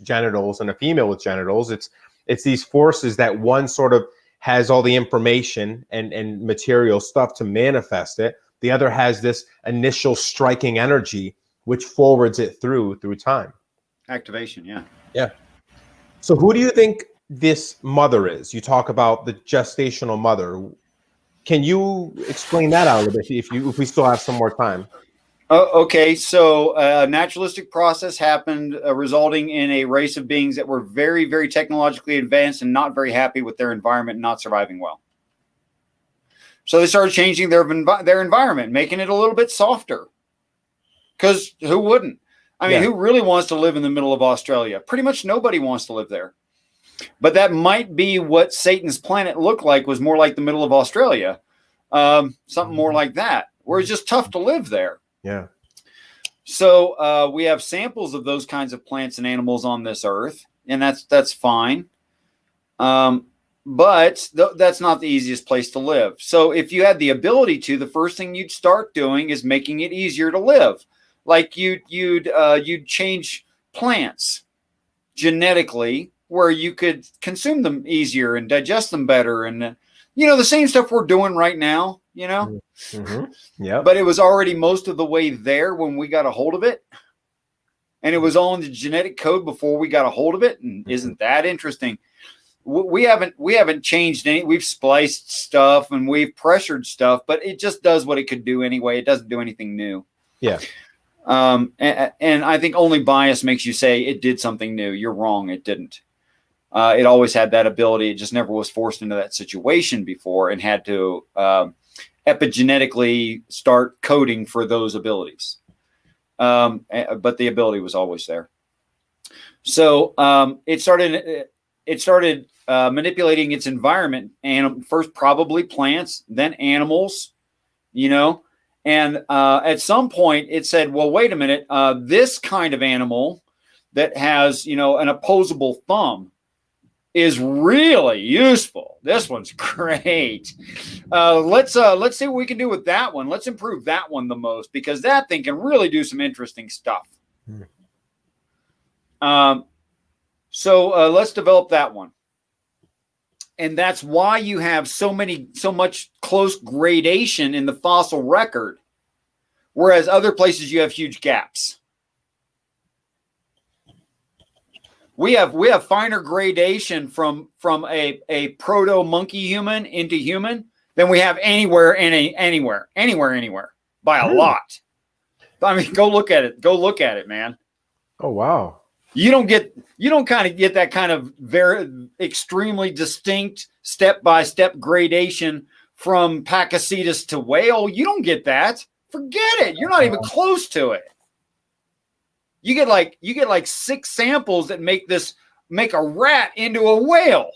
genitals and a female with genitals. It's these forces that one sort of has all the information and material stuff to manifest it. The other has this initial striking energy, which forwards it through time. Activation, yeah. Yeah. So who do you think this mother is? You talk about the gestational mother. Can you explain that out a little bit if we still have some more time? Okay, so a naturalistic process happened resulting in a race of beings that were very, very technologically advanced and not very happy with their environment and not surviving well. So they started changing their environment, making it a little bit softer. Because who wouldn't? I mean, who really wants to live in the middle of Australia? Pretty much nobody wants to live there. But that might be what Satan's planet looked like, was more like the middle of Australia. Something more like that, where it's just tough to live there. Yeah. So we have samples of those kinds of plants and animals on this earth, and that's fine. But that's not the easiest place to live. So if you had the ability to, the first thing you'd start doing is making it easier to live. Like you'd change plants genetically where you could consume them easier and digest them better, and the same stuff we're doing right now. Mm-hmm. Yeah. But it was already most of the way there when we got a hold of it, and it was all in the genetic code before we got a hold of it. And isn't that interesting? We haven't changed any. We've spliced stuff and we've pressured stuff, but it just does what it could do anyway. It doesn't do anything new. Yeah. And I think only bias makes you say it did something new. You're wrong. It didn't. It always had that ability. It just never was forced into that situation before and had to epigenetically start coding for those abilities. But the ability was always there. So it started manipulating its environment, and first probably plants, then animals, and at some point it said, well, wait a minute, this kind of animal that has, an opposable thumb is really useful. This one's great. Let's see what we can do with that one. Let's improve that one the most, because that thing can really do some interesting stuff. So let's develop that one. And that's why you have so much close gradation in the fossil record, whereas other places you have huge gaps. We have finer gradation from a proto monkey human into human than we have anywhere by a lot. I mean, go look at it, man. Oh wow. You don't kind of get that kind of very extremely distinct step-by-step gradation from Pakicetus to whale. You don't get that. Forget it. You're not even close to it. You get like 6 samples that make a rat into a whale.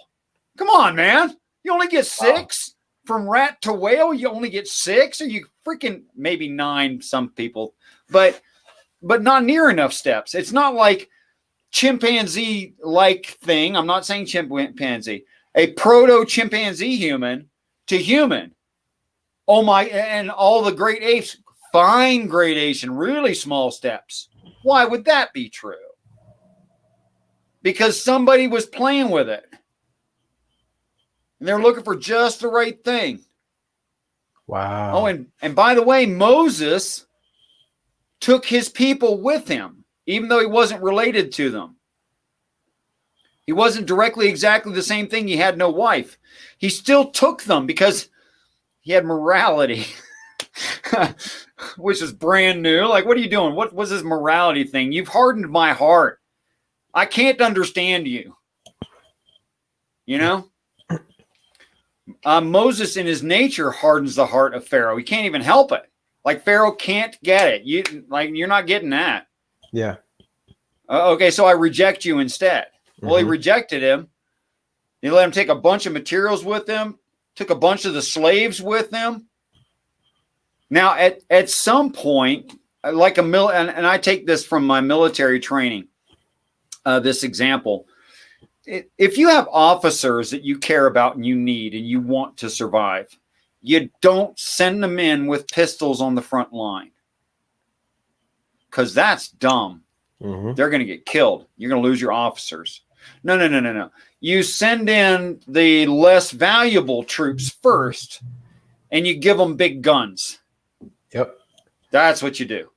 Come on, man. You only get 6 from rat to whale. You only get 6, or you freaking maybe 9, some people, but not near enough steps. It's not like chimpanzee-like thing. I'm not saying chimpanzee, a proto-chimpanzee human to human. Oh my, and all the great apes, fine gradation, really small steps. Why would that be true? Because somebody was playing with it. And they're looking for just the right thing. Wow. Oh, and by the way, Moses took his people with him, even though he wasn't related to them. He wasn't directly exactly the same thing. He had no wife. He still took them because he had morality, which is brand new. Like, what are you doing? What was this morality thing? You've hardened my heart. I can't understand you. You know? Moses in his nature hardens the heart of Pharaoh. He can't even help it. Like, Pharaoh can't get it. You're not getting that. Yeah. Okay, so I reject you instead. Well, he rejected him. He let him take a bunch of materials with him, took a bunch of the slaves with him. Now, at some point, like and I take this from my military training, this example. If you have officers that you care about and you need and you want to survive, you don't send them in with pistols on the front line, because that's dumb. They're going to get killed. You're going to lose your officers. No. You send in the less valuable troops first, and you give them big guns. Yep. That's what you do.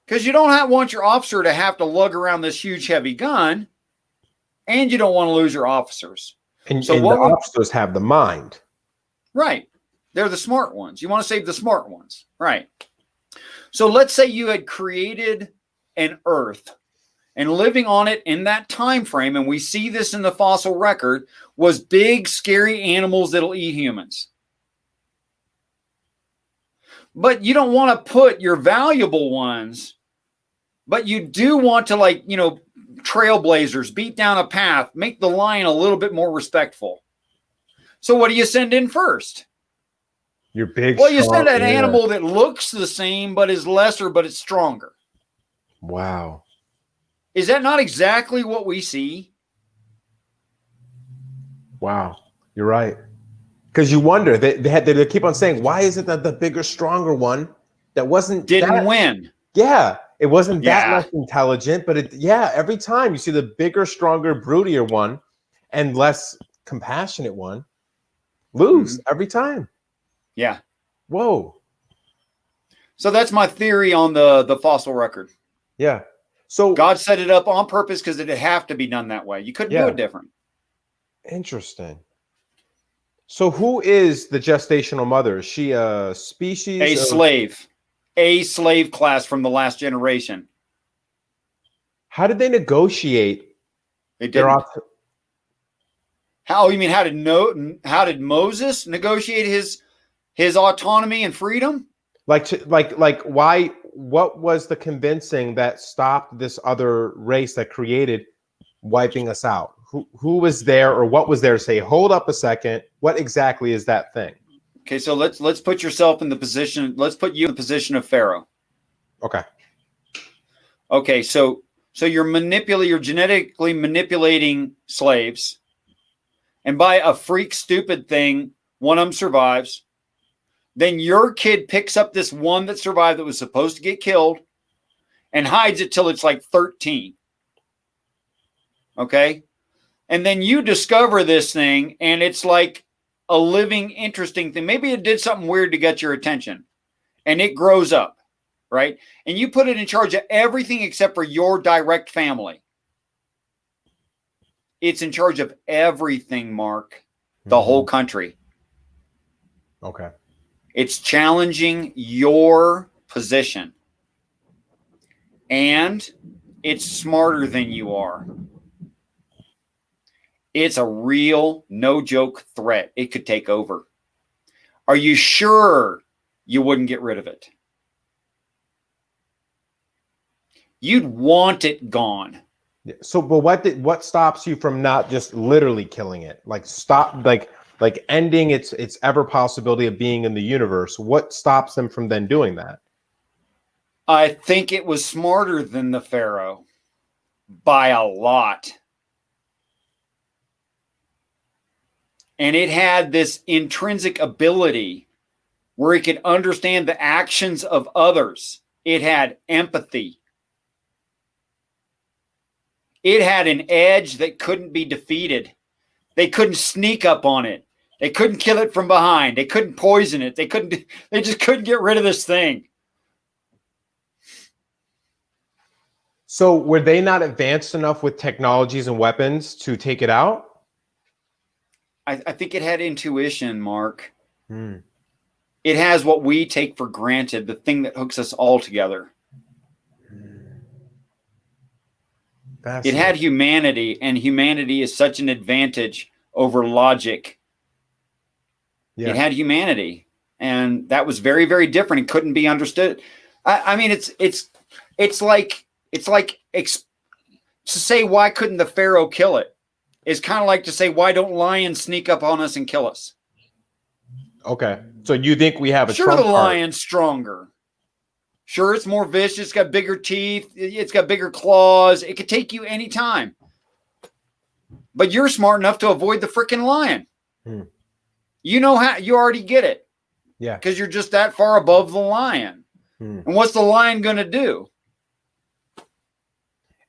Because you don't want your officer to have to lug around this huge, heavy gun, and you don't want to lose your officers. And the officers have the mind. Right. They're the smart ones. You want to save the smart ones. Right. So let's say you had created an Earth, and living on it in that time frame, and we see this in the fossil record, was big, scary animals that'll eat humans. But you don't want to put your valuable ones, but you do want to, like, trailblazers, beat down a path, make the lion a little bit more respectful. So what do you send in first? Your big. Well, you send an animal that looks the same, but is lesser, but it's stronger. Wow. Is that not exactly what we see? Wow. You're right. Because you wonder, they keep on saying, why isn't that the bigger, stronger one that didn't win? Yeah. It wasn't that less intelligent, but every time you see the bigger, stronger, broodier one and less compassionate one lose every time. Yeah. Whoa. So that's my theory on the fossil record. Yeah. So God set it up on purpose because it'd have to be done that way. You couldn't do it different. Interesting. So who is the gestational mother? Is she a species? A slave class from the last generation. How did they negotiate? They didn't. How you mean? How did Moses negotiate his autonomy and freedom? Like why? What was the convincing that stopped this other race that created wiping us out? Who was there, or what was there to say, hold up a second, what exactly is that thing? Okay, so let's put yourself in the position. Let's put you in the position of Pharaoh. Okay. Okay, so you're genetically manipulating slaves, and by a freak stupid thing, one of them survives. Then your kid picks up this one that survived that was supposed to get killed and hides it till it's like 13. Okay? And then you discover this thing, and it's like a living, interesting thing. Maybe it did something weird to get your attention, and it grows up, right? And you put it in charge of everything except for your direct family. It's in charge of everything, Mark, the whole country. Okay. It's challenging your position. And it's smarter than you are. It's a real, no joke threat. It could take over. Are you sure you wouldn't get rid of it? You'd want it gone. So, but what stops you from not just literally killing it? Like stop, like ending its ever possibility of being in the universe. What stops them from then doing that? I think it was smarter than the Pharaoh by a lot. And it had this intrinsic ability where it could understand the actions of others. It had empathy. It had an edge that couldn't be defeated. They couldn't sneak up on it. They couldn't kill it from behind. They couldn't poison it. They just couldn't get rid of this thing. So were they not advanced enough with technologies and weapons to take it out? I think it had intuition, Mark. It has what we take for granted, the thing that hooks us all together. It had humanity, and humanity is such an advantage over logic. Yeah. It had humanity, and that was very, very different. It couldn't be understood. I mean, it's like to say, why couldn't the Pharaoh kill it? Is kind of like to say, why don't lions sneak up on us and kill us? Okay, so you think we have a sure the lion's stronger. Sure, it's more vicious. It's got bigger teeth. It's got bigger claws. It could take you anytime. But you're smart enough to avoid the freaking lion. You know how. You already get it. Yeah. Because you're just that far above the lion. And what's the lion going to do?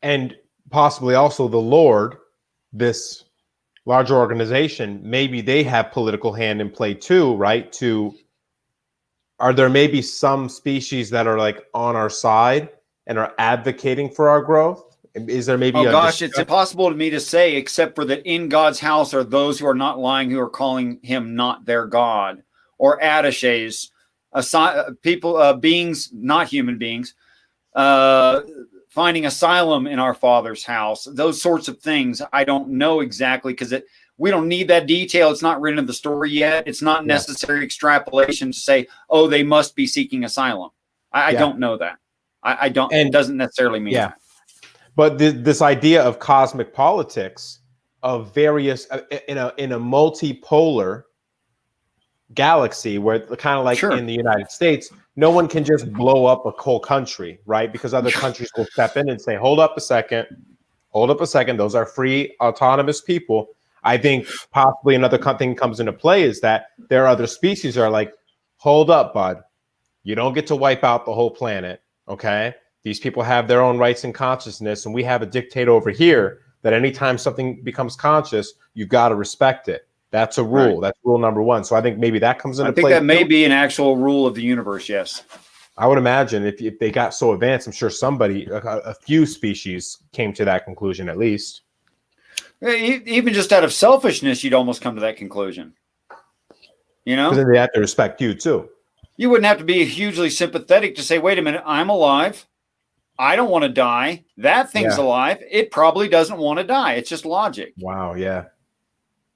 And possibly also the Lord, this larger organization, maybe they have political hand in play too, right? Are there maybe some species that are like on our side and are advocating for our growth? Is there maybe? Oh gosh, it's impossible to me to say, except for that in God's house are those who are not lying, who are calling him not their God, or attaches, people, beings, not human beings, finding asylum in our Father's house. Those sorts of things. I don't know exactly because we don't need that detail. It's not written in the story yet. It's not necessary extrapolation to say, oh, they must be seeking asylum. I don't know that. I don't. And it doesn't necessarily mean that. But this idea of cosmic politics, of various in a multipolar galaxy, where kind of like in the United States, no one can just blow up a whole country, right? Because other countries will step in and say, hold up a second. Those are free, autonomous people. I think possibly another thing comes into play is that there are other species that are like, hold up, bud. You don't get to wipe out the whole planet, okay? These people have their own rights and consciousness, and we have a dictator over here that anytime something becomes conscious, you've got to respect it. That's a rule. Right. That's rule number one. So I think maybe that comes into play. I think that may be an actual rule of the universe, yes. I would imagine if they got so advanced, I'm sure somebody, a few species came to that conclusion at least. Even just out of selfishness, you'd almost come to that conclusion. You know? Because then they have to respect you too. You wouldn't have to be hugely sympathetic to say, wait a minute, I'm alive. I don't want to die. That thing's alive. It probably doesn't want to die. It's just logic. Wow, yeah.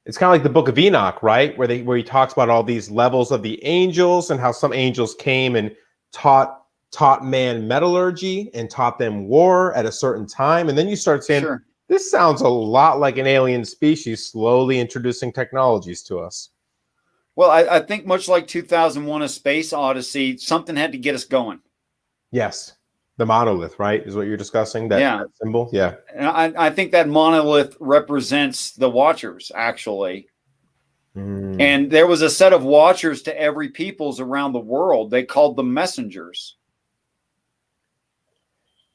It's kind of like the Book of Enoch, right? Where he talks about all these levels of the angels and how some angels came and taught man metallurgy and taught them war at a certain time. And then you start saying, this sounds a lot like an alien species slowly introducing technologies to us. Well, I think much like 2001: A Space Odyssey, something had to get us going. Yes. The monolith, right, is what you're discussing, that symbol? Yeah. And I think that monolith represents the Watchers, actually. And there was a set of Watchers to every peoples around the world. They called them messengers.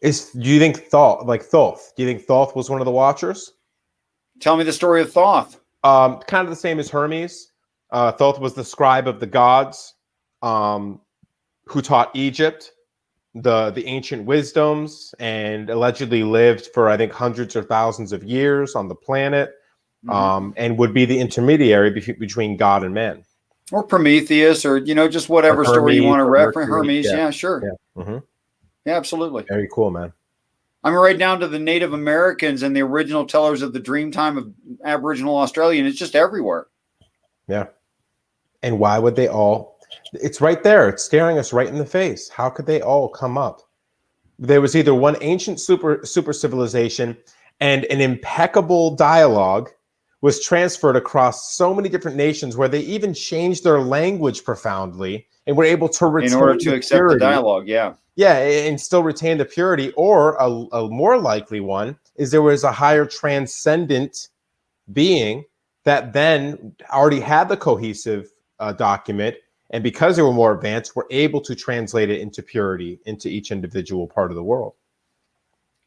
Do you think Thoth was one of the Watchers? Tell me the story of Thoth. Kind of the same as Hermes. Thoth was the scribe of the gods, who taught Egypt the ancient wisdoms, and allegedly lived for, I think, hundreds or thousands of years on the planet, and would be the intermediary between God and man. Or Prometheus, or just whatever story you want to reference. Hermes, yeah, sure. Yeah. Yeah, absolutely. Very cool, man. I mean, right down to the Native Americans and the original tellers of the Dreamtime of Aboriginal Australia, and it's just everywhere. Yeah. And why would they all? It's right there. It's staring us right in the face. How could they all come up? There was either one ancient super civilization, and an impeccable dialogue was transferred across so many different nations, where they even changed their language profoundly and were able to retain in order to accept purity. The dialogue. Yeah, and still retain the purity. Or a more likely one is there was a higher transcendent being that then already had the cohesive document, and because they were more advanced, were able to translate it into purity into each individual part of the world.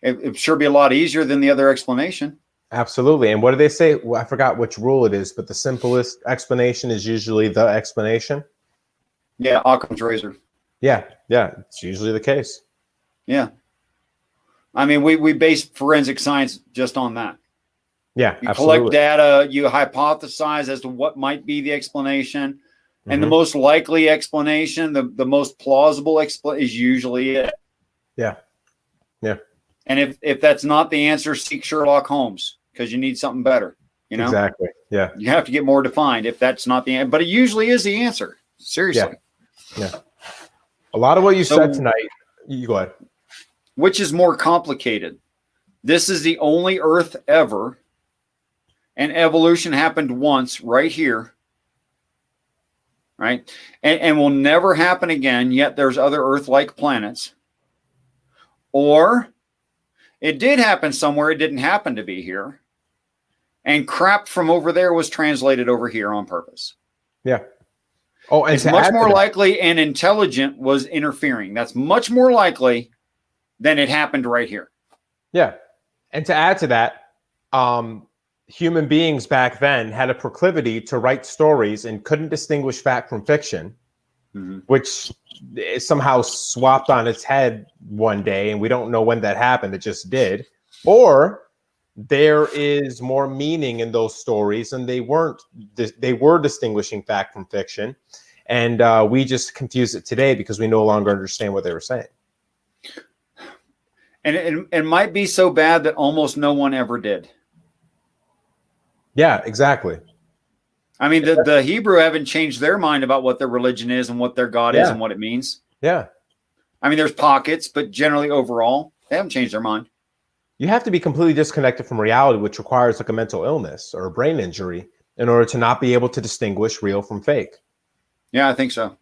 It'd sure be a lot easier than the other explanation. Absolutely. And what do they say? Well, I forgot which rule it is, but the simplest explanation is usually the explanation. Yeah, Occam's razor. Yeah, it's usually the case. Yeah. I mean, we base forensic science just on that. Yeah, you absolutely. collect data, you hypothesize as to what might be the explanation, and the most likely explanation, the most plausible explanation is usually it. Yeah. And if that's not the answer, seek Sherlock Holmes, because you need something better. Exactly. Yeah. You have to get more defined if that's not the answer, but it usually is the answer. Seriously. Yeah. A lot of what you said tonight. You go ahead. Which is more complicated? This is the only Earth ever, and evolution happened once right here, right? And will never happen again, yet there's other Earth-like planets. Or it did happen somewhere, it didn't happen to be here, and crap from over there was translated over here on purpose. Yeah. Oh, and it's much more likely an intelligent was interfering. That's much more likely than it happened right here. Yeah. And to add to that, human beings back then had a proclivity to write stories and couldn't distinguish fact from fiction, which somehow swapped on its head one day, and we don't know when that happened. It just did. Or there is more meaning in those stories, and they were distinguishing fact from fiction, and we just confuse it today because we no longer understand what they were saying. And it might be so bad that almost no one ever did. Yeah, exactly. I mean, the Hebrew haven't changed their mind about what their religion is and what their God is and what it means. Yeah. I mean, there's pockets, but generally overall, they haven't changed their mind. You have to be completely disconnected from reality, which requires like a mental illness or a brain injury in order to not be able to distinguish real from fake. Yeah, I think so.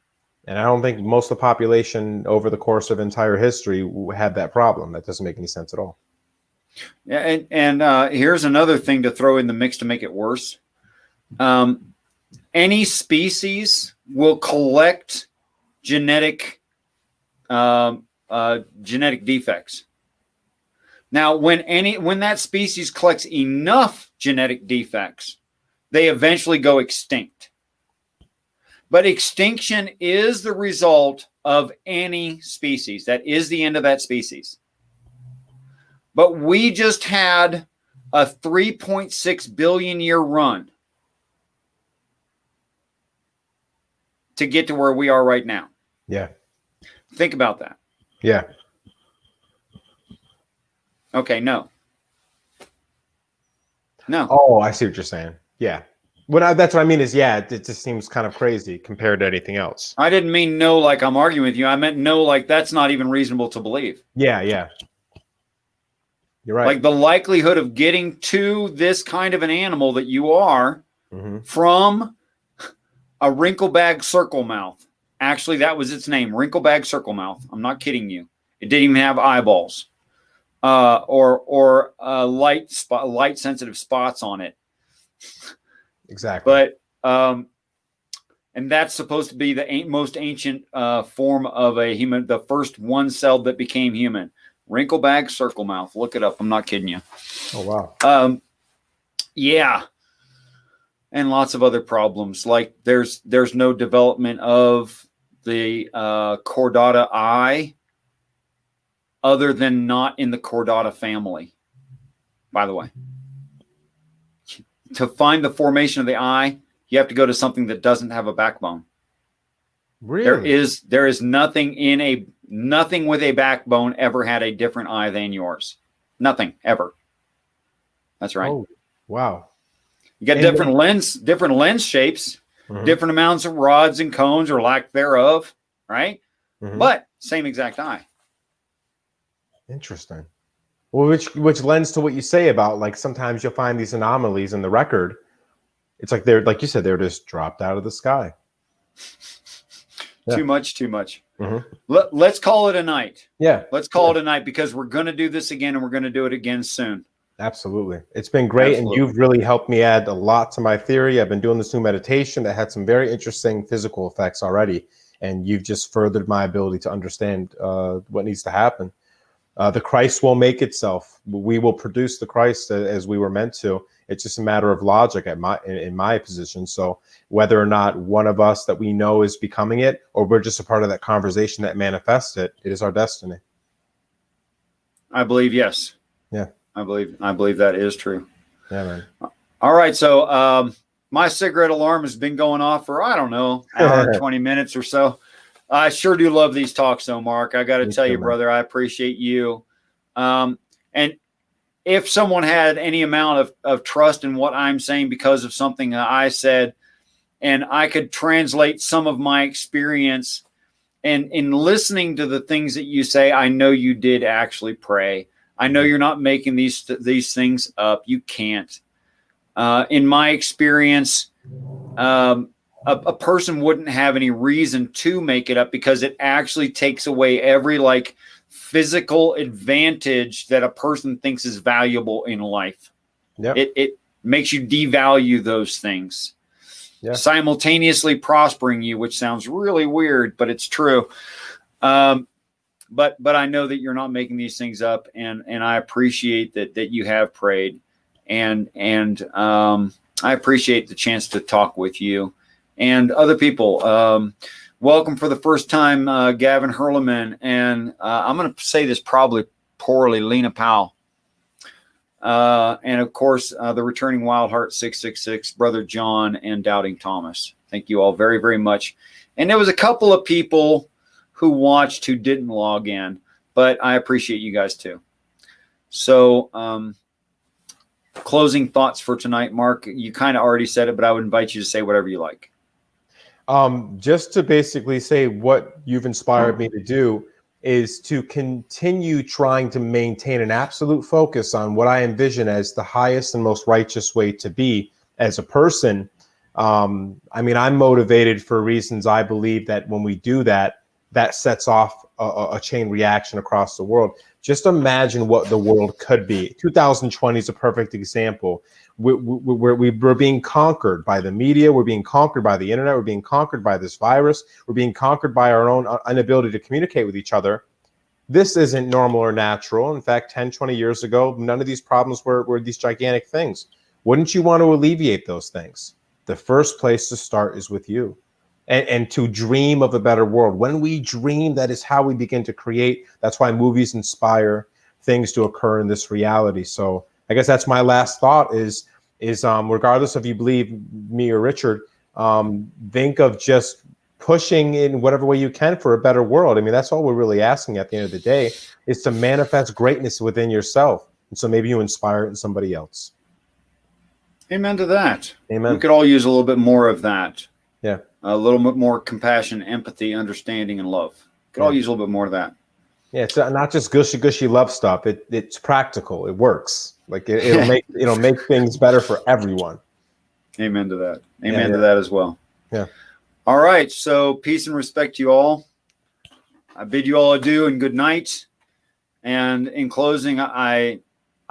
And I don't think most of the population over the course of entire history had that problem. That doesn't make any sense at all. Yeah, and here's another thing to throw in the mix to make it worse. Any species will collect genetic defects. Now, when that species collects enough genetic defects, they eventually go extinct. But extinction is the result of any species. That is the end of that species. But we just had a 3.6 billion year run to get to where we are right now. Yeah. Think about that. Yeah. Okay, no. Oh, I see what you're saying. Yeah. That's what I mean is, it just seems kind of crazy compared to anything else. I didn't mean no like I'm arguing with you. I meant no like that's not even reasonable to believe. Yeah. You're right. Like the likelihood of getting to this kind of an animal that you are from a wrinklebag circle mouth. Actually, that was its name, wrinklebag circle mouth. I'm not kidding you. It didn't even have eyeballs or light sensitive spots on it. Exactly. But and that's supposed to be the most ancient form of a human, the first one-celled that became human. Wrinklebag circle mouth. Look it up. I'm not kidding you. Oh, wow. Yeah. And lots of other problems. Like there's no development of the chordata eye other than not in the chordata family, by the way. To find the formation of the eye, you have to go to something that doesn't have a backbone. Really? There is nothing with a backbone ever had a different eye than yours. Nothing ever. That's right. Oh, wow. You got different lens shapes, different amounts of rods and cones or lack thereof, right? But same exact eye. Interesting. Well, which lends to what you say about like sometimes you'll find these anomalies in the record. It's like they're like you said, they're just dropped out of the sky. Yeah. Too much. Let's call it a night. Yeah. Let's call it a night because we're going to do this again and we're going to do it again soon. Absolutely. It's been great. Absolutely. And you've really helped me add a lot to my theory. I've been doing this new meditation that had some very interesting physical effects already. And you've just furthered my ability to understand what needs to happen. The Christ will make itself. We will produce the Christ as we were meant to. It's just a matter of logic in my position. So whether or not one of us that we know is becoming it, or we're just a part of that conversation that manifests it, it is our destiny. I believe yes. Yeah. I believe that is true. Yeah, man. All right. So my cigarette alarm has been going off for, I don't know, an hour and 20 minutes or so. I sure do love these talks, though, Mark. I got to tell you, brother, I appreciate you. And if someone had any amount of trust in what I'm saying because of something that I said, and I could translate some of my experience, and in listening to the things that you say, I know you did actually pray. I know you're not making these things up. You can't. In my experience, a person wouldn't have any reason to make it up because it actually takes away every like physical advantage that a person thinks is valuable in life. Yep. It makes you devalue those things. Yeah. Simultaneously prospering you, which sounds really weird, but it's true. But I know that you're not making these things up, and I appreciate that you have prayed, and I appreciate the chance to talk with you and other people. Welcome for the first time, Gavin Hurleman, and I'm going to say this probably poorly, Lena Powell, and of course the returning Wild Heart 666, Brother John, and Doubting Thomas. Thank you all very, very much. And there was a couple of people who watched who didn't log in, but I appreciate you guys too. So closing thoughts for tonight, Mark. You kind of already said it, but I would invite you to say whatever you like. Just to basically say what you've inspired me to do is to continue trying to maintain an absolute focus on what I envision as the highest and most righteous way to be as a person. I mean, I'm motivated for reasons I believe that when we do that, that sets off a chain reaction across the world. Just imagine what the world could be. 2020 is a perfect example. We're being conquered by the media. We're being conquered by the internet. We're being conquered by this virus. We're being conquered by our own inability to communicate with each other. This isn't normal or natural. In fact, 10, 20 years ago, none of these problems were these gigantic things. Wouldn't you want to alleviate those things? The first place to start is with you. And to dream of a better world. When we dream, that is how we begin to create. That's why movies inspire things to occur in this reality. So I guess that's my last thought is regardless if you believe me or Richard, think of just pushing in whatever way you can for a better world. I mean, that's all we're really asking at the end of the day is to manifest greatness within yourself. And so maybe you inspire it in somebody else. Amen to that. Amen. We could all use a little bit more of that. Yeah. A little bit more compassion, empathy, understanding, and love. Could all use a little bit more of that. Yeah, it's not just gushy love stuff. It's practical. It works. Like it'll make things better for everyone. Amen to that. Amen to that as well. Yeah. All right. So peace and respect to you all. I bid you all adieu and good night. And in closing, I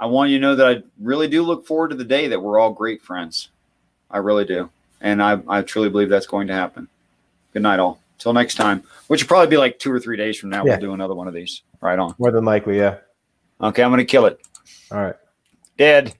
want you to know that I really do look forward to the day that we're all great friends. I really do. And I truly believe that's going to happen. Good night, all. Till next time, which will probably be like 2 or 3 days from now. Yeah. We'll do another one of these. Right on. More than likely, yeah. Okay, I'm going to kill it. All right. Dead.